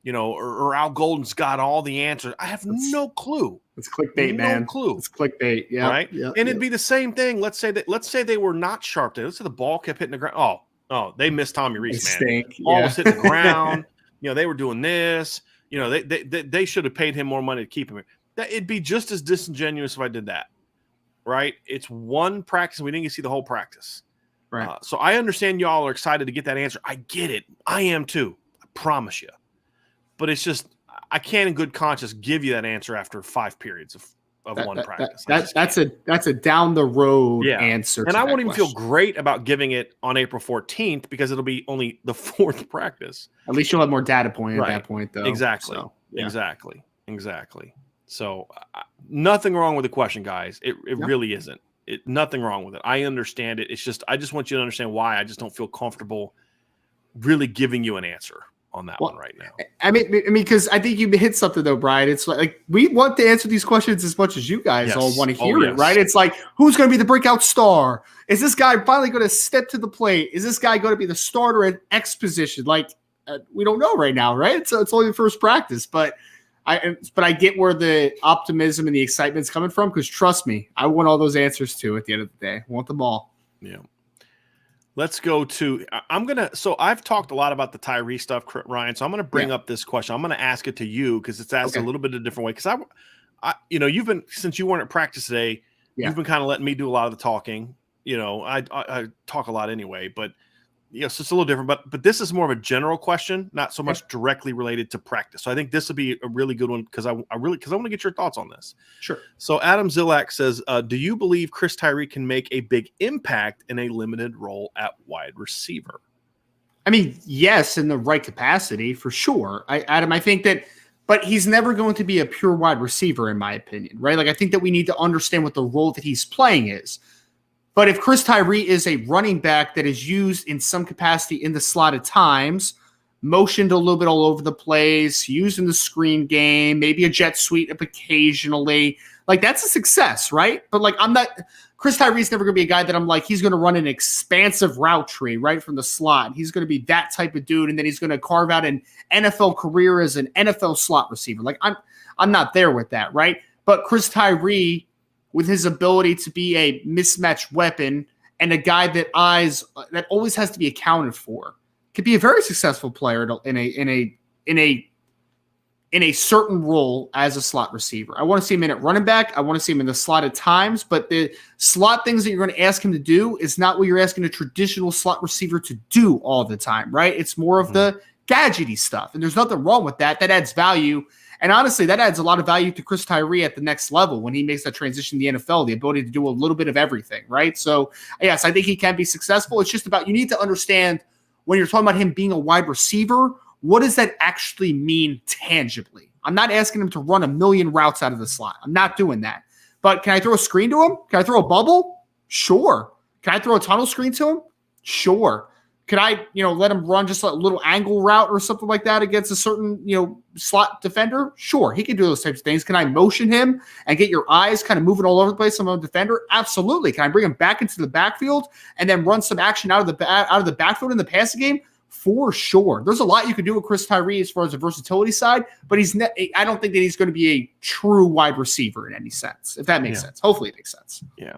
or Al Golden's got all the answers. I have no clue. It's clickbait, man. No clue. It's clickbait. Yeah. Right. Yeah, and it'd be the same thing. Let's say they were not sharp today. Let's say the ball kept hitting the ground. Oh, they missed Tommy Reese, man. Stink. Ball was hitting the ground. They were doing this. They should have paid him more money to keep him. It'd be just as disingenuous if I did that. Right. It's one practice. We didn't get to see the whole practice. Right. So I understand y'all are excited to get that answer. I get it. I am too. I promise you. But it's just, I can't in good conscience give you that answer after 5 periods of one practice. That's a down the road answer. And I won't even feel great about giving it on April 14th because it'll be only the 4th practice. At least you'll have more data point at that point, though. Exactly. So, Exactly. So nothing wrong with the question, guys. It really isn't. Nothing wrong with it. I understand it. It's just, I just want you to understand why I just don't feel comfortable really giving you an answer on that one right now. I mean, because I think you hit something though, Brian. It's like we want to answer these questions as much as you guys all want to hear it, right? It's like, who's going to be the breakout star? Is this guy finally going to step to the plate? Is this guy going to be the starter at X position? Like, we don't know right now, right? So it's only the first practice, but I get where the optimism and the excitement's coming from, because trust me, I want all those answers too at the end of the day. I want them all. Yeah. Let's go to so I've talked a lot about the Tyree stuff, Ryan. So I'm going to bring up this question. I'm going to ask it to you because it's asked a little bit of a different way. Because you've been, since you weren't at practice today, you've been kind of letting me do a lot of the talking. I talk a lot anyway, but so it's a little different. But this is more of a general question, not so much directly related to practice. So I think this would be a really good one because I want to get your thoughts on this. Sure. So Adam Zilak says, do you believe Chris Tyree can make a big impact in a limited role at wide receiver? I mean, yes, in the right capacity for sure. Adam, I think that, but he's never going to be a pure wide receiver, in my opinion, right? Like, I think that we need to understand what the role that he's playing is. But if Chris Tyree is a running back that is used in some capacity in the slot at times, motioned a little bit all over the place, used in the screen game, maybe a jet sweep up occasionally, like that's a success, right? But like Chris Tyree's never going to be a guy that I'm like, he's going to run an expansive route tree right from the slot. He's going to be that type of dude, and then he's going to carve out an NFL career as an NFL slot receiver. Like I'm not there with that, right? But Chris Tyree, with his ability to be a mismatched weapon and a guy that always has to be accounted for, could be a very successful player in a certain role as a slot receiver. I want to see him in at running back. I want to see him in the slot at times, but the slot things that you're going to ask him to do is not what you're asking a traditional slot receiver to do all the time, right? It's more of the gadgety stuff, and there's nothing wrong with that. That adds value. And honestly, that adds a lot of value to Chris Tyree at the next level when he makes that transition to the NFL, the ability to do a little bit of everything, right? So, yes, I think he can be successful. It's just about, you need to understand when you're talking about him being a wide receiver, what does that actually mean tangibly? I'm not asking him to run a million routes out of the slot. I'm not doing that. But can I throw a screen to him? Can I throw a bubble? Sure. Can I throw a tunnel screen to him? Sure. Could I, let him run just a little angle route or something like that against a certain, slot defender? Sure, he can do those types of things. Can I motion him and get your eyes kind of moving all over the place on a defender? Absolutely. Can I bring him back into the backfield and then run some action out of the backfield in the passing game? For sure. There's a lot you could do with Chris Tyree as far as the versatility side, but I don't think that he's going to be a true wide receiver in any sense, if that makes sense. Hopefully it makes sense. Yeah.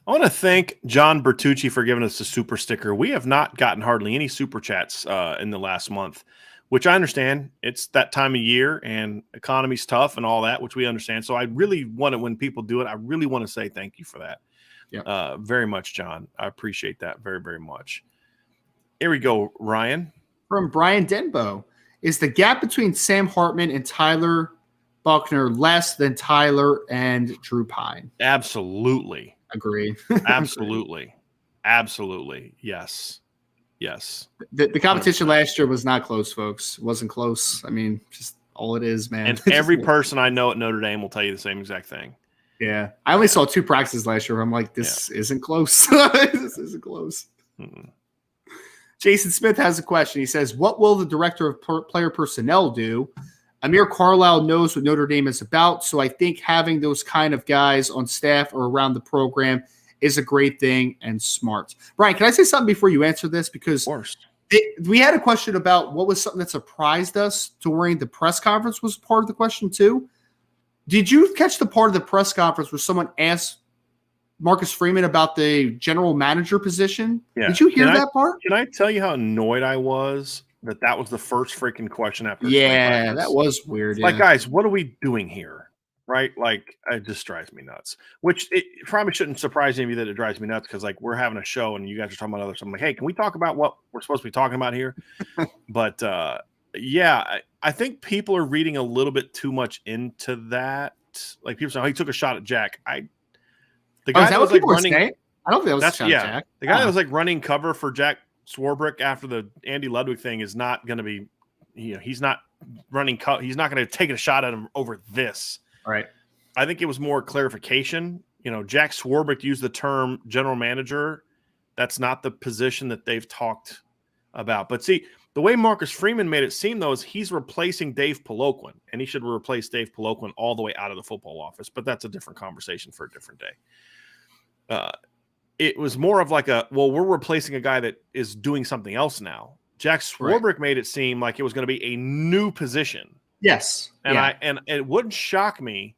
I want to thank John Bertucci for giving us the super sticker. We have not gotten hardly any super chats in the last month, which I understand. It's that time of year and economy's tough and all that, which we understand. So I really want it when people do it. I really want to say thank you for that. Yeah. Very much, John. I appreciate that very, very much. Here we go, Ryan. From Brian Denbo. Is the gap between Sam Hartman and Tyler Buckner less than Tyler and Drew Pine? Absolutely. Agree. Absolutely. Absolutely. Yes. The competition last year was not close, folks. It wasn't close. I mean, just all it is, man. And every person I know at Notre Dame will tell you the same exact thing. Yeah. I only saw 2 practices last year. I'm like, this isn't close. This isn't close. Mm-mm. Jason Smith has a question. He says, what will the director of player personnel do? Amir Carlisle knows what Notre Dame is about, so I think having those kind of guys on staff or around the program is a great thing and smart. Brian, can I say something before you answer this? Because Of course. we had a question about what was something that surprised us during the press conference was part of the question too. Did you catch the part of the press conference where someone asked Marcus Freeman about the general manager position? Yeah. Did you hear that part? Can I tell you how annoyed I was that was the first freaking question after spring Yeah, practice? that was weird. Like, Yeah. guys, what are we doing here? Right? Like, it just drives me nuts. Which it probably shouldn't surprise any of you that it drives me nuts because, like, we're having a show and you guys are talking about other stuff. I'm like, hey, can we talk about what we're supposed to be talking about here? But yeah, I think people are reading a little bit too much into that. Like, people say, oh, he took a shot at Jack. The guy that was like running. I don't think that was a shot at Jack. The guy that was like running cover for Jack Swarbrick after the Andy Ludwig thing is not going to be. He's not running. He's not going to take a shot at him over this. Right. I think it was more clarification. Jack Swarbrick used the term general manager. That's not the position that they've talked about. But see, the way Marcus Freeman made it seem, though, is he's replacing Dave Poloquin, and he should replace Dave Poloquin all the way out of the football office. But that's a different conversation for a different day. It was more of like we're replacing a guy that is doing something else now. Jack Swarbrick made it seem like it was going to be a new position. Yes. And it wouldn't shock me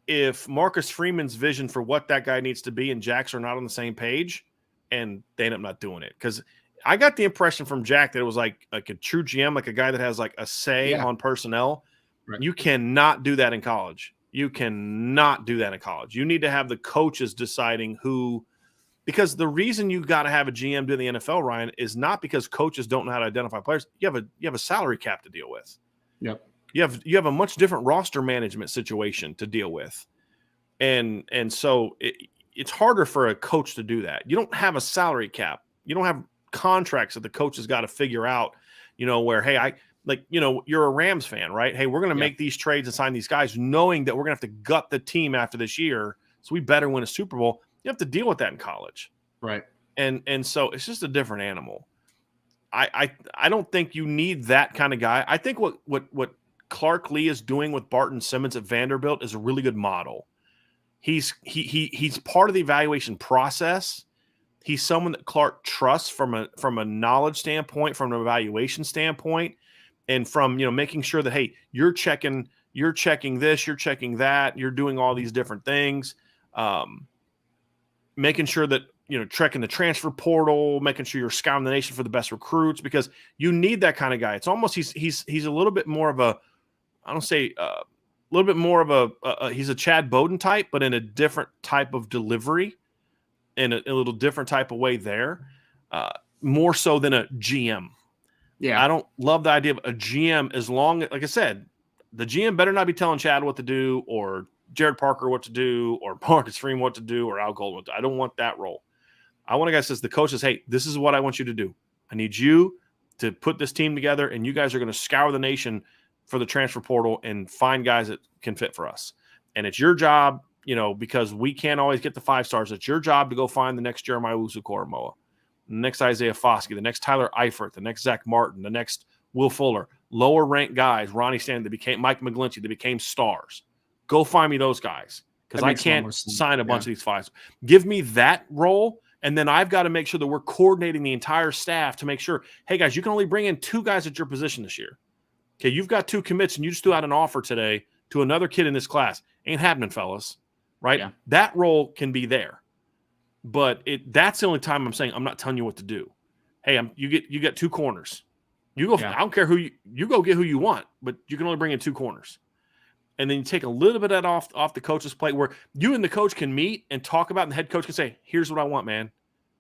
if Marcus Freeman's vision for what that guy needs to be and Jack's are not on the same page and they end up not doing it. Because I got the impression from Jack that it was like a true GM, like a guy that has like a say on personnel. Right. You cannot do that in college. You cannot do that in college. You need to have the coaches deciding who. Because the reason you got to have a GM do the NFL, Ryan, is not because coaches don't know how to identify players. You have a salary cap to deal with. Yep. You have a much different roster management situation to deal with, and so it's harder for a coach to do that. You don't have a salary cap. You don't have contracts that the coach has got to figure out. Where hey, you're a Rams fan, right? Hey, we're going to make these trades and sign these guys, knowing that we're going to have to gut the team after this year, so we better win a Super Bowl. You have to deal with that in college. Right. And so it's just a different animal. I don't think you need that kind of guy. I think what Clark Lee is doing with Barton Simmons at Vanderbilt is a really good model. He's part of the evaluation process. He's someone that Clark trusts from a knowledge standpoint, from an evaluation standpoint, and from making sure that hey, you're checking this, you're checking that, you're doing all these different things. Making sure that, checking the transfer portal, making sure you're scouring the nation for the best recruits, because you need that kind of guy. It's almost he's a little bit more of a, I don't say a little bit more of a he's a Chad Bowden type, but in a different type of delivery, in a little different type of way there, more so than a GM. Yeah, I don't love the idea of a GM as long as, like I said, the GM better not be telling Chad what to do or Jared Parker what to do or Marcus Freeman what to do or Al Golden what to do. I don't want that role. I want a guy that says the coach says, hey, this is what I want you to do. I need you to put this team together, and you guys are going to scour the nation for the transfer portal and find guys that can fit for us. And it's your job, because we can't always get the 5 stars. It's your job to go find the next Jeremiah Owusu-Koramoah, the next Isaiah Foskey, the next Tyler Eifert, the next Zach Martin, the next Will Fuller, lower ranked guys, Ronnie Stanley, that became Mike McGlinchey, that became stars. Go find me those guys, because I can't sign a bunch of these 5s. Give me that role, and then I've got to make sure that we're coordinating the entire staff to make sure, hey, guys, you can only bring in 2 guys at your position this year. Okay, you've got 2 commits, and you just threw out an offer today to another kid in this class. Ain't happening, fellas, right? Yeah. That role can be there. But that's the only time I'm saying I'm not telling you what to do. Hey, you get 2 corners. You go. I don't care who you go get who you want, but you can only bring in 2 corners. And then you take a little bit of that off the coach's plate where you and the coach can meet and talk about it, and the head coach can say, here's what I want, man.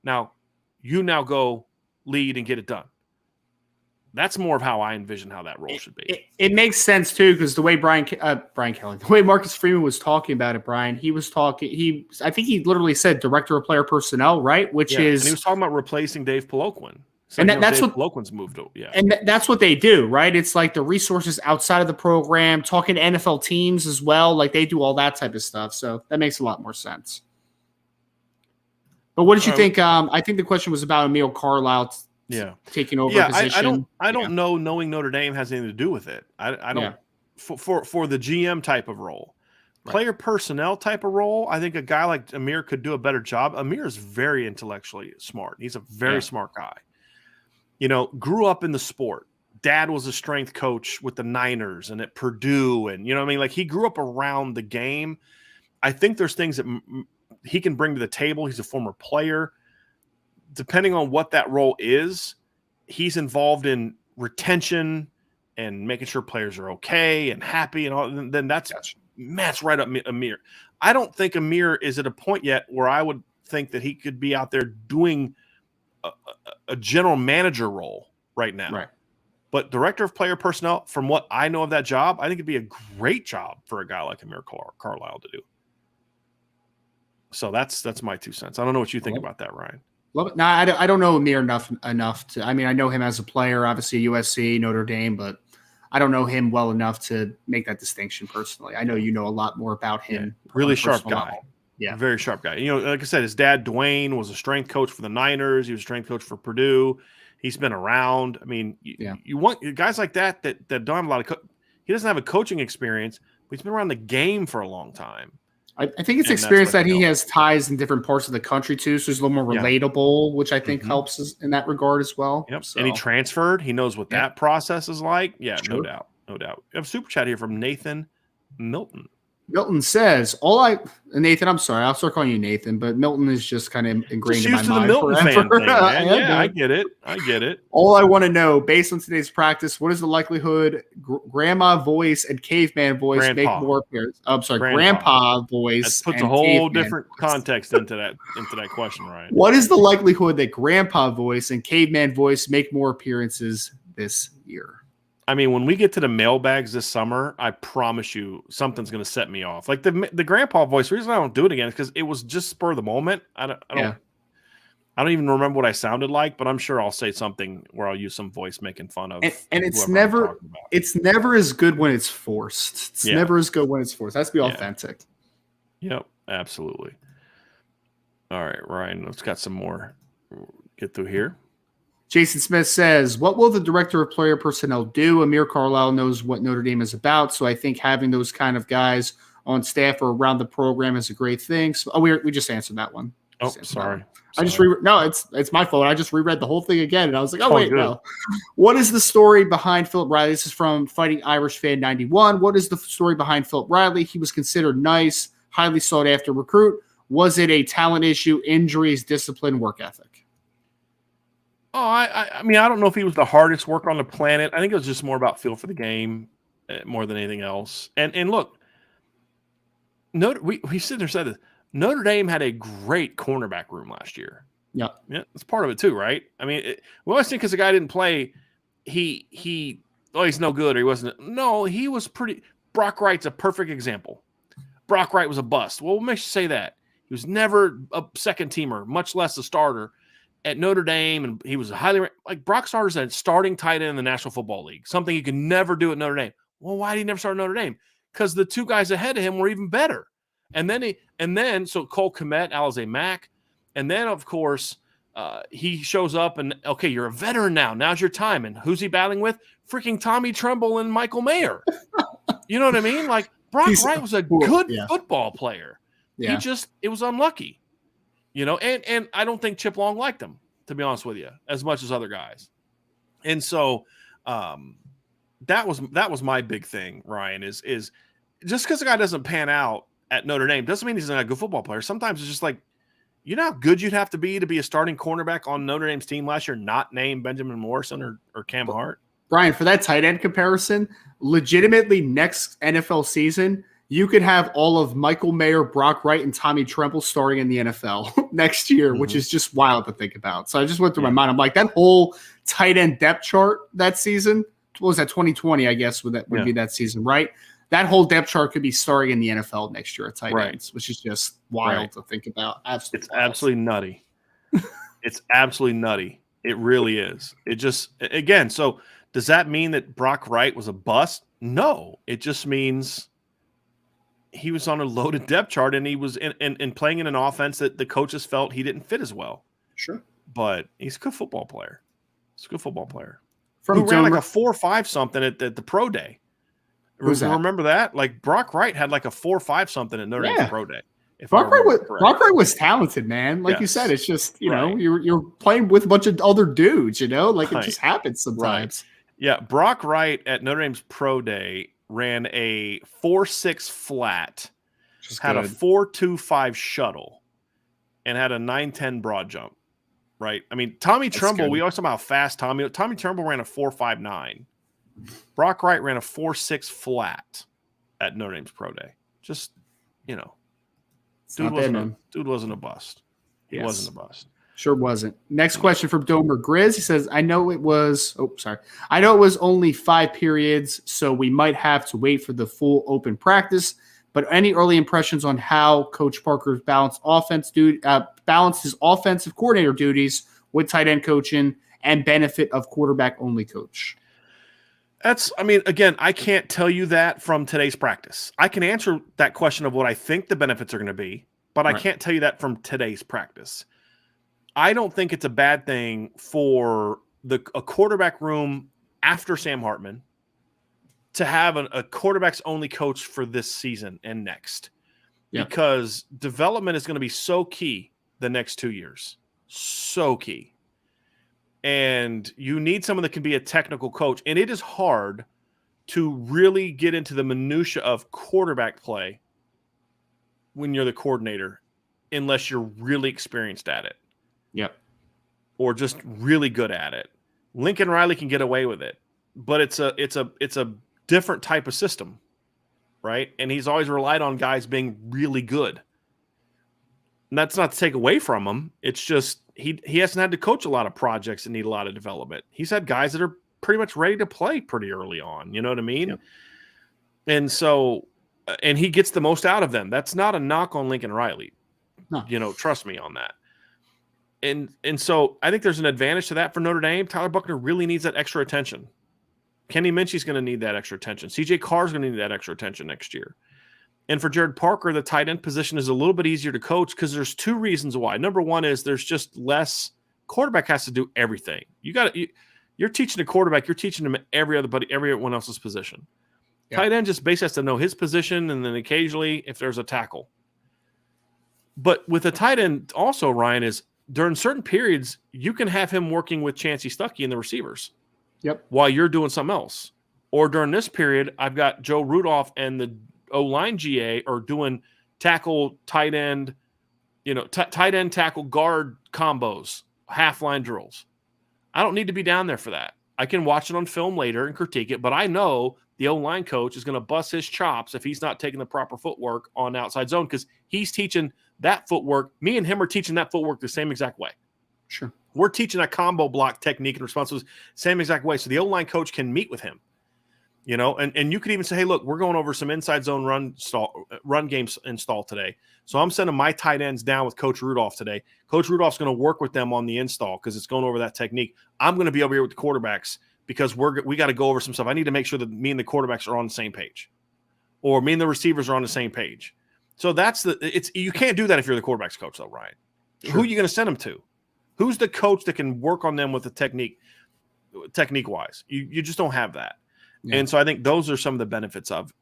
Now, you go lead and get it done. That's more of how I envision how that role should be. It makes sense, too, because the way Brian Kelly, the way Marcus Freeman was talking about it, Brian, I think he literally said director of player personnel, right? And he was talking about replacing Dave Poloquin. So, and that's Dave what Poloquin's moved to, and that's what they do, right? It's like the resources outside of the program, talking to NFL teams as well. Like they do all that type of stuff. So that makes a lot more sense. But what did you think? I think the question was about Emil Carlisle taking over a position. I don't know. Knowing Notre Dame has anything to do with it. I don't for the GM type of role. Player personnel type of role, I think a guy like Amir could do a better job. Amir is very intellectually smart. He's a very smart guy. Grew up in the sport. Dad was a strength coach with the Niners and at Purdue. And, like he grew up around the game. I think there's things that he can bring to the table. He's a former player. Depending on what that role is, he's involved in retention and making sure players are okay and happy and all. And then that's right up Amir. I don't think Amir is at a point yet where I would think that he could be out there doing a general manager role right now. Right. But director of player personnel, from what I know of that job, I think it'd be a great job for a guy like Amir Carlisle to do. So that's my 2 cents. I don't know what you think about that, Ryan. Love it. No, I don't know Amir enough to. I mean, I know him as a player, obviously USC, Notre Dame, but I don't know him well enough to make that distinction personally. I know you know a lot more about him. Yeah, really sharp guy. Level. Yeah, very sharp guy. Like I said, his dad Dwayne was a strength coach for the Niners. He was a strength coach for Purdue. He's been around. I mean, you want guys like that don't have a lot of. He doesn't have a coaching experience, but he's been around the game for a long time. I think it's experience that he has ties in different parts of the country too, so he's a little more relatable, which I think helps in that regard as well. Yep. So. And he transferred. He knows what that process is like. Yeah, sure. No doubt. We have a super chat here from Nathan Milton. Milton says, Nathan, I'm sorry, I'll start calling you Nathan, but Milton is just kind of ingrained in my mind. The Milton fan thing, man. Yeah, I get it. All I want to know, based on today's practice, what is the likelihood grandma voice and caveman voice make more appearances? I'm sorry, grandpa voice. That puts a whole different context into that question, Ryan. What is the likelihood that grandpa voice and caveman voice make more appearances this year? I mean, when we get to the mailbags this summer, I promise you something's going to set me off. Like the grandpa voice, the reason I don't do it again is because it was just spur of the moment. I don't even remember what I sounded like, but I'm sure I'll say something where I'll use some voice making fun of. And it's never as good when it's forced. It's never as good when it's forced. It has to be authentic. Yep, absolutely. All right, Ryan, let's got some more. Get through here. Jason Smith says, what will the director of player personnel do? Amir Carlisle knows what Notre Dame is about, so I think having those kind of guys on staff or around the program is a great thing. So, we just answered that one. Sorry. I just it's my fault. I just reread the whole thing again, and I was like, no. What is the story behind Philip Riley? This is from Fighting Irish Fan 91. What is the story behind Philip Riley? He was considered nice, highly sought after recruit. Was it a talent issue, injuries, discipline, work ethic? Oh, I mean, I don't know if he was the hardest worker on the planet. I think it was just more about feel for the game more than anything else. And look, we sit there and said this. Notre Dame had a great cornerback room last year. Yeah, that's part of it too, right? I mean, we always think because the guy didn't play, he's no good or he wasn't. No, he was pretty. Brock Wright's a perfect example. Brock Wright was a bust. Well, what makes you say that? He was never a second teamer, much less a starter at Notre Dame, and he was highly like Brock started as a starting tight end in the National Football League, something he could never do at Notre Dame. Well, why did he never start at Notre Dame? Because the two guys ahead of him were even better. And then so Cole Kmet, Alize Mack, and then of course he shows up and okay, you're a veteran now. Now's your time. And who's he battling with? Freaking Tommy Tremble and Michael Mayer. You know what I mean? Like Brock Wright was a good football player. Yeah. It was unlucky. And I don't think Chip Long liked him, to be honest with you, as much as other guys. And so that was my big thing, Ryan, is just because a guy doesn't pan out at Notre Dame doesn't mean he's not a good football player. Sometimes it's just like, you know how good you'd have to be a starting cornerback on Notre Dame's team last year, not named Benjamin Morrison or Cam Hart? Brian, for that tight end comparison, legitimately next NFL season, you could have all of Michael Mayer, Brock Wright, and Tommy Tremble starting in the NFL next year, which is just wild to think about. So I just went through my mind. I'm like, that whole tight end depth chart that season, what was that, 2020, I guess, would be that season, right? That whole depth chart could be starting in the NFL next year at tight ends, which is just wild to think about. Absolutely nutty. It's absolutely nutty. It really is. It just, again, so does that mean that Brock Wright was a bust? No. It just means he was on a loaded depth chart and he was in playing in an offense that the coaches felt he didn't fit as well. Sure. But he's a good football player. Who ran like a 4.5 something at the pro day. Who's that? Remember that? Like Brock Wright had like a 4.5 something at Notre Dame's pro day. If Brock Wright was talented, man. Like you said, it's just, you're playing with a bunch of other dudes, like it just happens sometimes. Right. Yeah. Brock Wright at Notre Dame's pro day ran a 4.6 flat, had a 4.25 shuttle, and had a 9.10 broad jump. Right. I mean, Tommy Trumbull, we always talk about how fast Tommy Trumbull ran a 4.59. Brock Wright ran a 4.6 flat at Notre Dame's pro day. Just, dude wasn't a bust. He wasn't a bust. Sure wasn't. Next question from Domer Grizz. He says, I know it was only 5 periods, so we might have to wait for the full open practice. But any early impressions on how Coach Parker's balanced his offensive coordinator duties with tight end coaching and benefit of quarterback only coach? Again, I can't tell you that from today's practice. I can answer that question of what I think the benefits are going to be, but I can't tell you that from today's practice. I don't think it's a bad thing for a quarterback room after Sam Hartman to have a quarterback's only coach for this season and next, because development is going to be so key the next 2 years, so key. And you need someone that can be a technical coach. And it is hard to really get into the minutia of quarterback play when you're the coordinator, unless you're really experienced at it. Yep. Or just really good at it. Lincoln Riley can get away with it, but it's a different type of system, right? And he's always relied on guys being really good. And that's not to take away from him. It's just he hasn't had to coach a lot of projects that need a lot of development. He's had guys that are pretty much ready to play pretty early on. You know what I mean? Yep. And so, and he gets the most out of them. That's not a knock on Lincoln Riley. No. Trust me on that. And so I think there's an advantage to that for Notre Dame. Tyler Buchner really needs that extra attention. Kenny Minchy's going to need that extra attention. CJ Carr's going to need that extra attention next year. And for Jared Parker, the tight end position is a little bit easier to coach because there's 2 reasons why. Number one is there's just less. Quarterback has to do everything. You're teaching a quarterback. You're teaching him everyone else's position. Yep. Tight end just basically has to know his position, and then occasionally if there's a tackle. But with a tight end also, Ryan, is during certain periods you can have him working with Chancey Stuckey and the receivers. Yep. While you're doing something else. Or during this period, I've got Joe Rudolph and the O-line GA are doing tackle, tight end, tight end, tackle, guard combos, half-line drills. I don't need to be down there for that. I can watch it on film later and critique it, but I know the O-line coach is going to bust his chops if he's not taking the proper footwork on outside zone because he's teaching that footwork. Me and him are teaching that footwork the same exact way. Sure. We're teaching a combo block technique and responses same exact way. So the O-line coach can meet with him, and you could even say, hey, look, we're going over some inside zone run games install today. So I'm sending my tight ends down with Coach Rudolph today. Coach Rudolph's going to work with them on the install because it's going over that technique. I'm going to be over here with the quarterbacks because we got to go over some stuff. I need to make sure that me and the quarterbacks are on the same page, or me and the receivers are on the same page. So you can't do that if you're the quarterbacks coach, though, Ryan. Sure. Who are you going to send them to? Who's the coach that can work on them with the technique-wise? You just don't have that. Yeah. And so I think those are some of the benefits of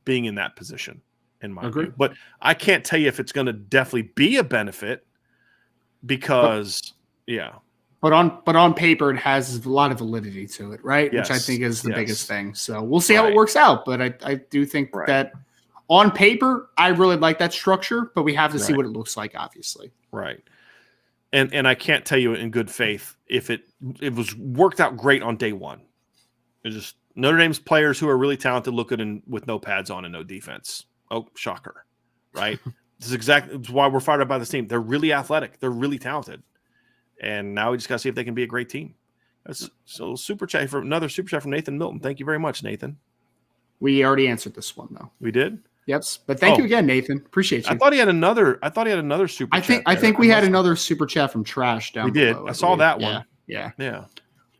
being in that position, in my view. But I can't tell you if it's going to definitely be a benefit because, But on paper, it has a lot of validity to it, right? Yes. Which I think is the biggest thing. So we'll see how it works out. But I do think that on paper, I really like that structure, but we have to see what it looks like, obviously. Right. And I can't tell you in good faith if it was worked out great on day one. It's just Notre Dame's players who are really talented look good with no pads on and no defense. Oh, shocker, right? This is why we're fired up by this team. They're really athletic. They're really talented. And now we just got to see if they can be a great team. So another super chat from Nathan Milton. Thank you very much, Nathan. We already answered this one, though. We did? Yep. But thank you again, Nathan. Appreciate you. I thought he had another super chat. I think we had another super chat from Trash down below. We did. I saw that one. Yeah.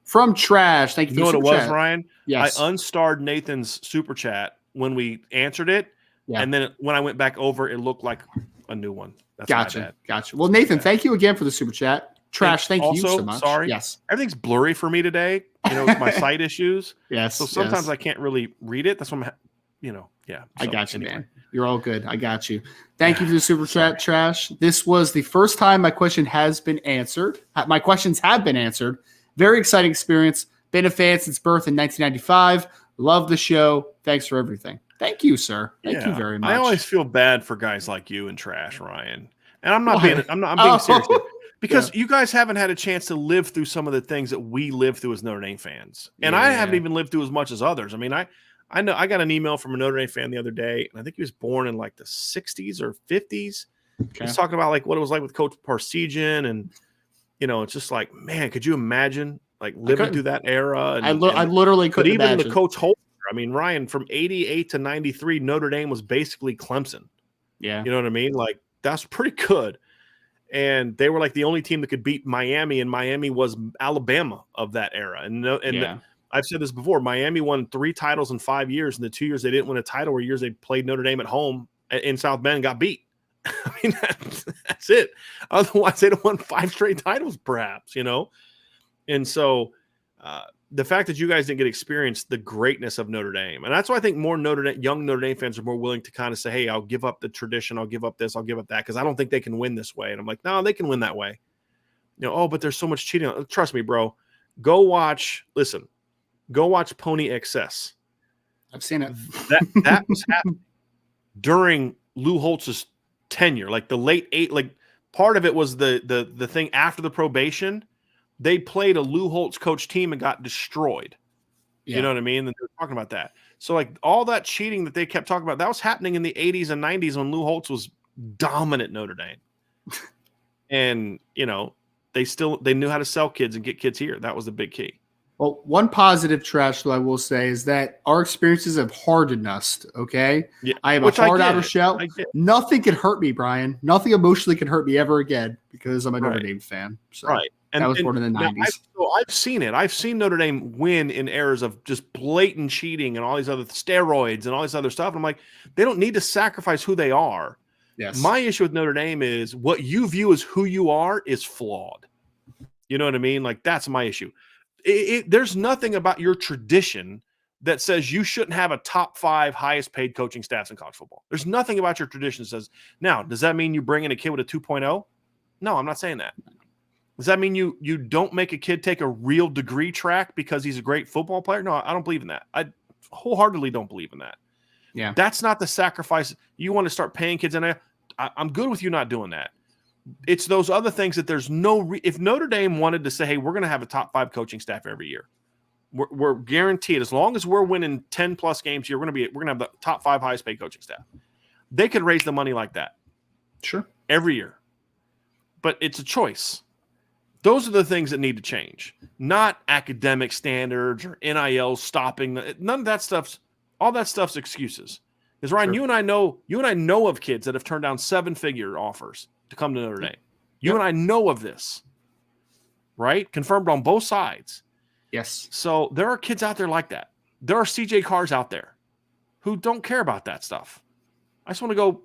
From Trash. Thank you. You know what it was, Ryan? Yes. I unstarred Nathan's super chat when we answered it. Yeah. And then when I went back over, it looked like a new one. That's Gotcha. Well, Nathan, thank you again for the super chat. Trash, thank you so much. Sorry. Yes. Everything's blurry for me today. with my sight issues. Yes. So sometimes I can't really read it. That's what I'm, yeah. I So, got you, anyway. man. You're all good. I got you. Thank you for the super chat, Trash. This was the first time my question has been answered. My questions have been answered. Very exciting experience. Been a fan since birth in 1995. Love the show. Thanks for everything. Thank you, sir. Thank you very much. I always feel bad for guys like you and Trash, Ryan. And I'm not being serious here. Because you guys haven't had a chance to live through some of the things that we live through as Notre Dame fans. And I haven't even lived through as much as others. I mean, I know I got an email from a Notre Dame fan the other day, and I think he was born in like the 60s or 50s. Okay. He was talking about like what it was like with Coach Parsegian, and it's just like, man, could you imagine like living through that era? And, I literally couldn't. But even imagine. the Coach Holder, I mean, Ryan, from 88 to 93, Notre Dame was basically Clemson. Yeah, you know what I mean? Like that's pretty good. And they were like the only team that could beat Miami, and Miami was Alabama of that era. I've said this before. Miami won 3 titles in 5 years, and the 2 years they didn't win a title were years they played Notre Dame at home in South Bend and got beat. I mean, that's it. Otherwise, they'd have won 5 straight titles, perhaps, And so the fact that you guys didn't get to experience the greatness of Notre Dame, and that's why I think more young Notre Dame fans are more willing to kind of say, hey, I'll give up the tradition, I'll give up this, I'll give up that, because I don't think they can win this way. And I'm like, no, they can win that way. But there's so much cheating. Trust me, bro. Go watch Pony XS. I've seen it. That was happening during Lou Holtz's tenure, like the late 80s. Like part of it was the thing after the probation. They played a Lou Holtz coach team and got destroyed. Yeah. You know what I mean? And they're talking about that. So like all that cheating that they kept talking about, that was happening in the 80s and 90s when Lou Holtz was dominant Notre Dame. And they knew how to sell kids and get kids here. That was the big key. Well, one positive, Trash, that I will say is that our experiences have hardened us, okay? Yeah, I have a hard outer shell. Nothing can hurt me, Brian. Nothing emotionally can hurt me ever again because I'm a Notre Dame fan. So that was born in the 90s. I've seen it. I've seen Notre Dame win in eras of just blatant cheating and all these other steroids and all this other stuff. And I'm like, they don't need to sacrifice who they are. Yes. My issue with Notre Dame is what you view as who you are is flawed. You know what I mean? Like, that's my issue. There's nothing about your tradition that says you shouldn't have a top 5 highest paid coaching staffs in college football. There's nothing about your tradition that says, now, does that mean you bring in a kid with a 2.0? No, I'm not saying that. Does that mean you don't make a kid take a real degree track because he's a great football player? No, I don't believe in that. I wholeheartly don't believe in that. Yeah. That's not the sacrifice. You want to start paying kids in there. I'm good with you not doing that. It's those other things that there's no if Notre Dame wanted to say, hey, we're going to have a top 5 coaching staff every year. We're guaranteed, as long as we're winning 10 plus games here, we're going to have the top 5 highest paid coaching staff. They could raise the money like that. Sure. Every year. But it's a choice. Those are the things that need to change, not academic standards or NIL stopping. None of that stuff's excuses. Because Ryan, you and I know of kids that have turned down 7-figure offers to come to Notre Dame. You and I know of this, right? Confirmed on both sides. Yes. So there are kids out there like that. There are CJ Carrs out there who don't care about that stuff. I just want to go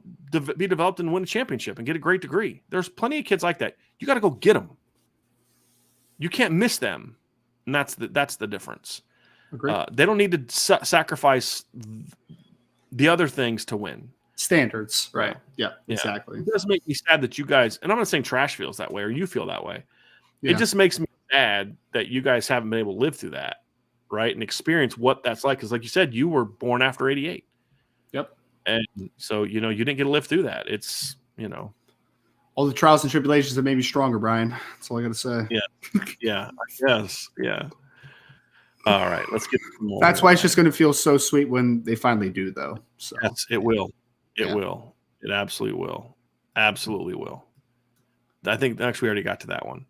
be developed and win a championship and get a great degree. There's plenty of kids like that. You got to go get them. You can't miss them, and that's the difference. They don't need to sacrifice the other things to win. Standards, right? Yeah, exactly. It does make me sad that you guys, and I'm not saying Trash feels that way or you feel that way. Yeah. It just makes me sad that you guys haven't been able to live through that, right? And experience what that's like. Because like you said, you were born after 88. Yep. And so, you didn't get to live through that. It's, all the trials and tribulations that made me stronger, Brian. That's all I got to say. Yeah. Yeah. I guess. Yeah. All right. Let's get some more. That's why it's just going to feel so sweet when they finally do, though. So it will. It will. It absolutely will. Absolutely will. I think actually we already got to that one.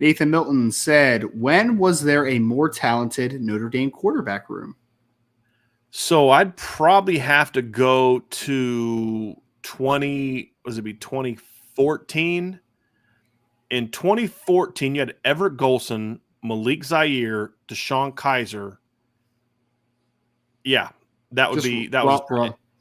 Nathan Milton said, when was there a more talented Notre Dame quarterback room? So I'd probably have to go to 2014. In 2014, you had Everett Golson, Malik Zaire, Deshaun Kaiser. Yeah, that would be that was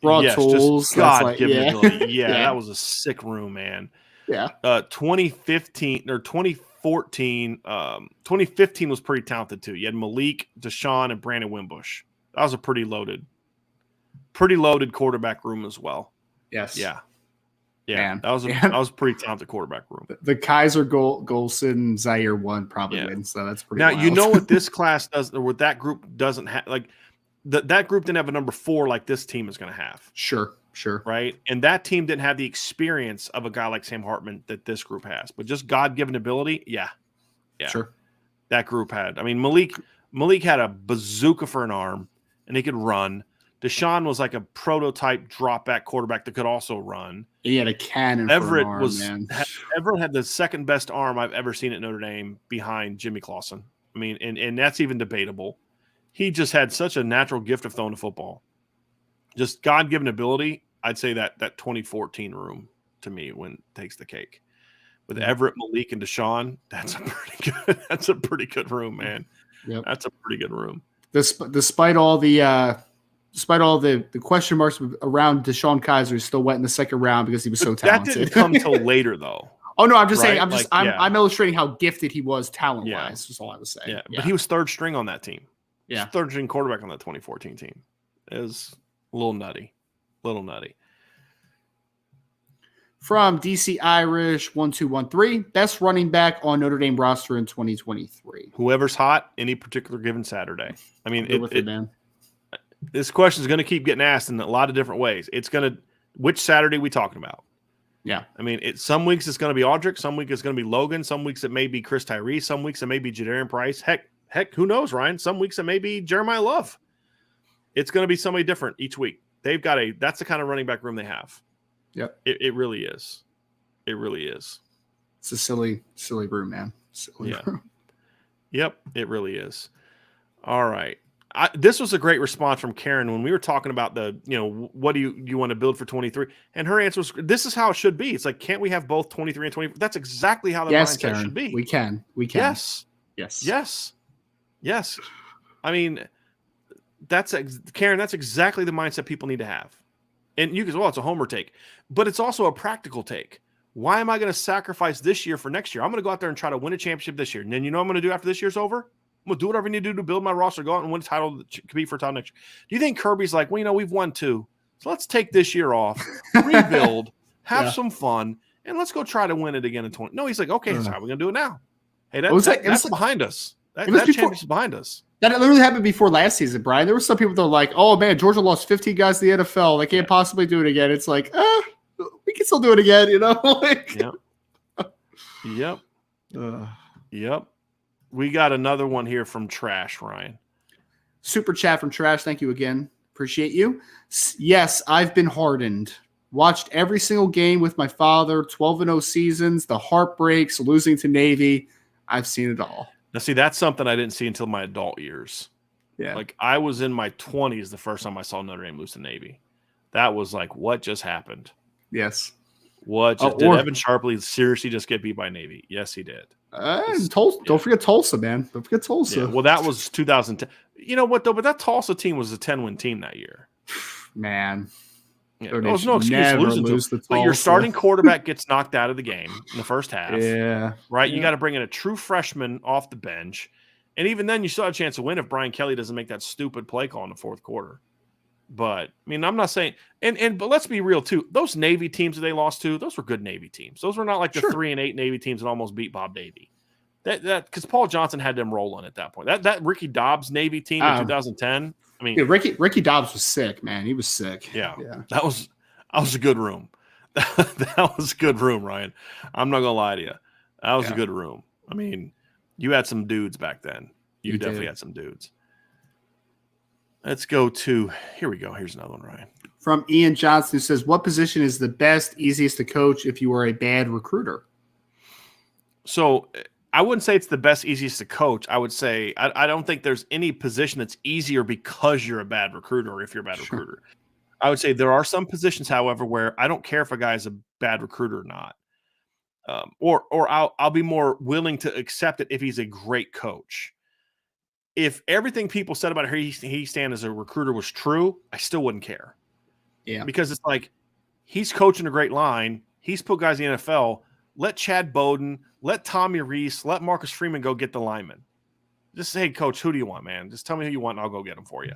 broad tools. Just God give me ability. Yeah, that was a sick room, man. Yeah. 2015 or 2014 2015 was pretty talented too. You had Malik, Deshaun, and Brandon Wimbush. That was a pretty loaded quarterback room as well. Yes. Yeah. Man. That was a pretty talented quarterback room. The Kaiser Golson Zaire one probably wins, so that's pretty Now, wild. you know what this class does, or what that group doesn't have, like that group didn't have a number 4 like this team is going to have. Sure. Right? And that team didn't have the experience of a guy like Sam Hartman that this group has. But just God-given ability, yeah. Sure. That group had. I mean, Malik had a bazooka for an arm, and he could run. Deshaun was like a prototype drop-back quarterback that could also run. He had a cannon Everett for an arm, man. Everett had the second best arm I've ever seen at Notre Dame behind Jimmy Clausen. I mean, and that's even debatable. He just had such a natural gift of throwing the football. Just God-given ability. I'd say that 2014 room to me takes the cake. With Everett, Malik, and Deshaun, that's a pretty good room, man. Yep. That's a pretty good room. Despite all the question marks around Deshaun Kaiser, he still went in the second round because he was so talented. That didn't come till later, though. Oh no, I'm just right? saying. I'm illustrating how gifted he was talent-wise. That's all I was saying. Yeah, but he was third string on that team. Yeah, third string quarterback on that 2014 team. It was a little nutty. From DC Irish 1213, best running back on Notre Dame roster in 2023. Whoever's hot any particular given Saturday. I mean, man. This question is going to keep getting asked in a lot of different ways. Which Saturday are we talking about? Yeah. I mean, some weeks it's going to be Aldrich, some weeks it's going to be Logan, some weeks it may be Chris Tyree, some weeks it may be Jadarian Price. Heck, who knows, Ryan? Some weeks it may be Jeremiah Love. It's going to be somebody different each week. That's the kind of running back room they have. Yep. It really is. It really is. It's a silly room, man. Silly room. Yep, it really is. All right. This was a great response from Karen when we were talking about what do you want to build for 23? And her answer was, this is how it should be. It's like, can't we have both 23 and 24? That's exactly how the mindset Karen, should be. We can. Yes. I mean, Karen, that's exactly the mindset people need to have. And you can say, well, it's a homer take, but it's also a practical take. Why am I going to sacrifice this year for next year? I'm going to go out there and try to win a championship this year. And then what I'm going to do after this year's over? I'm going to do whatever I need to do to build my roster, go out and win a title, compete for a title next year. Do you think Kirby's like, well, we've won 2, so let's take this year off, rebuild, have some fun, and let's go try to win it again in 20. No, he's like, okay, so how are we going to do it now? Hey, that's behind us. That championship's behind us. That literally happened before last season, Brian. There were some people that were like, oh, man, Georgia lost 15 guys in the NFL. They can't possibly do it again. It's like, we can still do it again, Yep. We got another one here from Trash, Ryan. Super chat from Trash. Thank you again. Appreciate you. Yes, I've been hardened. Watched every single game with my father, 12-0 seasons, the heartbreaks, losing to Navy. I've seen it all. Now, see, that's something I didn't see until my adult years. Yeah. Like, I was in my 20s the first time I saw Notre Dame lose to Navy. That was like, what just happened? Yes. Did Evan Sharpley seriously just get beat by Navy? Yes, he did. Tulsa. Yeah. Don't forget Tulsa, man. Don't forget Tulsa. Yeah. Well, that was 2010. You know what, though? But that Tulsa team was a 10-win team that year. Man. Yeah, there was no excuse to lose to But your starting quarterback gets knocked out of the game in the first half. Yeah. Right? Yeah. You got to bring in a true freshman off the bench. And even then, you still have a chance to win if Brian Kelly doesn't make that stupid play call in the fourth quarter. But, I mean, I'm not saying – but let's be real, too. Those Navy teams that they lost to, those were good Navy teams. Those were not like the 3-8 Navy teams that almost beat Bob Davie. Because Paul Johnson had them rolling at that point. That Ricky Dobbs Navy team in 2010, I mean – Ricky Dobbs was sick, man. He was sick. Yeah. That was a good room. That was a good room, Ryan. I'm not going to lie to you. That was a good room. I mean, you had some dudes back then. You definitely had some dudes. Let's go to – here we go. Here's another one, Ryan. From Ian Johnson, who says, what position is the best, easiest to coach if you are a bad recruiter? So I wouldn't say it's the best, easiest to coach. I would say I don't think there's any position that's easier because you're a bad recruiter or if you're a bad recruiter. I would say there are some positions, however, where I don't care if a guy is a bad recruiter or not. Or I'll be more willing to accept it if he's a great coach. If everything people said about he stand as a recruiter was true, I still wouldn't care. Yeah. Because it's like he's coaching a great line. He's put guys in the NFL. let Chad Bowden, let Tommy Reese, let Marcus Freeman go get the linemen. Just say, hey, coach, who do you want, man? Just tell me who you want, and I'll go get them for you.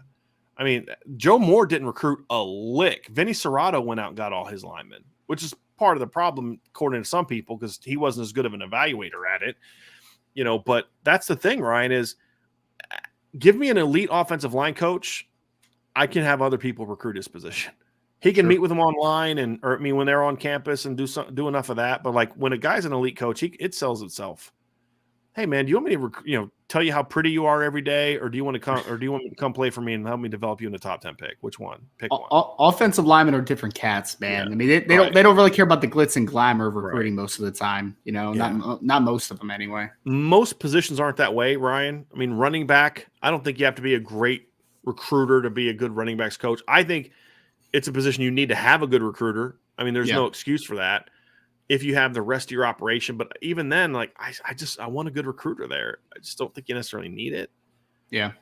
I mean, Joe Moore didn't recruit a lick. Vinny Serrato went out and got all his linemen, which is part of the problem, according to some people, because he wasn't as good of an evaluator at it. But that's the thing, Ryan, is give me an elite offensive line coach, I can have other people recruit his position. He can meet with them online when they're on campus and do enough of that. But like when a guy's an elite coach, it sells itself. Hey man, do you want me to tell you how pretty you are every day, or do you want me to come play for me and help me develop you in the top 10 pick? Which one? Pick one. Offensive linemen are different cats, man. Yeah. I mean, they don't really care about the glitz and glamour of recruiting most of the time. Not most of them anyway. Most positions aren't that way, Ryan. I mean, running back, I don't think you have to be a great recruiter to be a good running backs coach. I think it's a position you need to have a good recruiter. I mean, there's no excuse for that if you have the rest of your operation. But even then, like I want a good recruiter there. I just don't think you necessarily need it. Yeah.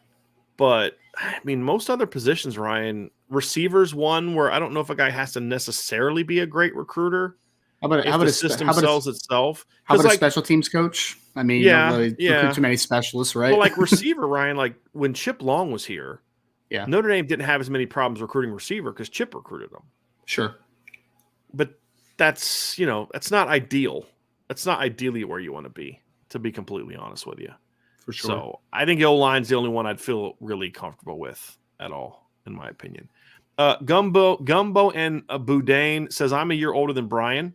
But I mean, most other positions, Ryan, receivers one where I don't know if a guy has to necessarily be a great recruiter. How about the system sells itself? How about a special teams coach? I mean, you don't really recruit too many specialists, right? Well, like receiver, Ryan, like when Chip Long was here, Notre Dame didn't have as many problems recruiting receiver because Chip recruited them. Sure. But that's not ideal. That's not ideally where you want to be completely honest with you. For sure. So I think O-line's the only one I'd feel really comfortable with at all, in my opinion. Gumbo and Boudin says, I'm a year older than Brian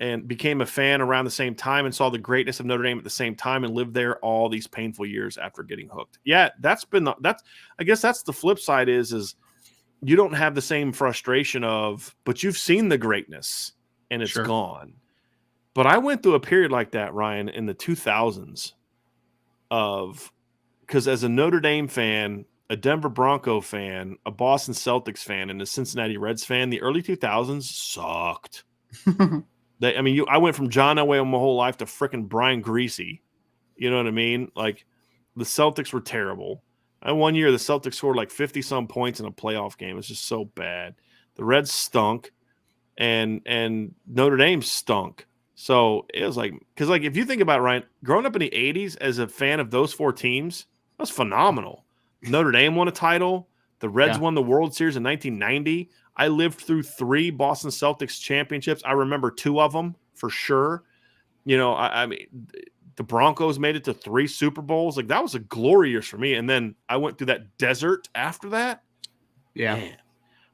and became a fan around the same time and saw the greatness of Notre Dame at the same time and lived there all these painful years after getting hooked. Yeah, I guess that's the flip side is you don't have the same frustration but you've seen the greatness and it's gone. But I went through a period like that, Ryan, in the 2000s because as a Notre Dame fan, a Denver Bronco fan, a Boston Celtics fan, and a Cincinnati Reds fan, the early 2000s sucked. I went from John Elway my whole life to frickin' Brian Greasy. You know what I mean? Like, the Celtics were terrible. One year, the Celtics scored like 50-some points in a playoff game. It was just so bad. The Reds stunk, and Notre Dame stunk. So it was like – because, like, if you think about it, Ryan, growing up in the 80s as a fan of those four teams, that was phenomenal. Notre Dame won a title. The Reds won the World Series in 1990. I lived through 3 Boston Celtics championships. I remember 2 of them for sure. I mean, the Broncos made it to 3 Super Bowls. Like, that was a glory years for me. And then I went through that desert after that. Yeah. Man.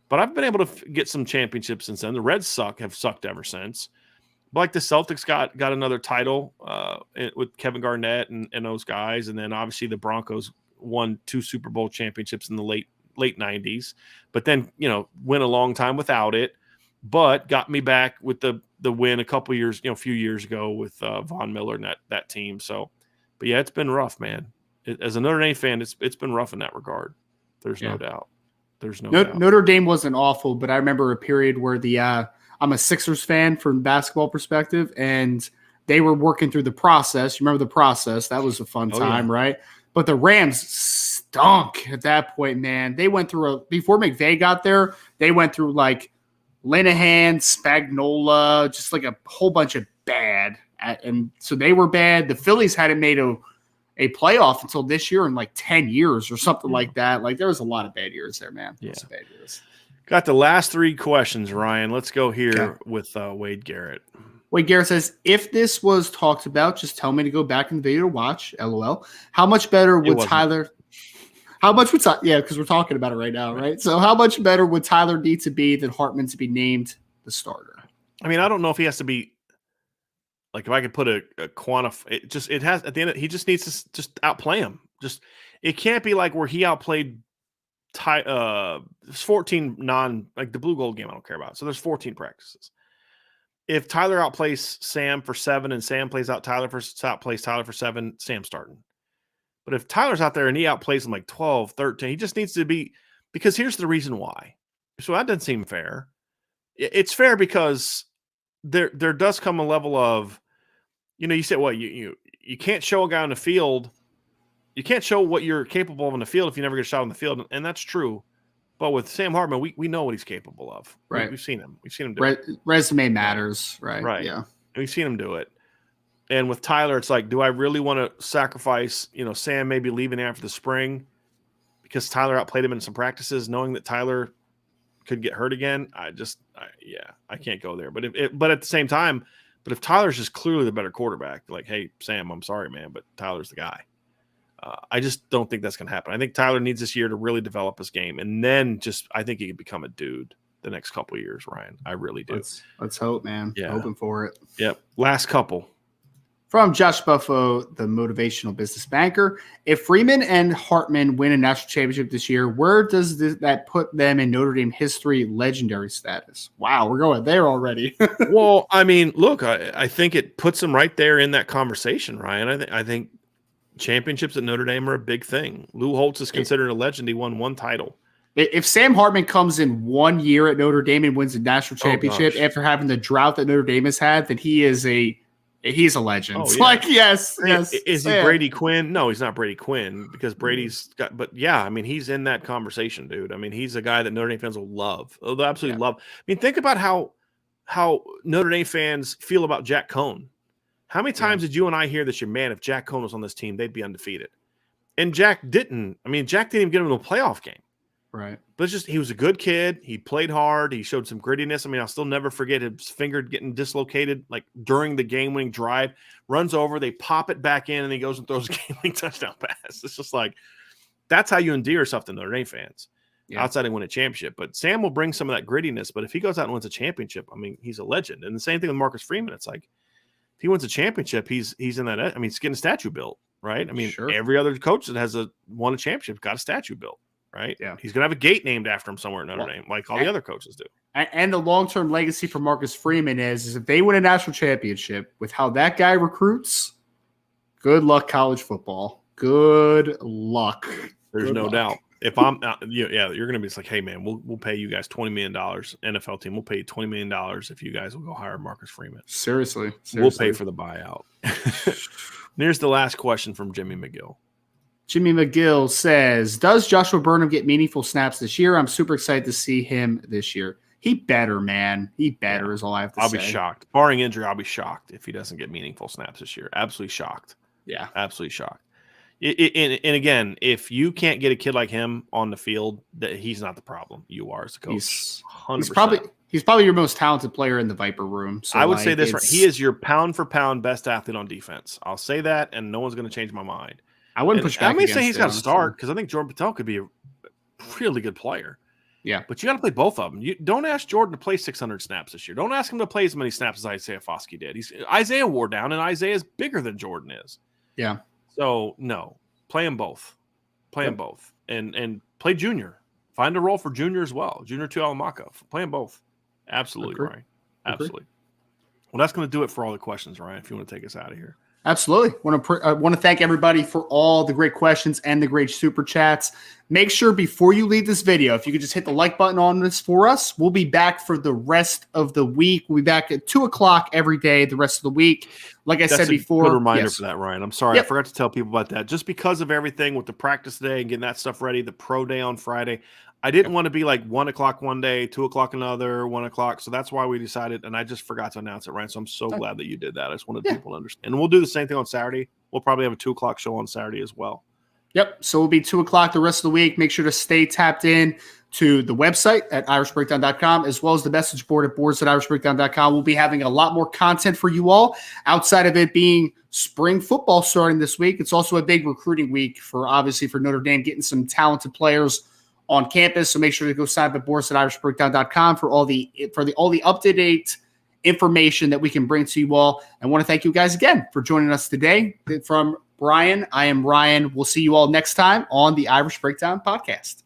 But I've been able to get some championships since then. The Reds have sucked ever since. But like the Celtics got another title with Kevin Garnett and those guys. And then obviously the Broncos won 2 Super Bowl championships in the late 90s, but then went a long time without it, but got me back with the win a few years ago with Von Miller and that team. So, but yeah, it's been rough, man. As a Notre Dame fan, it's been rough in that regard. There's no doubt. There's no doubt. Notre Dame wasn't awful, but I remember a period where I'm a Sixers fan from basketball perspective, and they were working through the process. You remember the process? That was a fun time, right? But the Rams stunk at that point, man. They went through before McVay got there, they went through like Linehan, Spagnuolo, just like a whole bunch of bad. And so they were bad. The Phillies hadn't made a playoff until this year in like 10 years or something like that. Like there was a lot of bad years there, man. Yeah. Bad years. Got the last 3 questions, Ryan. Let's go here with Wade Garrett. Wade Garrett says, if this was talked about, just tell me to go back in the video to watch. LOL. How much better would Tyler? Yeah, because we're talking about it right now, right? So how much better would Tyler need to be than Hartman to be named the starter? I mean, I don't know if he has to be like, if I could put a quantify, it has at the end, he just needs to just outplay him. It can't be like where he outplayed 14 like the blue gold game I don't care about. So there's 14 practices. If Tyler outplays Sam for 7 and Sam plays outplays Tyler for 7, Sam's starting. But if Tyler's out there and he outplays him like 12, 13, he just needs to be, because here's the reason why. So that doesn't seem fair. It's fair because there does come a level of, you said, well, you can't show a guy on the field. You can't show what you're capable of in the field if you never get a shot on the field. And that's true. But with Sam Hartman, we know what he's capable of. Right. We've seen him. We've seen him do it. Resume matters. Right. Right. Yeah. We've seen him do it. And with Tyler, it's like, do I really want to sacrifice, Sam maybe leaving after the spring because Tyler outplayed him in some practices, knowing that Tyler could get hurt again? I can't go there. But at the same time, if Tyler's just clearly the better quarterback, like, hey, Sam, I'm sorry, man, but Tyler's the guy. I just don't think that's going to happen. I think Tyler needs this year to really develop his game, and then I think he can become a dude the next couple of years, Ryan. I really do. Let's hope, man. Yeah. Hoping for it. Yep. Last couple. From Josh Buffo, the motivational business banker. If Freeman and Hartman win a national championship this year, where does that put them in Notre Dame history legendary status? Wow, we're going there already. Well, I mean, look, I think it puts them right there in that conversation, Ryan. I think championships at Notre Dame are a big thing. Lou Holtz is considered a legend. He won one title. If Sam Hartman comes in 1 year at Notre Dame and wins a national championship after having the drought that Notre Dame has had, then he's a legend. Oh, yeah. Like, yes. Is he Brady Quinn? No, he's not Brady Quinn because Brady's got, but yeah, I mean, he's in that conversation, dude. I mean, he's a guy that Notre Dame fans will love. They'll absolutely love. I mean, think about how Notre Dame fans feel about Jack Cohn. How many times did you and I hear this year, man, if Jack Cohn was on this team, they'd be undefeated. And Jack didn't. I mean, Jack didn't even get him to a playoff game. Right. But it's just, he was a good kid. He played hard. He showed some grittiness. I mean, I'll still never forget his finger getting dislocated, like during the game-winning drive. Runs over, they pop it back in, and he goes and throws a game-winning touchdown pass. It's just like, that's how you endear yourself to Notre Dame fans outside of win a championship. But Sam will bring some of that grittiness. But if he goes out and wins a championship, I mean, he's a legend. And the same thing with Marcus Freeman. It's like, if he wins a championship, he's in that. I mean, he's getting a statue built, right? I mean, every other coach that has won a championship got a statue built, right? Yeah. He's going to have a gate named after him somewhere in Notre Dame, like all the other coaches do. And the long-term legacy for Marcus Freeman is if they win a national championship with how that guy recruits, good luck college football. Good luck. There's no doubt. If I'm, you're going to be like, hey man, we'll pay you guys $20 million. NFL team, we'll pay you $20 million if you guys will go hire Marcus Freeman. Seriously. We'll pay for the buyout. Here's the last question from Jimmy McGill. Jimmy McGill says, does Joshua Burnham get meaningful snaps this year? I'm super excited to see him this year. He better, man. He better is all I have to say. I'll be shocked. Barring injury, I'll be shocked if he doesn't get meaningful snaps this year. Absolutely shocked. Yeah. Absolutely shocked. And again, if you can't get a kid like him on the field, that he's not the problem. You are as a coach. 100%. He's probably your most talented player in the Viper room. So I would say this right. He is your pound for pound best athlete on defense. I'll say that, and no one's going to change my mind. I wouldn't push back. I may say he's got to start because I think Jordan Patel could be a really good player. Yeah. But you got to play both of them. You don't ask Jordan to play 600 snaps this year. Don't ask him to play as many snaps as Isaiah Foskey did. Isaiah wore down, and Isaiah's bigger than Jordan is. Yeah. So, no. Play them both. Play them both. And play Junior. Find a role for Junior as well. Junior to Alamaka. Play them both. Absolutely, Ryan. Absolutely. Well, that's going to do it for all the questions, Ryan, if you want to take us out of here. Absolutely. I want to thank everybody for all the great questions and the great super chats. Make sure before you leave this video, if you could just hit the like button on this for us, we'll be back for the rest of the week. We'll be back at 2:00 every day the rest of the week. Like I said before. Good reminder for that, Ryan. I'm sorry. I forgot to tell people about that. Just because of everything with the practice today and getting that stuff ready, the pro day on Friday, I didn't want to be like 1:00 one day, 2:00 another, 1:00. So that's why we decided, and I just forgot to announce it, Ryan. So I'm so glad that you did that. I just wanted people to understand. And we'll do the same thing on Saturday. We'll probably have a 2:00 show on Saturday as well. Yep. So we'll be 2:00 the rest of the week. Make sure to stay tapped in to the website at irishbreakdown.com as well as the message board at boards@irishbreakdown.com. We'll be having a lot more content for you all outside of it being spring football starting this week. It's also a big recruiting week for Notre Dame, getting some talented players on campus. So make sure to go sign up at boards@irishbreakdown.com for all the up-to-date information that we can bring to you all. I want to thank you guys again for joining us today. From Brian, I am Ryan. We'll see you all next time on the Irish Breakdown podcast.